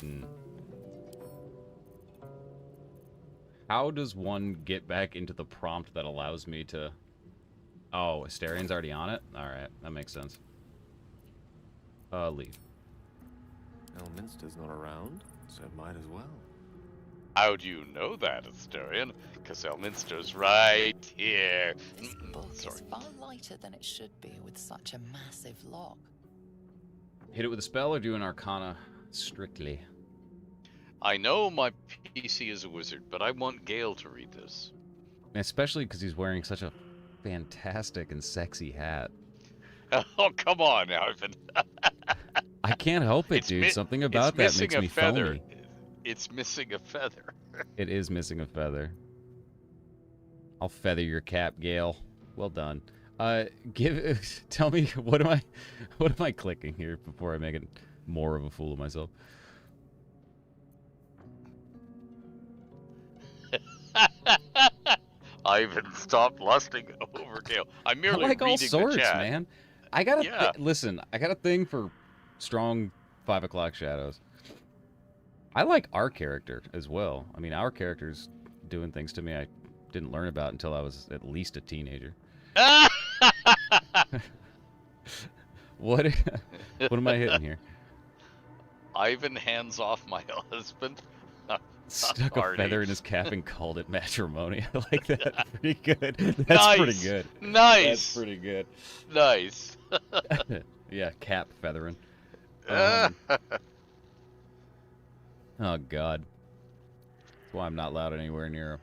thing. How does one get back into the prompt that allows me to... Oh, Astarion's already on it? Alright, that makes sense. Leave. Elminster's not around, so might as well. How do you know that, Astarion? Because Elminster's right here. This book is far lighter than it should be with such a massive lock. Hit it with a spell or do an arcana strictly? I know my PC is a wizard, but I want Gale to read this. Especially because he's wearing such a fantastic and sexy hat. Oh, come on, Ivan. I can't help it, dude. Something about that makes me phony. It's missing a feather. It is missing a feather. I'll feather your cap, Gale. Well done. Tell me, what am I clicking here before I make it more of a fool of myself? Ivan, stop lusting over Gale. I'm merely I like all reading sorts, the chat. man. I got Yeah. listen. I got a thing for strong 5 o'clock shadows. I like our character as well. I mean, our character's doing things to me I didn't learn about until I was at least a teenager. What am I hitting here? Ivan hands off my husband. Stuck a Arnie. feather in his cap and called it matrimony. I like that. Pretty good. That's Nice. pretty good. Nice. That's pretty good. Nice. Yeah, cap feathering. Oh, God. That's why I'm not allowed anywhere near a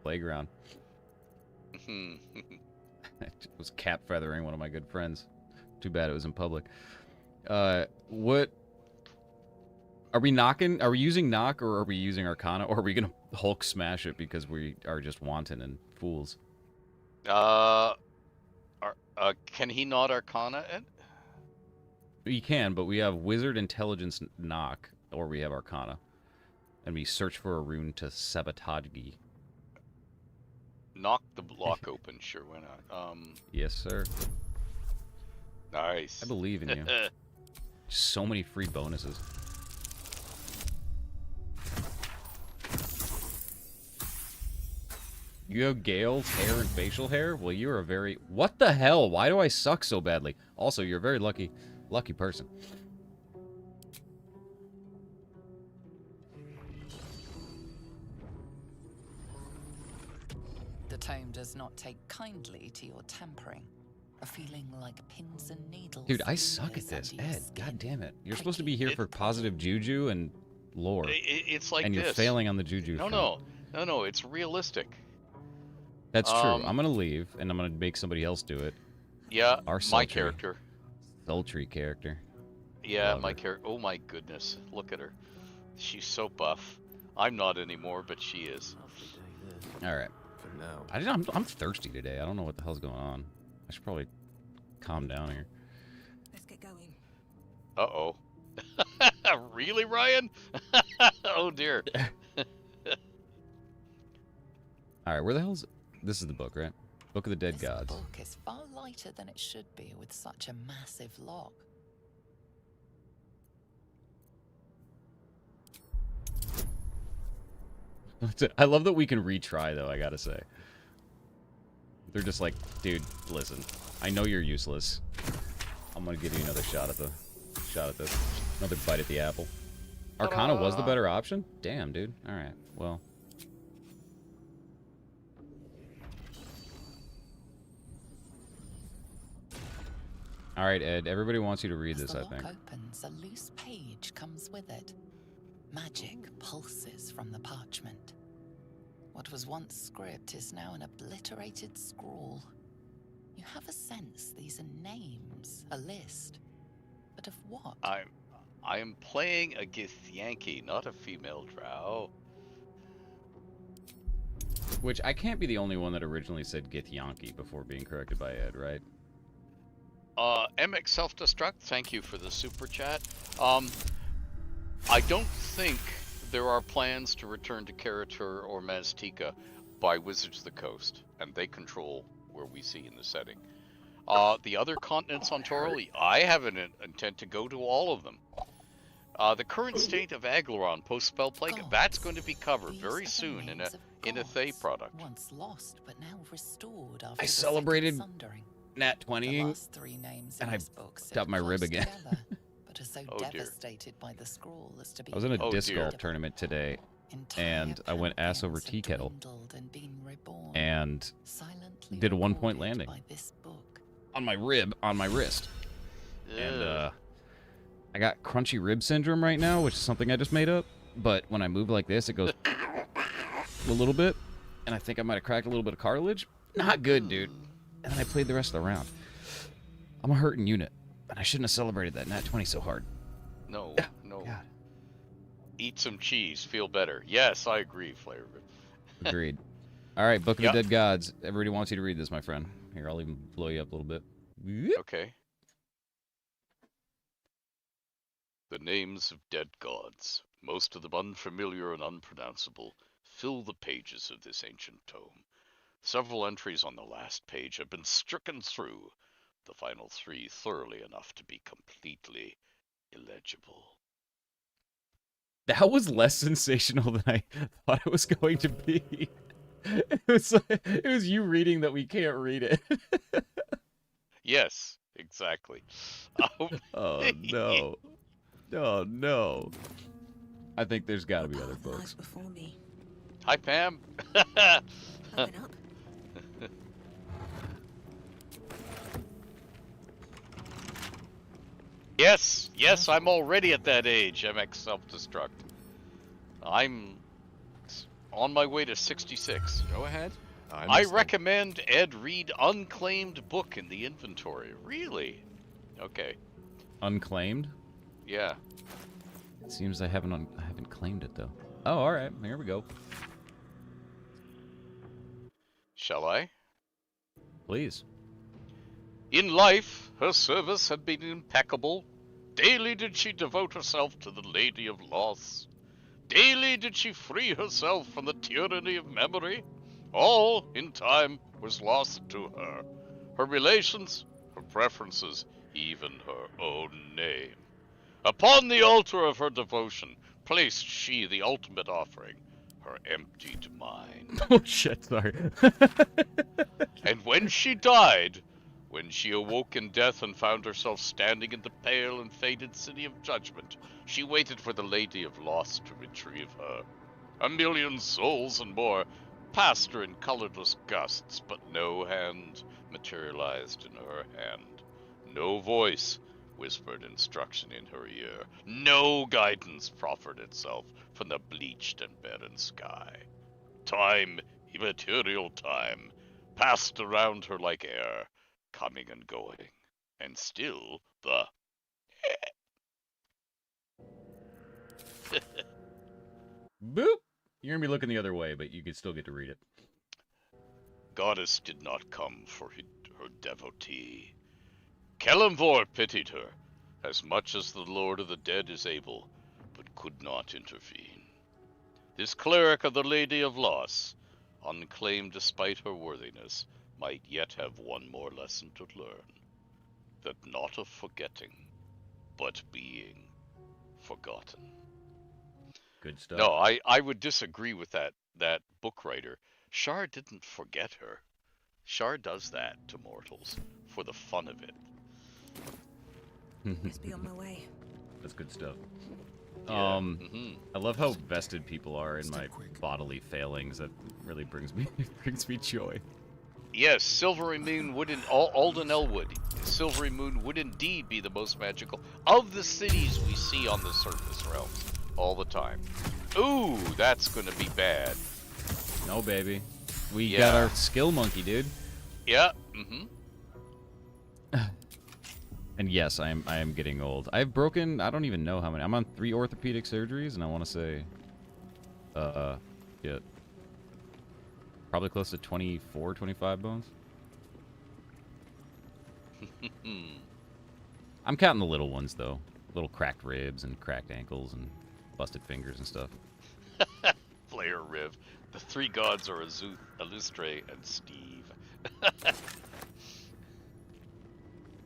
playground. I was cap feathering one of my good friends. Too bad it was in public. What... Are we knocking? Are we using knock, or are we using Arcana, or are we gonna Hulk smash it because we are just wanton and fools? Can he not Arcana it? We can, but we have Wizard Intelligence knock, or we have Arcana, and we search for a rune to sabotage. Knock the block open, sure, why not? Yes, sir. Nice. I believe in you. So many free bonuses. You have Gale's hair and facial hair? Well, you're a very... What the hell? Why do I suck so badly? Also, you're a very lucky person. The tome does not take kindly to your tampering. A feeling like pins and needles. Dude, I suck at this. under your Ed, skin. god damn it. You're supposed to be here for positive juju and lore. It's like and you're this. failing on the juju front. No, it's realistic. That's true. I'm gonna leave, and I'm gonna make somebody else do it. Yeah, Our my sultry. character. Sultry character. Yeah, Love my her. character. Oh my goodness, look at her. She's so buff. I'm not anymore, but she is. Alright. For now. I'm thirsty today. I don't know what the hell's going on. I should probably calm down here. Let's get going. Uh-oh. Really, Ryan? Oh dear. Alright, where the hell's... This is the book, right? Book of the Dead This Gods. book is far lighter than it should be with such a massive lock. I love that we can retry, though, I gotta say. They're just like, dude, listen. I know you're useless. I'm gonna give you another shot at this. Another bite at the apple. Arcana was the better option? Damn, dude. Alright, well... Alright, Ed, everybody wants you to read As this, the I lock think. opens, a loose page comes with it. Magic pulses from the parchment. What was once script is now an obliterated scrawl. You have a sense these are names, a list. But of what? I am playing a Githyanki, not a female drow. Which, I can't be the only one that originally said Githyanki before being corrected by Ed, right? MX Self-Destruct, thank you for the super chat. I don't think there are plans to return to Karatur or Maztica by Wizards of the Coast, and they control where we see in the setting. The other continents on Toril, I have an intent to go to all of them. The current state of Aglaron post-spell plague, that's going to be covered These very are the soon in names a of Thay gods, product. Once lost, but now restored after I the celebrated second sundering. Nat The 20 last three names and in I this book sit got my rib close again. together, but are so Oh, dear. devastated by the scroll as to be I was in a Oh, disc dear. golf tournament today, Entire and I went ass over pantheons have tea kettle dwindled and been reborn, and silently did a 1-point recorded landing. by this book. on my rib, on my wrist. And Ugh. I got crunchy rib syndrome right now, which is something I just made up. but when I move like this, it goes a little bit, and I think I might have cracked a little bit of cartilage. Not good, dude. And then I played the rest of the round. I'm a hurting unit, and I shouldn't have celebrated that nat 20 so hard. No, no. God. Eat some cheese, feel better. Yes, I agree, Flayer. Agreed. All right, Book of Yep. the Dead Gods. Everybody wants you to read this, my friend. Here, I'll even blow you up a little bit. Okay. The names of dead gods, most of them unfamiliar and unpronounceable, fill the pages of this ancient tome. Several entries on the last page have been stricken through, the final 3 thoroughly enough to be completely illegible. That was less sensational than I thought it was going to be. It was you reading that we can't read it. Yes, exactly. Oh, no. Oh, no. I think there's got to be other Part of the life books. before me. Hi, Pam. I went up. Yes, yes, I'm already at that age. MX self-destruct. I'm on my way to 66. Go ahead. I recommend Ed read Unclaimed Book in the inventory. Really? Okay. Unclaimed? Yeah. It seems I haven't claimed it, though. Oh, all right. Here we go. Shall I? Please. In life, her service had been impeccable. Daily did she devote herself to the Lady of Loss. Daily did she free herself from the tyranny of memory. All, in time, was lost to her. Her relations, her preferences, even her own name. Upon the altar of her devotion placed she the ultimate offering, her emptied mind. Oh, shit, sorry. And when she died, when she awoke in death and found herself standing in the pale and faded city of judgment, she waited for the Lady of Loss to retrieve her. A million souls and more passed her in colorless gusts, but no hand materialized in her hand. No voice whispered instruction in her ear. No guidance proffered itself from the bleached and barren sky. Time, immaterial time, passed around her like air, coming and going, and still the Boop! You're going to be looking the other way, but you could still get to read it. goddess did not come for her devotee. Kelemvor pitied her, as much as the Lord of the Dead is able, but could not intervene. This cleric of the Lady of Loss, unclaimed despite her worthiness, might yet have one more lesson to learn. That not of forgetting, but being forgotten. Good stuff. No, I would disagree with that book writer. Shar didn't forget her. Shar does that to mortals for the fun of it. Must be on my way. That's good stuff. Yeah. I love how vested people are in my bodily failings. That really brings me joy. Yes, Silvery Moon would Alden Elwood. Silvery Moon would indeed be the most magical of the cities we see on the surface realms all the time. Ooh, that's gonna be bad. No, baby. We got our skill monkey, dude. Yeah. And yes, I am getting old. I've broken, I don't even know how many. I'm on 3 orthopedic surgeries, and I want to say, yeah, probably close to 24, 25 bones. I'm counting the little ones, though. Little cracked ribs and cracked ankles and busted fingers and stuff. Flayer Riv. The 3 gods are Azuth, Illustre, and Steve.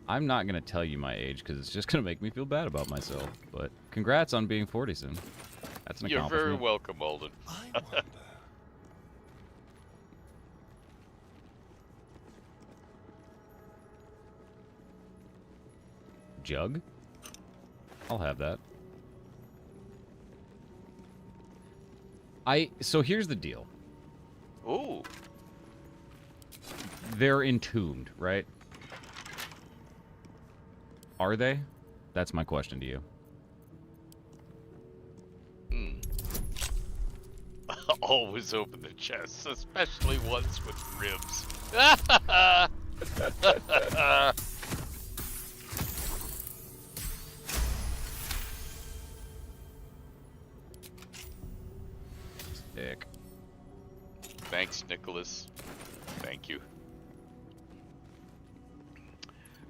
I'm not going to tell you my age because it's just going to make me feel bad about myself. But congrats on being 40 soon. That's an You're accomplishment. very welcome, Alden. I wonder. Jug? I'll have that. So here's the deal. Ooh. They're entombed, right? Are they? That's my question to you. always open the chests, especially ones with ribs. Dick. Thanks, Nicholas. Thank you.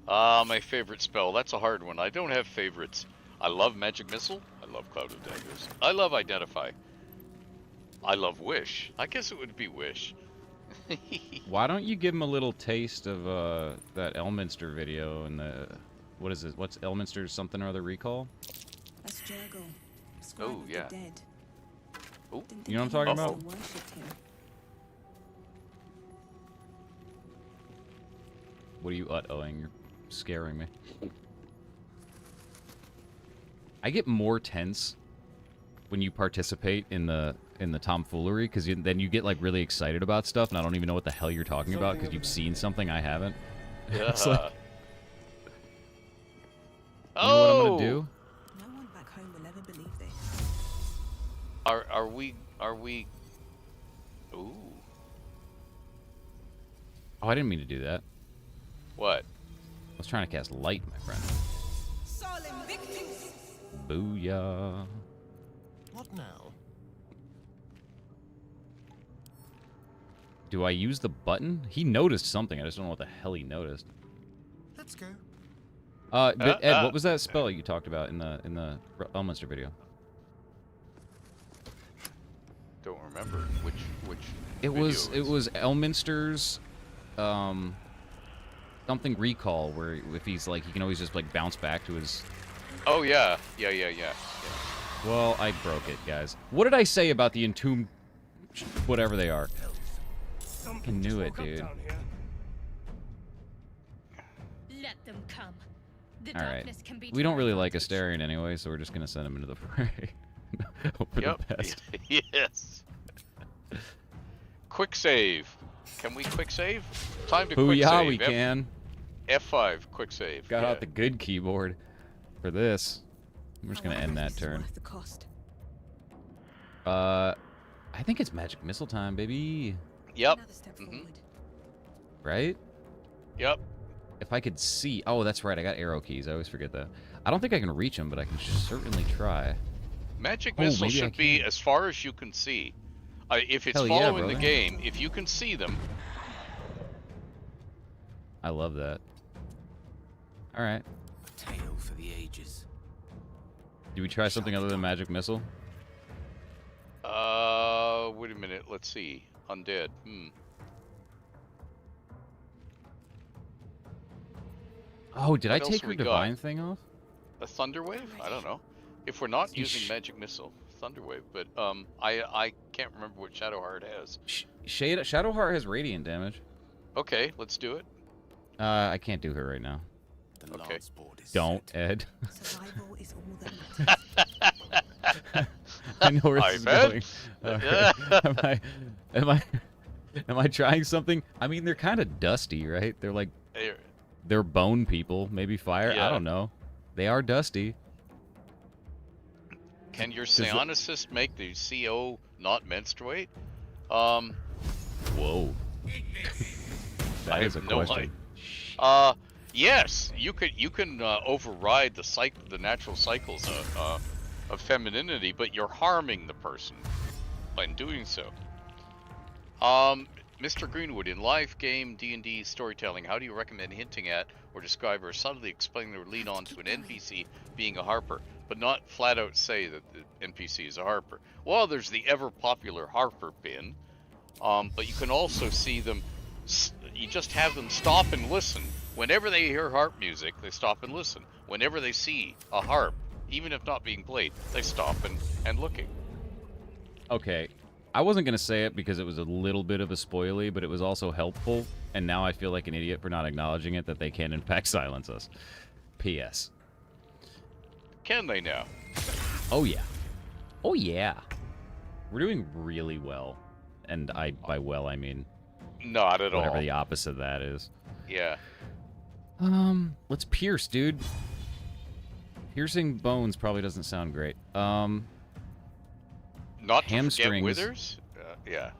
My favorite spell. That's a hard one. I don't have favorites. I love Magic Missile. I love Cloud of Daggers. I love Identify. I love Wish. I guess it would be Wish. Why don't you give him a little taste of that Elminster video and the... What is it? What's Elminster's something or other recall? That's Jurgle, scribe Oh, of yeah. the dead. Oh, Didn't You know think what I'm talking anyone about? still worshipped him. What are you uh-ohing? You're scaring me. I get more tense when you participate in the tomfoolery, because then you get like really excited about stuff, and I don't even know what the hell you're talking about because you've seen something I haven't. It's like, you know what I'm gonna do? No one back home will ever believe this. Are we? Ooh. Oh, I didn't mean to do that. What? I was trying to cast light, my friend. Solemn victims. Booyah. What now? Do I use the button? He noticed something. I just don't know what the hell he noticed. Let's go. But Ed, what was that spell you talked about in the Elminster video? Don't remember which. It video was Elminster's something recall, where if he's like, he can always just like bounce back to his... Oh yeah. Well, I broke it, guys. What did I say about the entombed whatever they are? I knew it, dude. Let them come. The All right. darkness can be We don't really turned like on. Astarion anyway, so we're just gonna send him into the fray. Hope for Yep. the best. Yes. Quick save. Can we quick save? Time to quick Booyah, save. we can. F5, quick save. Got yeah. out the good keyboard for this. We're just gonna I end wonder that if this is turn. worth the cost. I think it's magic missile time, baby. Yep. Another step Mhm. forward. Right? Yep. If I could see... Oh, that's right. I got arrow keys. I always forget that. I don't think I can reach them, but I can certainly try. Magic Oh, missile maybe I should be can. as far as you can see. If it's Hell yeah, following the brother. game, if you can see them, I love that. All right. Tale for the ages. Do we try something other than magic missile? wait a minute. Let's see. Undead. Oh, did I What else take we her got? divine thing off? A thunder wave? I don't know. If we're not You using magic missile, thunder wave. But I can't remember what Shadowheart has. Shadowheart has radiant damage. Okay, let's do it. I can't do her right now. The Okay. lance board is Don't, set. Ed. Survival is all that matters. I know where Hi, this is Ben. going. Alright. Am I trying something? I mean, they're kind of dusty, right? They're like, There. they're bone people, maybe fire. I Yeah. don't know. They are dusty. Can your Does it- psionicist make the CO not menstruate? Whoa. That I is a have no question. Yes, you can override the natural cycles of femininity, but you're harming the person by doing so. Mr. Greenwood, in live game D&D storytelling, how do you recommend hinting at or describe or subtly explain or lead on to an NPC being a harper, but not flat out say that the NPC is a harper? Well, there's the ever popular harper pin, but you can also see them. You just have them stop and listen. Whenever they hear harp music, they stop and listen. Whenever they see a harp, even if not being played, they stop and looking. Okay. I wasn't going to say it because it was a little bit of a spoilie, but it was also helpful, and now I feel like an idiot for not acknowledging it that they can in fact silence us. P.S. Can they now? Oh yeah. Oh yeah. We're doing really well. And by well I mean Not at whatever all. the opposite of that is. Yeah. Let's pierce, dude. Piercing bones probably doesn't sound great. Not to forget Hamstrings. withers. Yeah.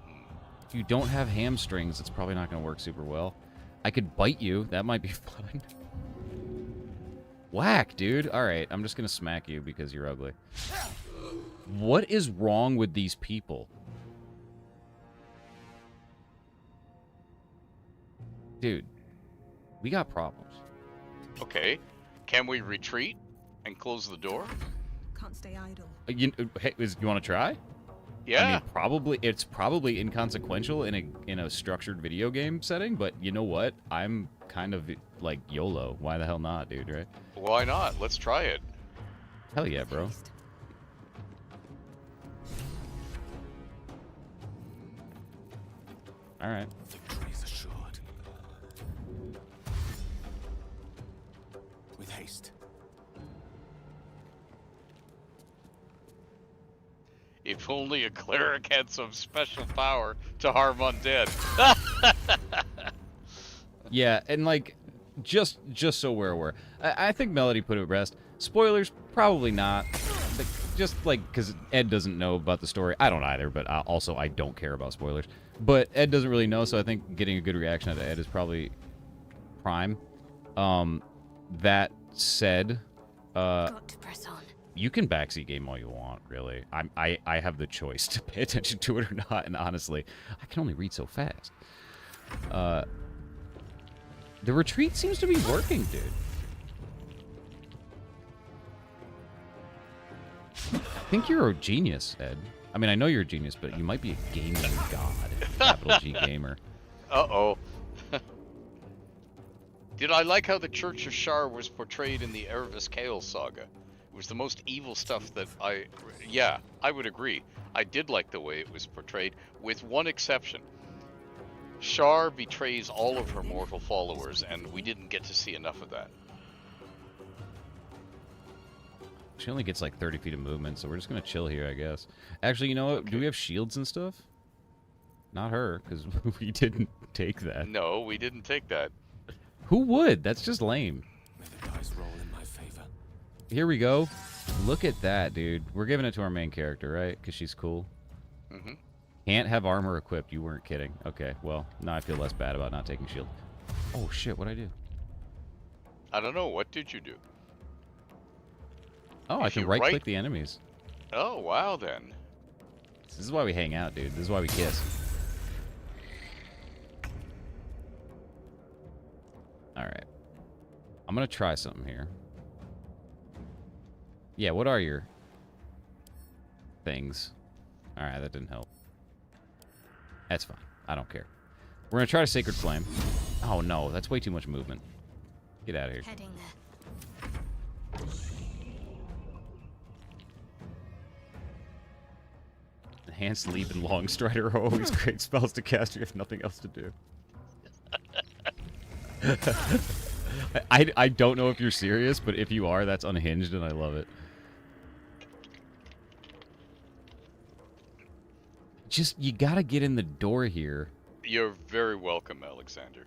If you don't have hamstrings, it's probably not going to work super well. I could bite you. That might be fun. Whack, dude. All right, I'm just going to smack you because you're ugly. What is wrong with these people? Dude, we got problems. Okay. Can we retreat and close the door? Can't stay idle. You want to try? Yeah. I mean, probably it's probably inconsequential in a structured video game setting, but you know what? I'm kind of like YOLO. Why the hell not, dude? Right? Why not? Let's try it. Hell yeah, bro. All right. Victory is assured. With haste. If only a cleric had some special power to harm undead. Yeah, and like, just so we're aware, I think Melody put it best. Spoilers, probably not. But just like, because Ed doesn't know about the story. I don't either, but also I don't care about spoilers. But Ed doesn't really know, so I think getting a good reaction out of Ed is probably prime. That said, Got to press on. you can backseat game all you want, really. I have the choice to pay attention to it or not, and honestly, I can only read so fast. The retreat seems to be working, dude. I think you're a genius, Ed. I mean, I know you're a genius, but you might be a gaming god. Capital G gamer. Uh-oh. Did I like how the Church of Shar was portrayed in the Ervis Kale saga? It was the most evil stuff that yeah, I would agree. I did like the way it was portrayed, with one exception. Shar betrays all of her mortal followers, and we didn't get to see enough of that. She only gets like 30 feet of movement, so we're just going to chill here, I guess. Actually, you know what? Okay. Do we have shields and stuff? Not her, because we didn't take that. No, we didn't take that. Who would? That's just lame. May the dice roll in my favor. Here we go. Look at that, dude. We're giving it to our main character, right? Because she's cool. Mm-hmm. Can't have armor equipped. You weren't kidding. Okay, well, now I feel less bad about not taking shield. Oh, shit. What'd I do? I don't know. What did you do? Oh, I If can you right-click right- the enemies. Oh, wow, then. This is why we hang out, dude. This is why we kiss. Alright. I'm gonna try something here. Yeah, what are your things? Alright, that didn't help. That's fine. I don't care. We're gonna try to Sacred Flame. Oh no, that's way too much movement. Get out of here. Heading there. Enhanced Leap and Long Strider are always great spells to cast if you have nothing else to do. I don't know if you're serious, but if you are, that's unhinged and I love it. Just, you gotta get in the door here. You're very welcome, Alexander.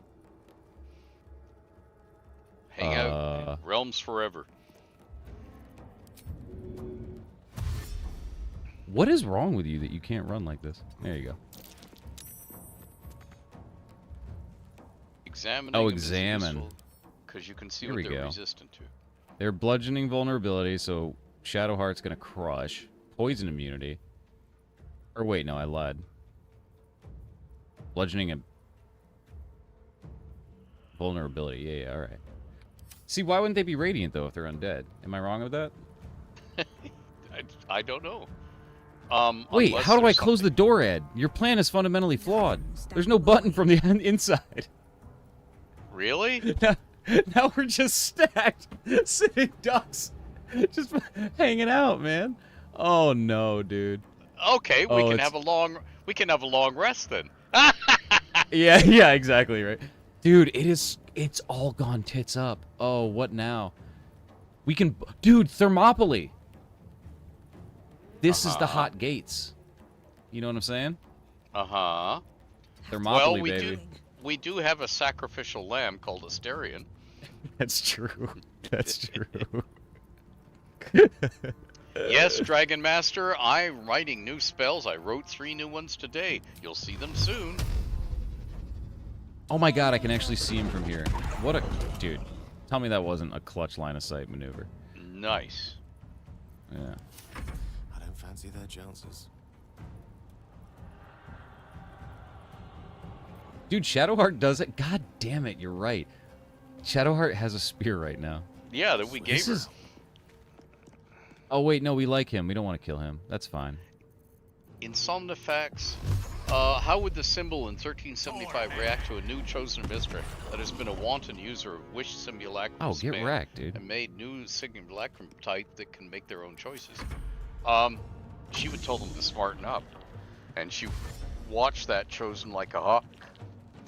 Hang out. Realms forever. What is wrong with you that you can't run like this? There you go. Examining Oh, them is examine. useful, 'cause you can see Here what we they're go. resistant to. They're bludgeoning vulnerability, so Shadowheart's gonna crush. Poison immunity. Or wait, no, I lied. Bludgeoning and vulnerability. Yeah, alright. See, why wouldn't they be radiant, though, if they're undead? Am I wrong with that? I don't know. Wait, Unless how do I there's close the something- door, Ed? Your plan is fundamentally flawed. There's no button from the inside. Really? Now we're just stacked, sitting ducks, just hanging out, man. Oh no, dude. Okay, we Oh, can it's- have a long rest then. Yeah, exactly right. Dude, it's all gone tits up. Oh, what now? We can, dude, Thermopylae. This is the hot gates. You know what I'm saying? Uh-huh. Thermopylae, Well, baby. we do have a sacrificial lamb called Astarion. That's true. That's true. Yes, Dragon Master, I'm writing new spells. I wrote 3 new ones today. You'll see them soon. Oh my god, I can actually see him from here. What a... Dude, tell me that wasn't a clutch line of sight maneuver. Nice. Yeah. I don't fancy their chances. Dude, Shadowheart does it. God damn it, you're right. Shadowheart has a spear right now. Yeah, that we gave her. Oh wait, no, we like him. We don't want to kill him. That's fine. Insomnifax, how would the symbol in 1375 react to a new chosen mistress that has been a wanton user of wish simulacrum Oh, get spam wrecked, dude. and made new simulacrum type that can make their own choices? She would tell them to smarten up, and she watched that chosen like a hawk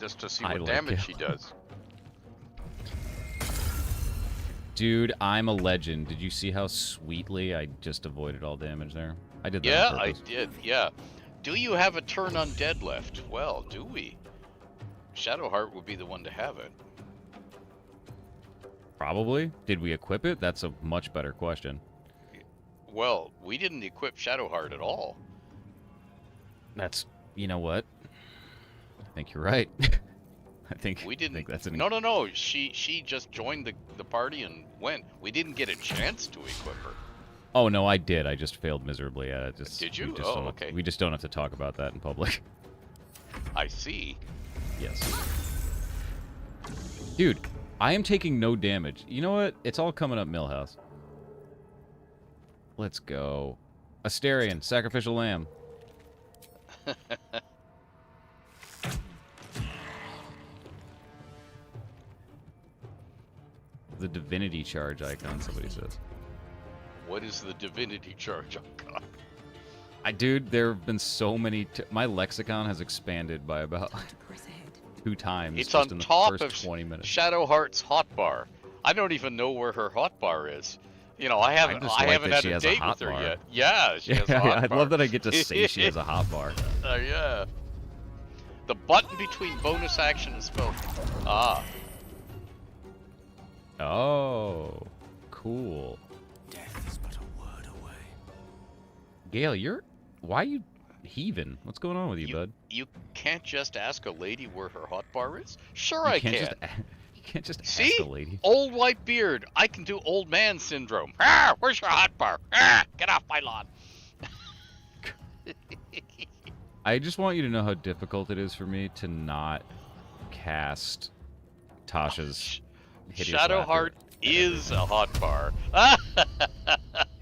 just to see what damage she does. Dude, I'm a legend. Did you see how sweetly I just avoided all damage there? I did that Yeah, on I purpose. did. Yeah. Do you have a turn undead left? Well, do we? Shadowheart would be the one to have it. Probably. Did we equip it? That's a much better question. Well, we didn't equip Shadowheart at all. That's, you know what? I think you're right. I think We didn't. I think that's an... No. She just joined the party and went. We didn't get a chance to equip her. Oh no, I did. I just failed miserably at it. Did you? We just Oh, don't okay. We just don't have to talk about that in public. I see. Yes. Dude, I am taking no damage. You know what? It's all coming up Millhouse. Let's go. Astarion, sacrificial lamb. The divinity charge icon, somebody says. What is the divinity charge? Oh, God. Dude, there have been so many... my lexicon has expanded by about 2 times It's just on in the top first of 20 minutes. Shadowheart's hotbar. I don't even know where her hotbar is. You know, I haven't just like haven't that had she a has a date with her hotbar. yet. Yeah, she has a Yeah, hotbar. I'd love that I get to say she has a hotbar. Yeah. The button between bonus action and spell. Ah. Oh, cool. Death is but a word away. Gale, you're... Why are you heaving? What's going on with you, bud? You can't just ask a lady where her hotbar is? Sure You I can't can. just you can't just See? ask a lady. Old white beard. I can do old man syndrome. Ah, where's your hotbar? Ah, get off my lawn. I just want you to know how difficult it is for me to not cast Tasha's hideous Shadowheart laughter. is a hotbar.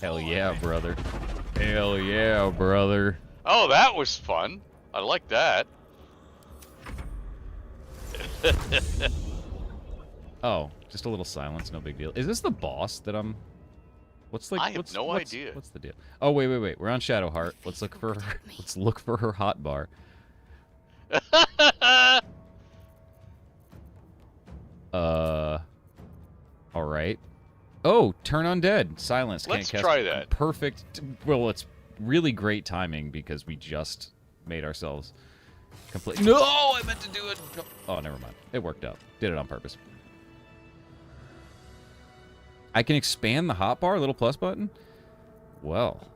Hell yeah, brother. Hell yeah, brother. Oh, that was fun. I like that. Oh, just a little silence, no big deal. Is this the boss that I'm... What's like? I have no idea. What's the deal? Oh wait. We're on Shadowheart. Let's look for her. Let's look for her hotbar. All right. Oh, turn undead. Silence. Let's Can't cast. try that. Perfect. Well, it's really great timing because we just made ourselves complete. No, I meant to do it. Oh, never mind. It worked out. Did it on purpose. I can expand the hotbar, little plus button? Well,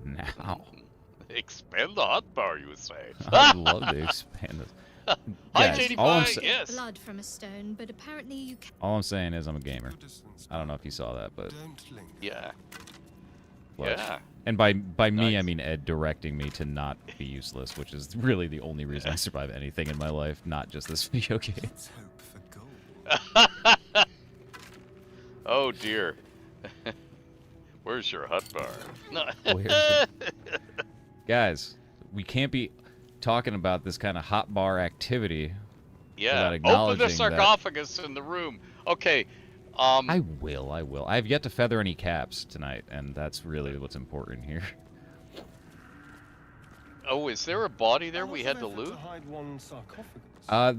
now. Expand the hotbar, you would say. I'd love to expand this. Hi, Guys, JD5, yes. Blood from a stone, but apparently you can. All I'm saying is I'm a gamer. I don't know if you saw that, but... Yeah. Clutch. Yeah. And by me, I Nice. mean Ed directing me to not be useless, which is really the only reason I survive anything in my life, not just this video game. Let's hope for gold. Oh, dear. Where's your hotbar? No. Where's it? Guys, we can't be talking about this kind of hotbar activity Yeah. without Open the acknowledging sarcophagus in the room. Okay. I will. I have yet to feather any caps tonight, and that's really what's important here. Oh, is there a body there we had to loot?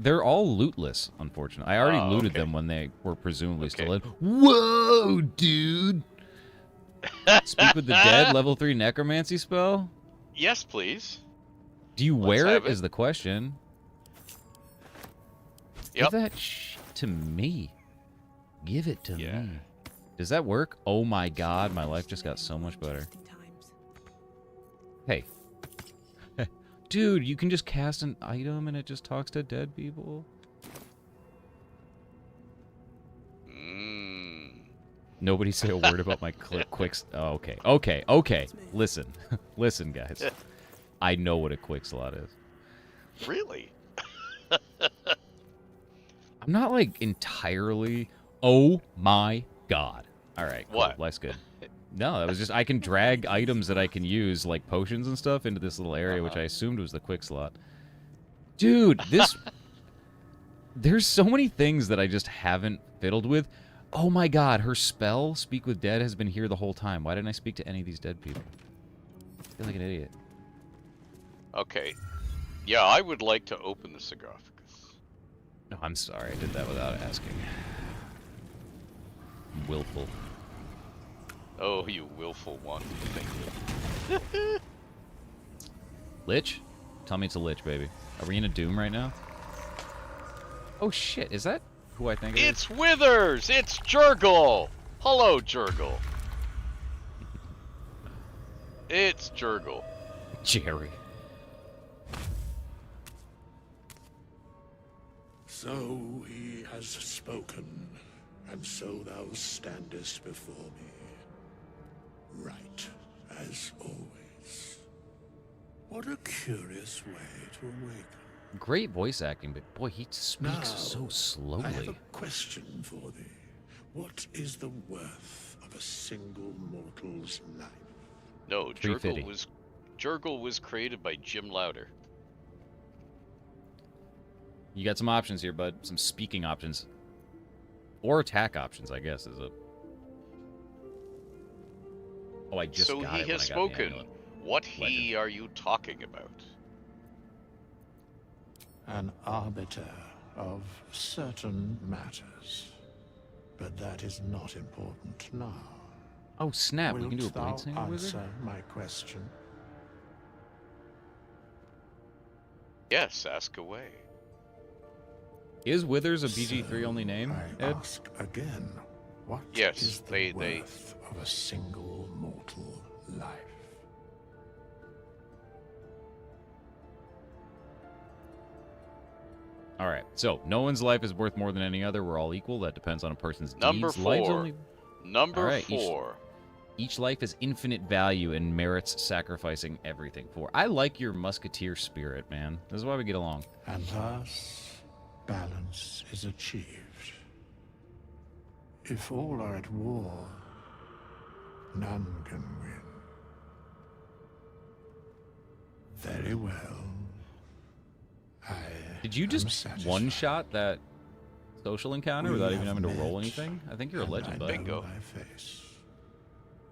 They're all lootless, unfortunately. I already Oh, looted okay. them when they were presumably still in. Okay. Whoa, dude! Speak with the dead, level 3 necromancy spell? Yes, please. Do you Let's wear have it, it. is the question. Yep. Give that shit to me. Give it to Yeah. me. Does that work? Oh my god, my life just got so much better. Interesting times. Hey. Dude, you can just cast an item and it just talks to dead people? Nobody say a word about my quick... Oh, okay. Okay, okay. Listen. Listen, guys. I know what a quick slot is. Really? I'm not, like, entirely... Oh my god. Alright, cool. What? Life's good. No, that was just... I can drag items that I can use, like potions and stuff, into this little area, which I assumed was the quick slot. Dude, this... There's so many things that I just haven't fiddled with. Oh my god, her spell, Speak with Dead, has been here the whole time. Why didn't I speak to any of these dead people? I feel like an idiot. Okay. Yeah, I would like to open the sarcophagus. No, I'm sorry. I did that without asking. Willful. Oh, you willful one. Thank you. Lich? Tell me it's a Lich, baby. Are we in a Doom right now? Oh shit, is that who I think it is? It's Withers! It's Jurgle! Hello, Jurgle. It's Jurgle. Jerry. So he has spoken, and so thou standest before me. Right, as always. What a curious way to awaken. Great voice acting, but boy, he speaks Now, so slowly. I have a question for thee. What is the worth of a single mortal's life? No, 350. Jurgle was created by Jim Louder. You got some options here, bud. Some speaking options. Or attack options, I guess, is it? Oh, I just So got he it when has I got the spoken. amulet. What he are you talking about? An arbiter of certain matters. But that is not important now. Oh, snap. We can do a Wilt thou Blade Singer answer Wizard? my question? Yes, ask away. Is Withers a BG3 only name, I Ed? ask again, what Yes, is the they- worth of a single mortal life? Alright, so no one's life is worth more than any other. We're all equal. That depends on a person's Number deeds. Life's 4. only... Number Alright, 4. Each life is infinite value and merits sacrificing everything for. I like your musketeer spirit, man. This is why we get along. And thus, balance is achieved. If all are at war, none can win. Very well. Did you just one-shot that social encounter without even having to roll anything? I think you're a legend, bud. Bingo.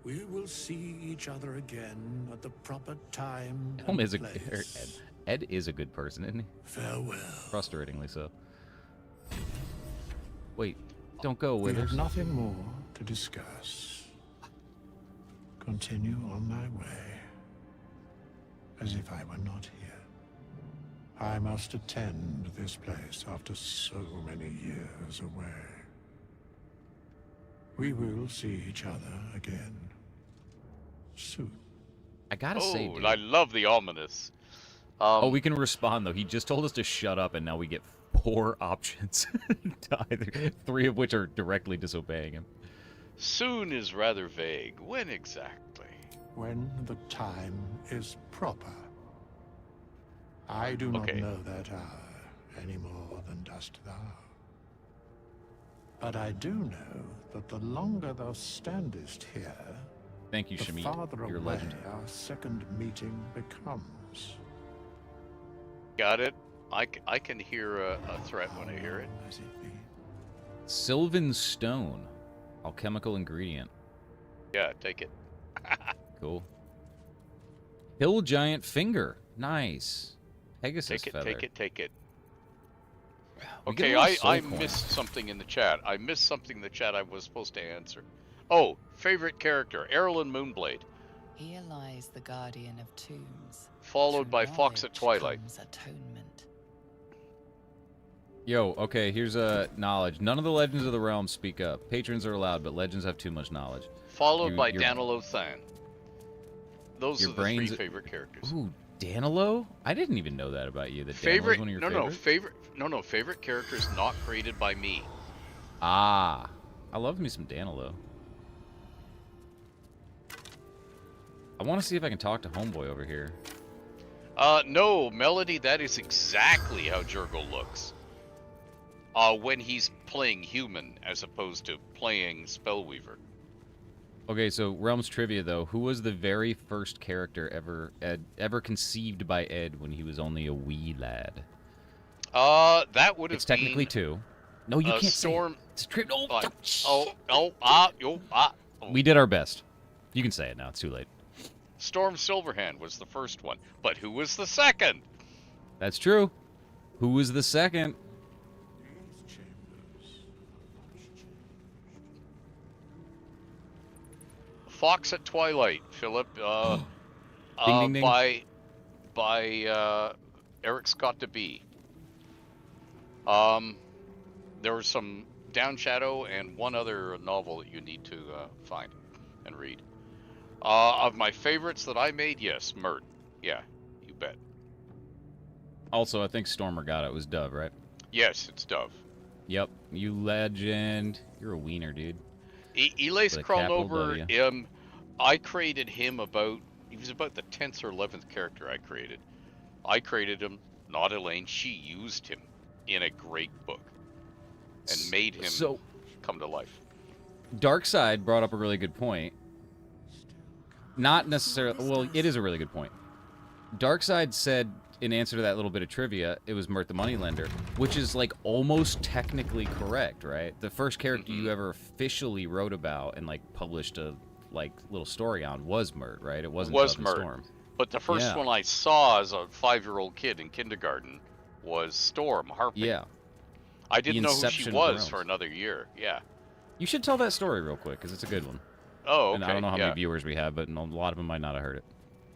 We will see each other again at the proper time Ed and is a, place. Ed is a good person, isn't he? Farewell. Frustratingly so. Wait, don't go, We Withers. have nothing more to discuss. Continue on my way, as if I were not here. I must attend this place after so many years away. We will see each other again soon. I gotta say, Oh, dude. and I love the ominous. Oh, we can respond, though. He just told us to shut up, and now we get 4 options. to either, 3 of which are directly disobeying him. Soon is rather vague. When exactly? When the time is proper. I do not Okay. know that hour any more than dost thou. But I do know that the longer thou standest here, Thank you, the Shamit. farther You're a away legend. our second meeting becomes. Got it. I can hear a threat when I hear it. As it be. Sylvan Stone. Alchemical ingredient. Yeah, take it. Cool. Hill Giant Finger. Nice. Pegasus Take it, Feather. take it, take it. We get Okay, a little soul I coin. missed something in the chat. I missed something in the chat I was supposed to answer. Oh, favorite character, Erlen Moonblade, Here lies the guardian of tombs. followed Through by Fox at knowledge Twilight. comes atonement. Yo, okay, here's a knowledge. None of the Legends of the Realm speak up. Patrons are allowed, but Legends have too much knowledge. Followed by Danilo Than. Those your are the three brains... favorite characters. Ooh, Danilo? I didn't even know that about you. That Favorite? Danilo's one of your favorite characters not created by me. Ah, I love me some Danilo. I want to see if I can talk to Homeboy over here. No, Melody, that is exactly how Jurgle looks. When he's playing human as opposed to playing Spellweaver. Okay, so Realms trivia though, who was the very first character ever conceived by Ed when he was only a wee lad? That would have been... It's technically 2. No, you can't Storm... say it. We did our best. You can say it now, it's too late. Storm Silverhand was the first one, but who was the second? That's true. Who was the second? Fox at Twilight, Philip. Ding, ding, ding. By Eric Scott DeBee. There was some Down Shadow and one other novel that you need to find and read. Of my favorites that I made, yes, Mert. Yeah, you bet. Also, I think Stormer got it. It was Dove, right? Yes, it's Dove. Yep. You legend. You're a wiener, dude. Elias With a capital Kralnover, W. I created him he was about the 10th or 11th character I created. I created him, not Elaine. She used him in a great book and made him come to life. Darkseid brought up a really good point. Not necessarily... Well, it is a really good point. Darkseid said, in answer to that little bit of trivia, it was Mert the Moneylender, which is, like, almost technically correct, right? The first character you ever officially wrote about and, like, published a, like, little story on was Mert, right? It wasn't Dove and Mert. Storm. But the first one I saw as a 5-year-old kid in kindergarten was Storm harping. Yeah. I didn't know who she was for another year. Yeah. You should tell that story real quick, because it's a good one. Oh, okay. And I don't know how many viewers we have, but a lot of them might not have heard it.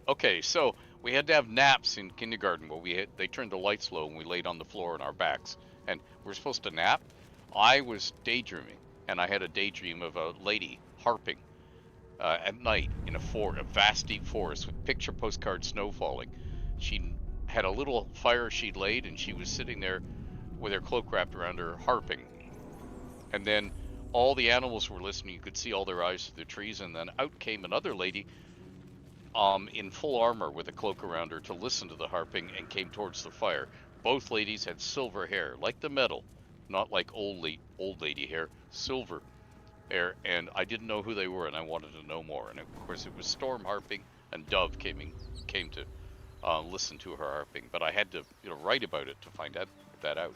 Okay, so we had to have naps in kindergarten where they turned the lights low and we laid on the floor on our backs. And we're supposed to nap. I was daydreaming, and I had a daydream of a lady harping at night in a vast deep forest with picture postcard snow falling. She had a little fire she'd laid, and she was sitting there with her cloak wrapped around her harping. And then all the animals were listening. You could see all their eyes through the trees, and then out came another lady in full armor with a cloak around her to listen to the harping and came towards the fire. Both ladies had silver hair, like the metal, not like old lady hair, silver hair, and I didn't know who they were, and I wanted to know more. And of course it was Storm harping, and Dove came to listen to her harping, but I had to write about it to find that out.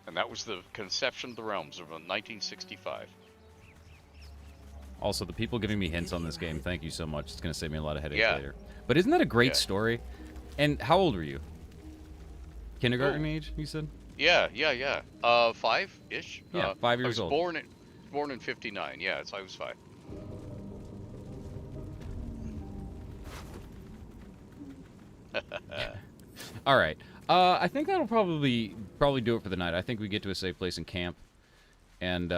And that was the conception of the realms of 1965. Also, the people giving me hints on this game, thank you so much. It's going to save me a lot of headache later. But isn't that a great story? And how old were you? Kindergarten age, you said? Yeah. 5-ish. Yeah, 5 years old. I was born in 59. Yeah, so I was 5. All right. I think that'll probably do it for the night. I think we get to a safe place and camp, and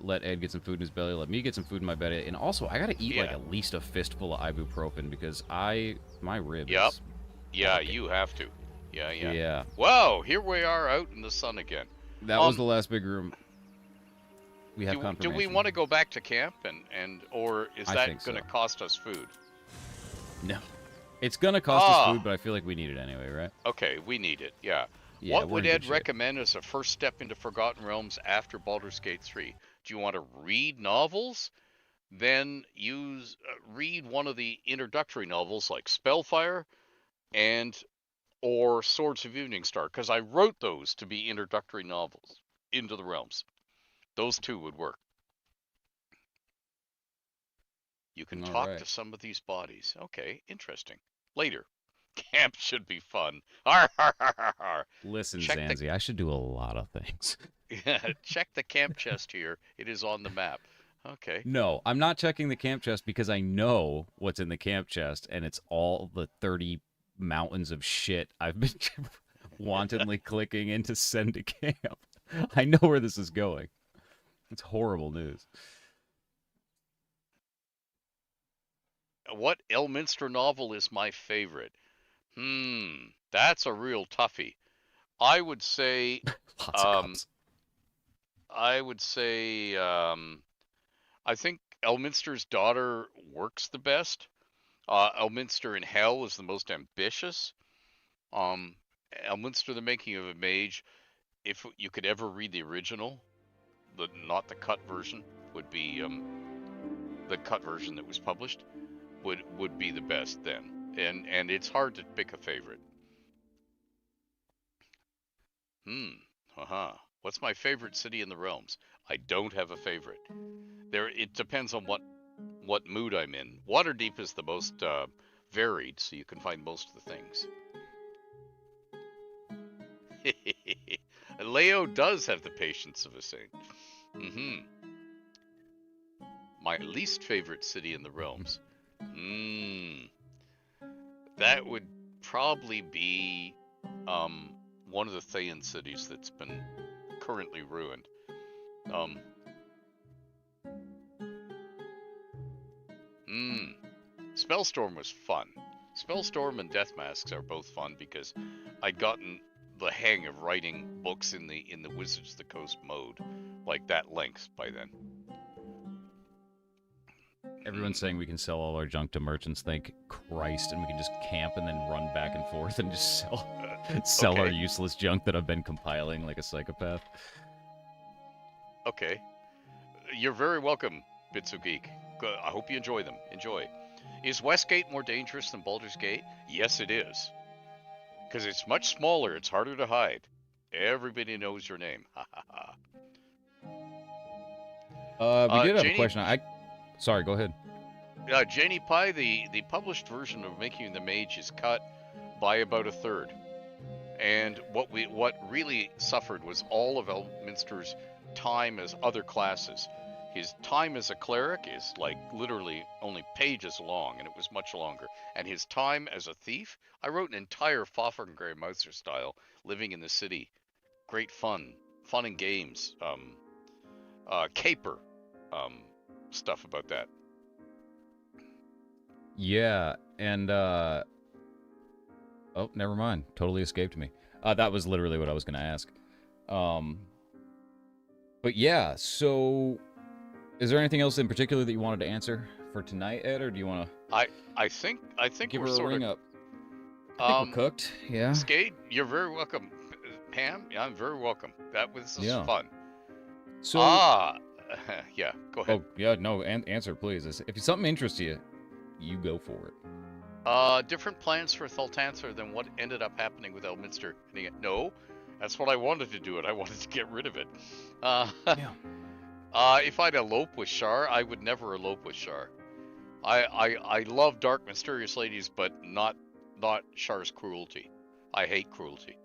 let Ed get some food in his belly, let me get some food in my belly, and also I gotta eat like at least a fistful of ibuprofen because my rib is... Yeah, you have to. Yeah. Yeah. Wow, here we are out in the sun again. That was the last big room. We have confirmation. Do we want to go back to camp or is that going to so. cost us food? No. It's going to cost us food, but I feel like we need it anyway, right? Okay, we need it, yeah. What would Ed recommend as a first step into Forgotten Realms after Baldur's Gate 3? Do you want to read novels? Then read one of the introductory novels like Spellfire or Swords of Evening Star, because I wrote those to be introductory novels into the realms. Those two would work. You can talk to some of these bodies. Okay, interesting. Later. Camp should be fun. Listen, Zanzi, I should do a lot of things. Check the camp chest here. It is on the map. Okay. No, I'm not checking the camp chest because I know what's in the camp chest, and it's all the 30 mountains of shit I've been wantonly clicking into send to camp. I know where this is going. It's horrible news. What Elminster novel is my favorite? That's a real toughie. I would say, Lots of cups. I would say, I think Elminster's Daughter works the best. Elminster in Hell is the most ambitious. Elminster, The Making of a Mage, if you could ever read the original, not the cut version, would be the cut version that was published would be the best then. And it's hard to pick a favorite. What's my favorite city in the realms? I don't have a favorite. It depends on what mood I'm in. Waterdeep is the most varied, so you can find most of the things. Leo does have the patience of a saint. My least favorite city in the realms. That would probably be one of the Thayan cities that's been currently ruined. Spellstorm was fun. Spellstorm and Death Masks are both fun because I'd gotten the hang of writing books in the Wizards of the Coast mode, like that length by then. Everyone's saying we can sell all our junk to merchants. Thank Christ, and we can just camp and then run back and forth and just sell our useless junk that I've been compiling like a psychopath. Okay. You're very welcome, Bitsu Geek. I hope you enjoy them. Enjoy. Is Westgate more dangerous than Baldur's Gate? Yes, it is. Because it's much smaller. It's harder to hide. Everybody knows your name. Ha ha ha. We did have Janie, a question. Sorry, go ahead. Janie Pie, the published version of Making the Mage is cut by about a third. And what really suffered was all of Elminster's time as other classes. His time as a cleric is like literally only pages long, and it was much longer. And his time as a thief, I wrote an entire Fafnir Mouser style, living in the city. Great fun and games, caper, stuff about that. Yeah, and oh, never mind. Totally escaped me. That was literally what I was going to ask. But yeah, so is there anything else in particular that you wanted to answer for tonight, Ed, or do you want to? I think give we're her a sort ring of up. I think we're cooked. Yeah. Skate, you're very welcome. Pam, yeah, I'm very welcome. This was fun. So. Yeah, go ahead. Oh yeah, no, answer please. If something interests you, you go for it. Different plans for Thultanther than what ended up happening with Elminster. No, that's what I wanted to do. I wanted to get rid of it. Yeah. If I'd elope with Shar, I would never elope with Shar. I love dark, mysterious ladies, but not Shar's cruelty. I hate cruelty.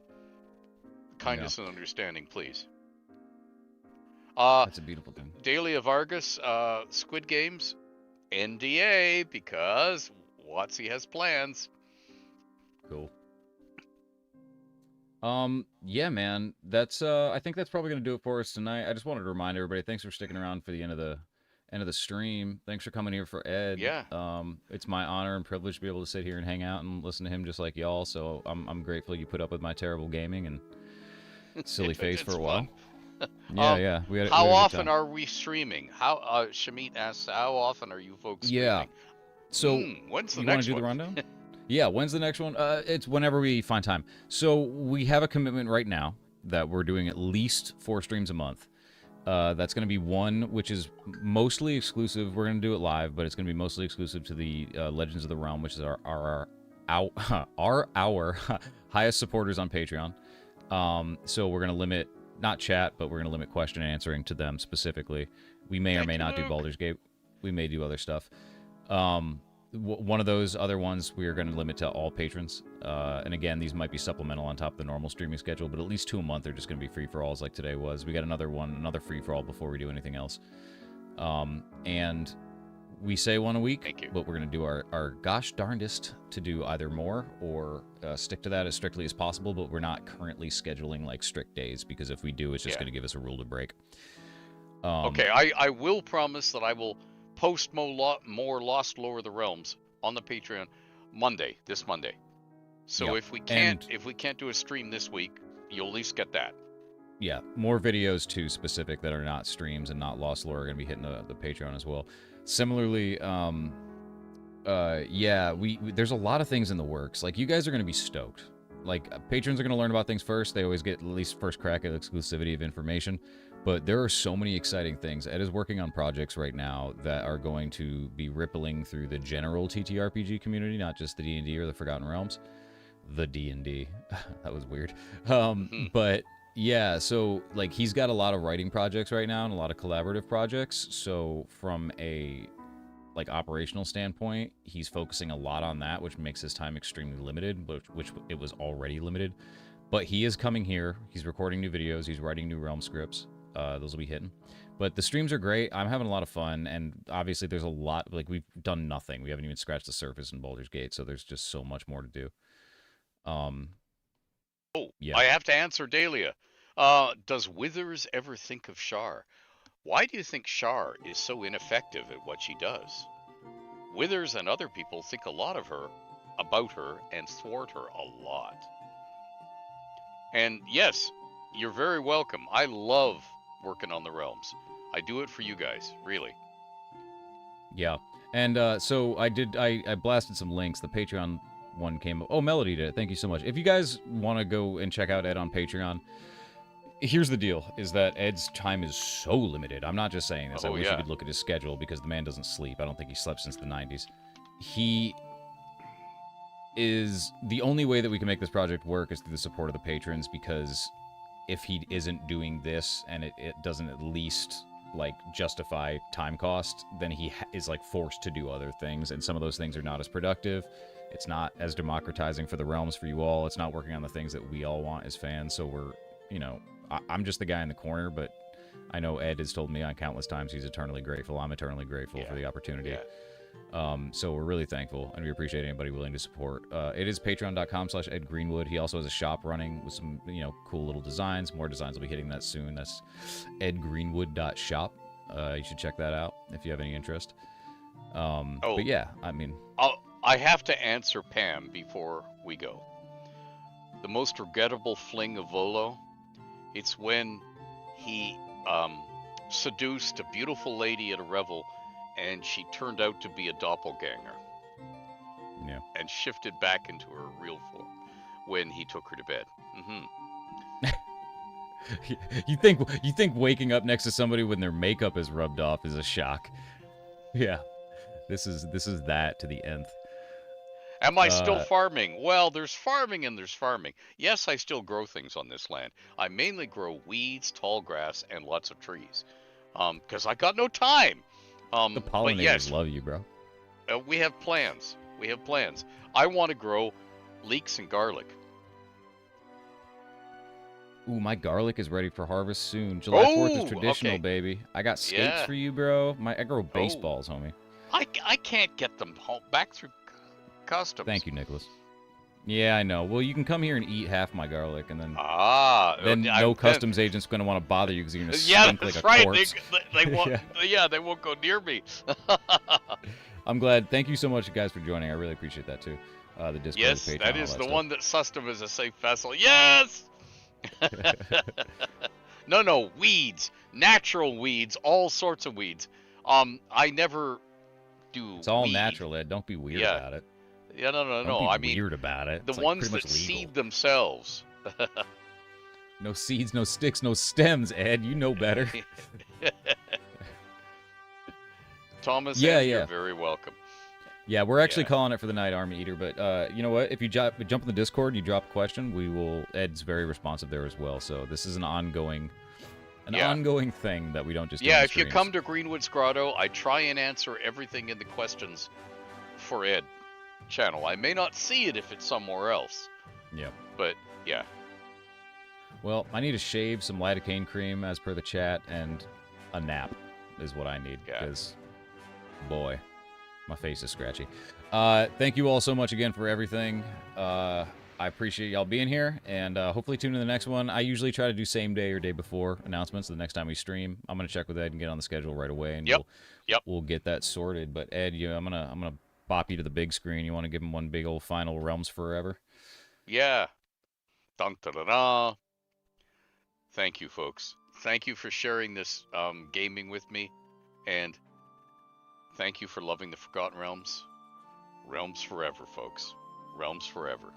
Kindness and understanding, please. That's a beautiful thing. Dahlia Vargas, Squid Games, NDA, because WotC has plans. Cool. Yeah, man. That's I think that's probably gonna do it for us tonight. I just wanted to remind everybody, thanks for sticking around for the end of the stream. Thanks for coming here for Ed. Yeah. It's my honor and privilege to be able to sit here and hang out and listen to him just like y'all. So I'm grateful you put up with my terrible gaming and silly face for a while. Yeah. How often are we streaming? Shamit asks, how often are you folks streaming? Yeah. So when's the you next want to do one? the rundown? Yeah, when's the next one? It's whenever we find time. So we have a commitment right now that we're doing at least 4 streams a month. That's going to be one which is mostly exclusive. We're going to do it live, but it's going to be mostly exclusive to the Legends of the Realm, which is our highest supporters on Patreon. So we're going to limit, not chat, but we're going to limit question and answering to them specifically. We may or may not do Baldur's Gate. We may do other stuff. One of those other ones we are going to limit to all patrons. And again, these might be supplemental on top of the normal streaming schedule, but at least 2 a month are just going to be free-for-alls like today was. We got another free-for-all before we do anything else. And we say one a week, Thank you. but we're going to do our gosh darndest to do either more or stick to that as strictly as possible, but we're not currently scheduling like strict days, because if we do, it's just going to give us a rule to break. Okay, I will promise that I will post more Lost Lore of the Realms on the Patreon this Monday. So Yep. if we can't do a stream this week, you'll at least get that. Yeah, more videos too specific that are not streams and not Lost Lore are going to be hitting the Patreon as well. Similarly, yeah, there's a lot of things in the works. Like, you guys are going to be stoked. Like, patrons are going to learn about things first. They always get at least first crack at exclusivity of information. But there are so many exciting things. Ed is working on projects right now that are going to be rippling through the general TTRPG community, not just the D&D or the Forgotten Realms. The D&D. That was weird. But yeah, so like he's got a lot of writing projects right now and a lot of collaborative projects. So from a like operational standpoint, he's focusing a lot on that, which makes his time extremely limited, which it was already limited. But he is coming here. He's recording new videos. He's writing new realm scripts. Those will be hitting. But the streams are great. I'm having a lot of fun. And obviously there's a lot, like we've done nothing. We haven't even scratched the surface in Baldur's Gate. So there's just so much more to do. Yeah. I have to answer Dahlia. Does Withers ever think of Shar? Why do you think Shar is so ineffective at what she does? Withers and other people think a lot of her, about her, and thwart her a lot. And yes, you're very welcome. I love working on the realms. I do it for you guys, really. Yeah. And so I blasted some links. The Patreon one came up. Oh, Melody did it. Thank you so much. If you guys want to go and check out Ed on Patreon, here's the deal, is that Ed's time is so limited. I'm not just saying this. I wish you could look at his schedule, because the man doesn't sleep. I don't think he slept since the 90s. He is... The only way that we can make this project work is through the support of the patrons, because if he isn't doing this and it doesn't at least like justify time cost, then he is like forced to do other things, and some of those things are not as productive. It's not as democratizing for the realms for you all. It's not working on the things that we all want as fans. So we're, you know, I'm just the guy in the corner, but I know Ed has told me on countless times he's eternally grateful. I'm eternally grateful for the opportunity. So we're really thankful, and we appreciate anybody willing to support. It is patreon.com/Ed Greenwood. He also has a shop running with some, you know, cool little designs. More designs will be hitting that soon. That's edgreenwood.shop. You should check that out if you have any interest. But yeah, I mean... I have to answer Pam before we go. The most regrettable fling of Volo, it's when he seduced a beautiful lady at a revel, and she turned out to be a doppelganger. Yeah. And shifted back into her real form when he took her to bed. You think waking up next to somebody when their makeup is rubbed off is a shock? Yeah. This is that to the nth. Am I still farming? Well, there's farming and there's farming. Yes, I still grow things on this land. I mainly grow weeds, tall grass, and lots of trees. Because I got no time. The pollinators love you, bro. We have plans. I want to grow leeks and garlic. Ooh, my garlic is ready for harvest soon. July 4th is traditional, baby. I got skates for you, bro. I grow baseballs, homie. I can't get them back through customs. Thank you, Nicholas. Yeah, I know. Well, you can come here and eat half my garlic, and then no customs agent's going to want to bother you because you're going to stink like a corpse. They won't. They won't go near me. I'm glad. Thank you so much, guys, for joining. I really appreciate that too. The Discord, yes, the Patreon, that is all the stuff. one that sussed him as a safe vessel. Yes. No, weeds, natural weeds, all sorts of weeds. I never do. It's all natural, Ed. Don't be weird about it. Yeah, no. Don't be weird about it. The It's ones like that pretty much legal. seed themselves. No seeds, no sticks, no stems, Ed. You know better. Thomas, you're very welcome. Yeah, we're actually calling it for the night, Army Eater. But you know what? If you jump in the Discord, you drop a question, Ed's very responsive there as well. So this is an ongoing thing that we don't just do on if you streams. come to Greenwood's Grotto, I try and answer everything in the questions for Ed channel. I may not see it if it's somewhere else. Yeah. But yeah. Well, I need a shave, some lidocaine cream as per the chat, and a nap is what I need because boy. My face is scratchy. Thank you all so much again for everything. I appreciate y'all being here, and hopefully tune in the next one. I usually try to do same day or day before announcements the next time we stream. I'm gonna check with Ed and get on the schedule right away, and we'll get that sorted. But Ed, I'm gonna bop you to the big screen. You want to give him one big old final Realms Forever? Yeah. Dun, da, da, da. Thank you, folks. Thank you for sharing this gaming with me, and thank you for loving the Forgotten Realms. Realms forever, folks. Realms forever.